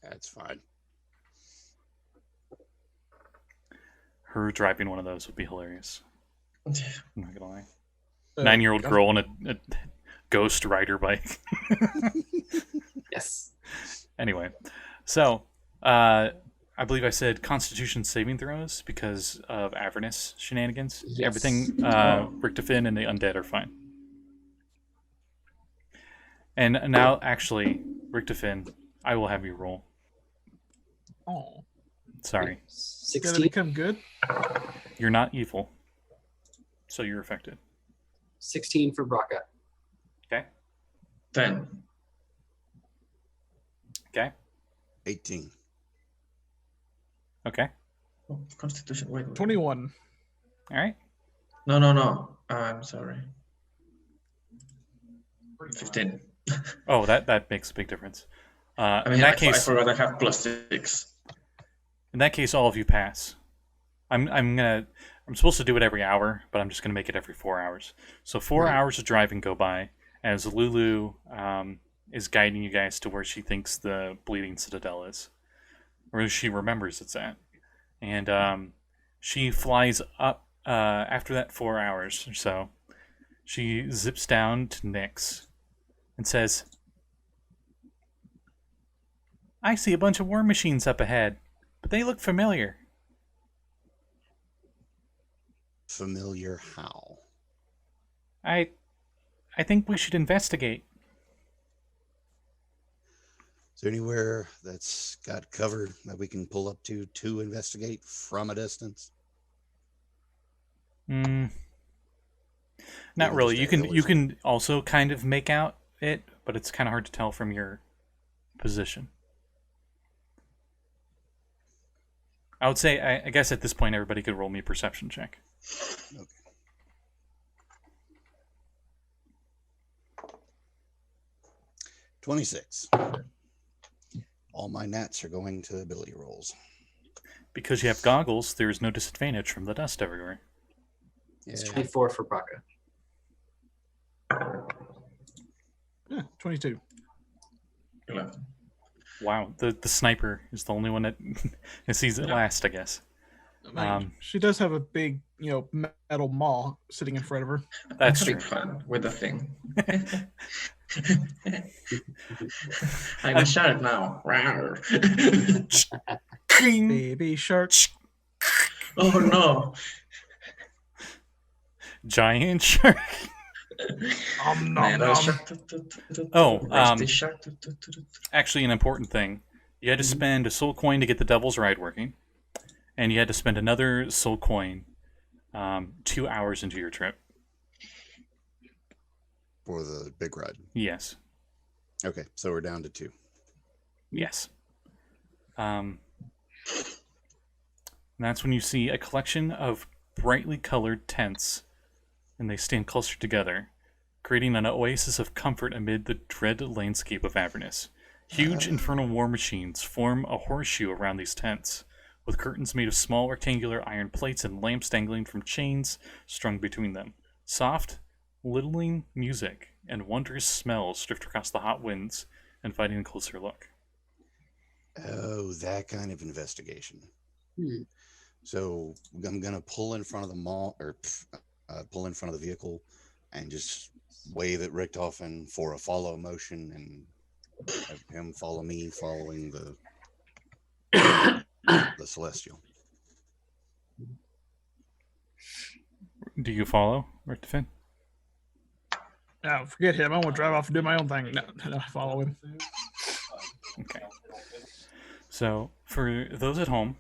That's fine. Her driving one of those would be hilarious. I'm not gonna lie. Uh, 9-year-old girl on a ghost rider bike. Yes. Anyway, so I believe I said Constitution saving throws because of Avernus shenanigans. Yes. Everything, Richtofen and the undead are fine. And now, actually, Richtofen, I will have you roll. Oh, Sorry, gotta 16. become good. you're not evil, so you're affected. 16 for Brakka. Okay. 10. Okay. 18. Okay. Oh, Constitution. Wait. 21. All right. No. I'm sorry. 15. Oh, that makes a big difference. I mean, in that I case, forgot I have +6. in that case, all of you pass. I'm supposed to do it every hour, but I'm just gonna make it every 4 hours. So 4 hours of driving go by as Lulu is guiding you guys to where she thinks the Bleeding Citadel is, or she remembers it's at, and she flies up after that 4 hours or so. She zips down to Nyx and says, "I see a bunch of war machines up ahead, but they look familiar." Familiar how? I think we should investigate. Is there anywhere that's got cover that we can pull up to investigate from a distance? Not Even really. just You a can hill or you can also kind of make out it, but it's kind of hard to tell from your position. I would say, I guess at this point, everybody could roll me a perception check. Okay. 26. All my nats are going to ability rolls. Because you have goggles, there is no disadvantage from the dust everywhere. It's Yeah. 24 for Brakka. Yeah, 22. 11. Wow, the sniper is the only one that sees it last, I guess. I mean, she does have a big, metal maw sitting in front of her. That's I'm true. having fun with the thing. I'm a shark now. Rawr. Baby shark. Oh no. Giant shark. Nom, Man, nom. shark. Oh, Rusty shark. Actually, an important thing. You had to spend a soul coin to get the Devil's Ride working, and you had to spend another soul coin 2 hours into your trip. For the big ride. Yes. Okay, so we're down to 2. Yes. And that's when you see a collection of brightly colored tents, and they stand closer together, creating an oasis of comfort amid the dread landscape of Avernus. Huge infernal war machines form a horseshoe around these tents, with curtains made of small rectangular iron plates and lamps dangling from chains strung between them. Soft, littling music and wondrous smells drift across the hot winds, inviting a closer look. Oh, that kind of investigation. Hmm. So I'm going to pull in front of the mall, or pull in front of the vehicle and just wave at Richtofen for a follow motion and have him follow me, following the Celestial. Do you follow, Richtofen? No, forget him. I want to drive off and do my own thing. No, follow him. Okay. So, for those at home,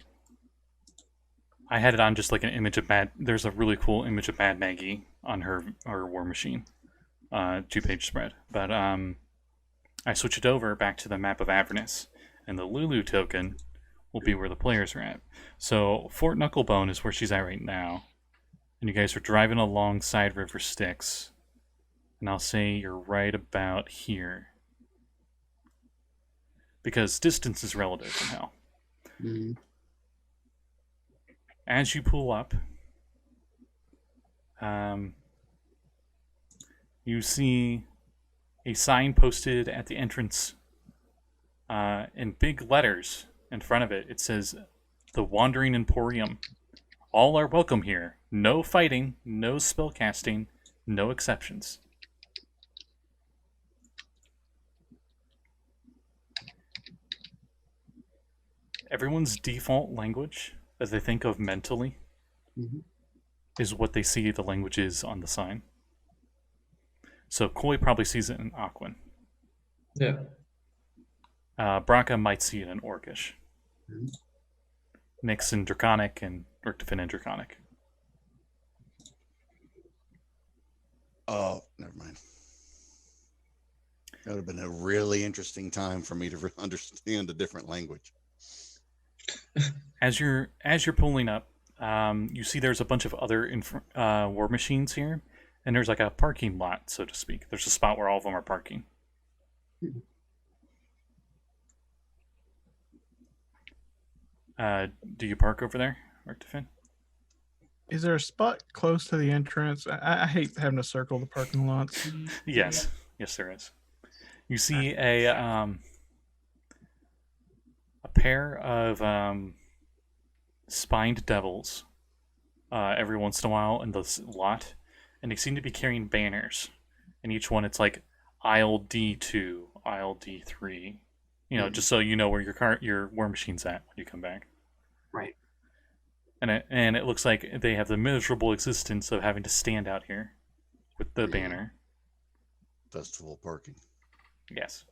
I had it on just like an image of there's a really cool image of Mad Maggie on her war machine, 2-page spread. But I switch it over back to the map of Avernus, and the Lulu token will be where the players are at. So Fort Knucklebone is where she's at right now, and you guys are driving alongside River Styx, and I'll say you're right about here, because distance is relative in hell. Mm. As you pull up, you see a sign posted at the entrance in big letters in front of it. It says, "The Wandering Emporium. All are welcome here. No fighting, no spellcasting, no exceptions." Everyone's default language that they think of mentally is what they see the language is on the sign. So Koi probably sees it in Aquan. Yeah. Brakka might see it in Orcish. Nyx in Draconic, and Richtofen in Draconic. Oh, never mind. That would have been a really interesting time for me to understand a different language. As you're pulling up, you see there's a bunch of other war machines here, and there's like a parking lot, so to speak. There's a spot where all of them are parking. Do you park over there, Richtofen? Is there a spot close to the entrance? I hate having to circle the parking lots. Yes, yes, there is. You see a pair of spined devils every once in a while in this lot, and they seem to be carrying banners. And each one, it's like aisle D2, aisle D3. You know, just so you know where your war machine's at when you come back. Right. And it looks like they have the miserable existence of having to stand out here with the banner. Festival parking. Yes.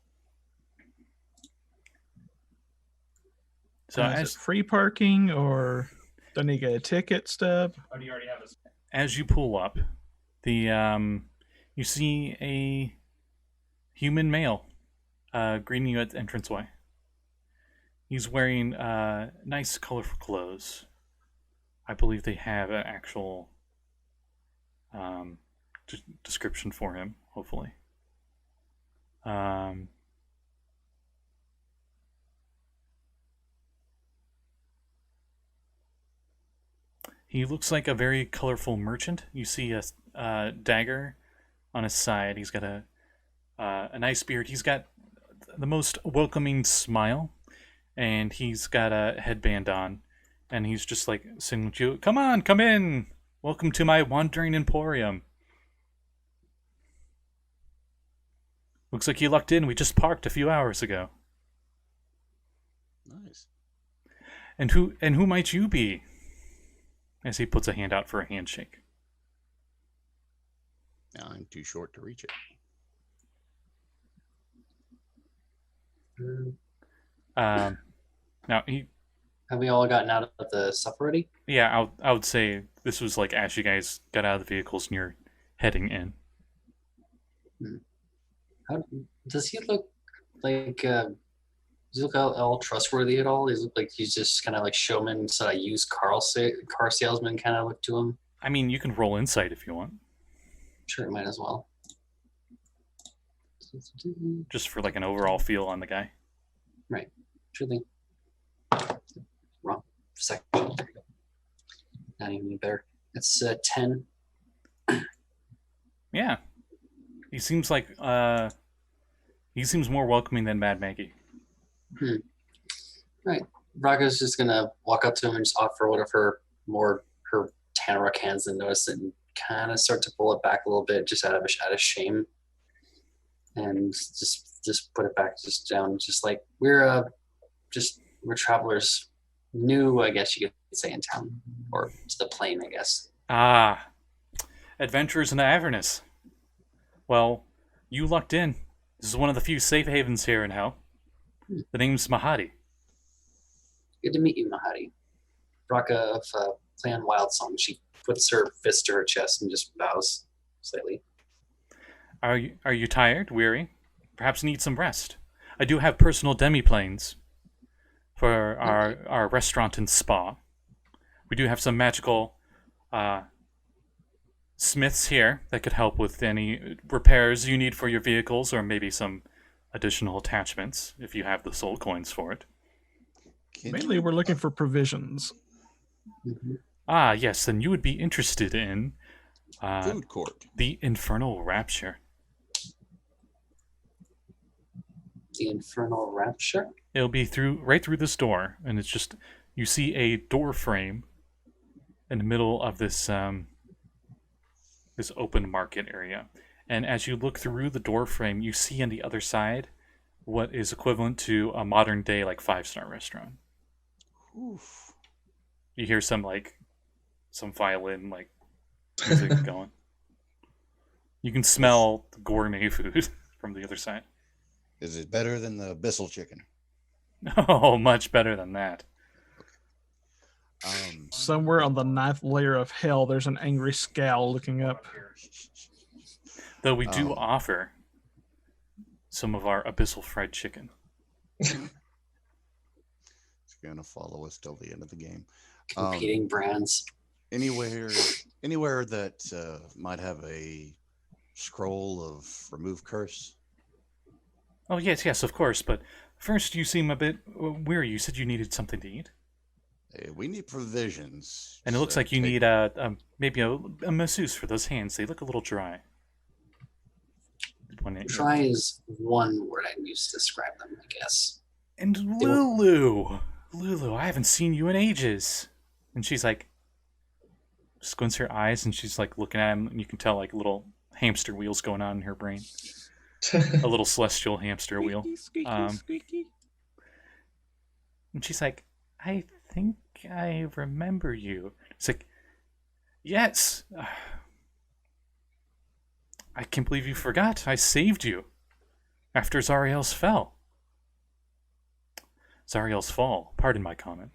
So is it free parking or do I need to get a ticket stub? Or do you already have a... As you pull up, you see a human male greeting you at the entranceway. He's wearing nice, colorful clothes. I believe they have an actual description for him, hopefully. He looks like a very colorful merchant. You see a dagger on his side. He's got a nice beard. He's got the most welcoming smile, and he's got a headband on, and he's just like saying with you, "Come on, come in. Welcome to my wandering emporium." Looks like you lucked in. We just parked a few hours ago. Nice. And who might you be? As he puts a hand out for a handshake. Now I'm too short to reach it. Now he. Have we all gotten out of the stuff already? Yeah, I would say this was like as you guys got out of the vehicles and you're heading in. How does he look like? Does he look all trustworthy at all? Does he look like he's just kind of like showman, so I use car salesman kind of look to him? I mean, you can roll insight if you want. Sure, might as well. Just for like an overall feel on the guy. Right. Sure thing. Wrong section. There you go. Not even any better. It's 10. Yeah. He seems like he seems more welcoming than Mad Maggie. Right. Brakka's just gonna walk up to him and just offer one of her Tanaruk hands and notice it and kind of start to pull it back a little bit just out of shame. And just put it back just down, just like we're travelers new, I guess you could say, in town. Or to the plane, I guess. Ah. Adventures in Avernus. Well, you lucked in. This is one of the few safe havens here in Hell. The name's Mahadi. Good to meet you, Mahadi. Brakka of Clan Wildsong. She puts her fist to her chest and just bows slightly. Are you tired, weary? Perhaps need some rest. I do have personal demi-planes for our restaurant and spa. We do have some magical smiths here that could help with any repairs you need for your vehicles, or maybe some additional attachments if you have the soul coins for it. Mainly we're looking for provisions. Mm-hmm. Ah, yes, then you would be interested in Food court. the Infernal Rapture. The Infernal Rapture? It'll be right through this door, and it's just you see a door frame in the middle of this this open market area. And as you look through the door frame, you see on the other side what is equivalent to a modern day like 5-star restaurant. Oof. You hear some violin like music going. You can smell the gourmet food from the other side. Is it better than the Bissell chicken? Oh, much better than that. Somewhere on the 9th layer of hell, there's an angry scowl looking up. Though we do offer some of our abyssal fried chicken. It's gonna follow us till the end of the game. Competing brands. Anywhere that might have a scroll of remove curse. Oh, yes, of course. But first, you seem a bit weary. You said you needed something to eat. We need provisions. And it looks like you need maybe a masseuse for those hands. They look a little dry. Dry is one word I use to describe them, I guess. And Lulu, I haven't seen you in ages. And she's like, squints her eyes, and she's like looking at him, and you can tell like little hamster wheels going on in her brain. A little celestial hamster wheel. Squeaky. And she's like, I think I remember you. It's like, yes. I can't believe you forgot. I saved you after Zariel's fell. Zariel's fall. Pardon my comment.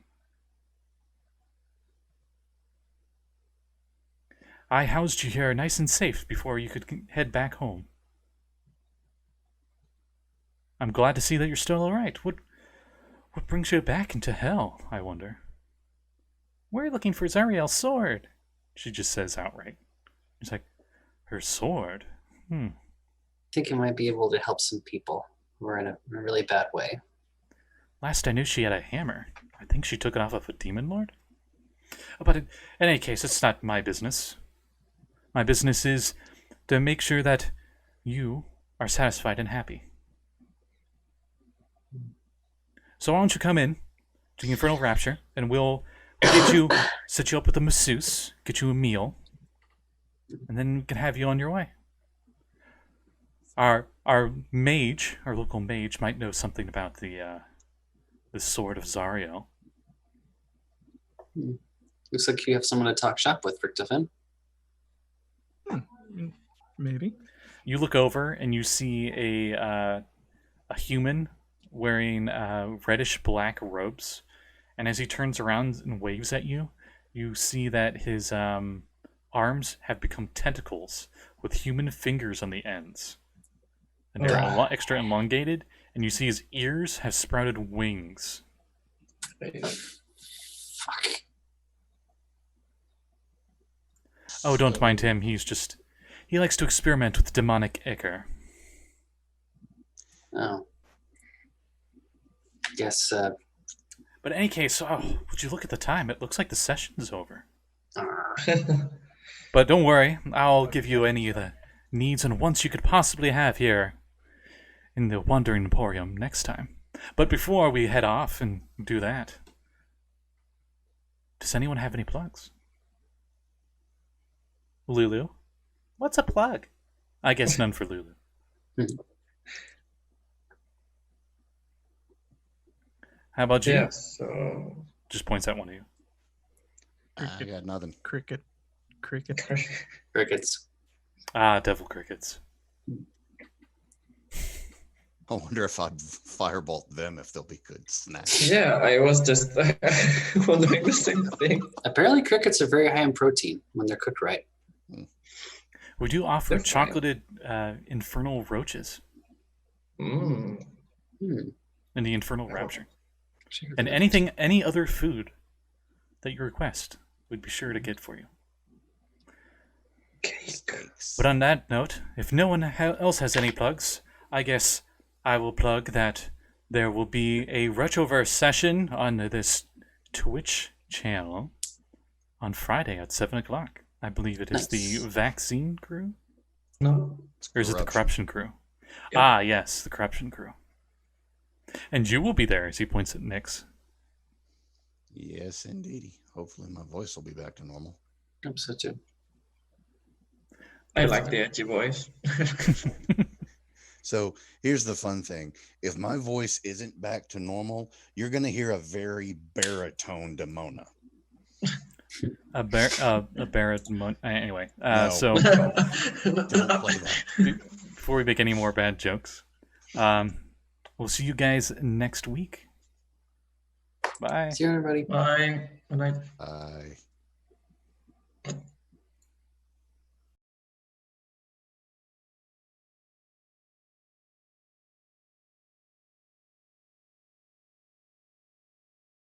I housed you here nice and safe before you could head back home. I'm glad to see that you're still alright. What brings you back into hell, I wonder? We're looking for Zariel's sword, she just says outright. She's like, her sword? I think it might be able to help some people who are in a really bad way. Last I knew she had a hammer. I think she took it off of a demon lord. But in any case, it's not my business. My business is to make sure that you are satisfied and happy. So why don't you come in to the Infernal Rapture, and we'll set you up with a masseuse, get you a meal, and then we can have you on your way. Our local mage, might know something about the sword of Zariel. Looks like you have someone to talk shop with, Richtofen. Maybe. You look over and you see a human wearing reddish black robes, and as he turns around and waves at you, you see that his arms have become tentacles with human fingers on the ends, and they're a lot extra elongated, and you see his ears have sprouted wings. Fuck. Oh, don't mind him. He likes to experiment with demonic ichor. Oh. Yes, But in any case, would you look at the time? It looks like the session's over. But don't worry, I'll give you any of the needs and wants you could possibly have here in the Wandering Emporium next time. But before we head off and do that, does anyone have any plugs? Lulu? What's a plug? I guess none for Lulu. How about you? Yeah, so... Just points at one of you. I got nothing. Cricket. crickets. Ah, devil crickets. I wonder if I'd firebolt them if they'll be good snacks. Yeah, I was just wondering the same thing. Apparently crickets are very high in protein when they're cooked right. We do offer Definitely. chocolated infernal roaches Mm. in the Infernal Rapture. And any other food that you request, we'd be sure to get for you. Steaks. But on that note, if no one else has any plugs, I guess I will plug that there will be a Retroverse session on this Twitch channel on Friday at 7 o'clock. I believe it is the Vaccine Crew? No. Or is it the Corruption Crew? Yep. Ah, yes, the Corruption Crew. And you will be there, as he points at Nix. Yes, indeedy. Hopefully my voice will be back to normal. I'm so too. I like the edgy voice. So here's the fun thing. If my voice isn't back to normal, you're going to hear a very baritone Demona. Anyway, No. so Don't play that. before we make any more bad jokes, we'll see you guys next week. Bye. See you, everybody. Bye. Good night. Bye.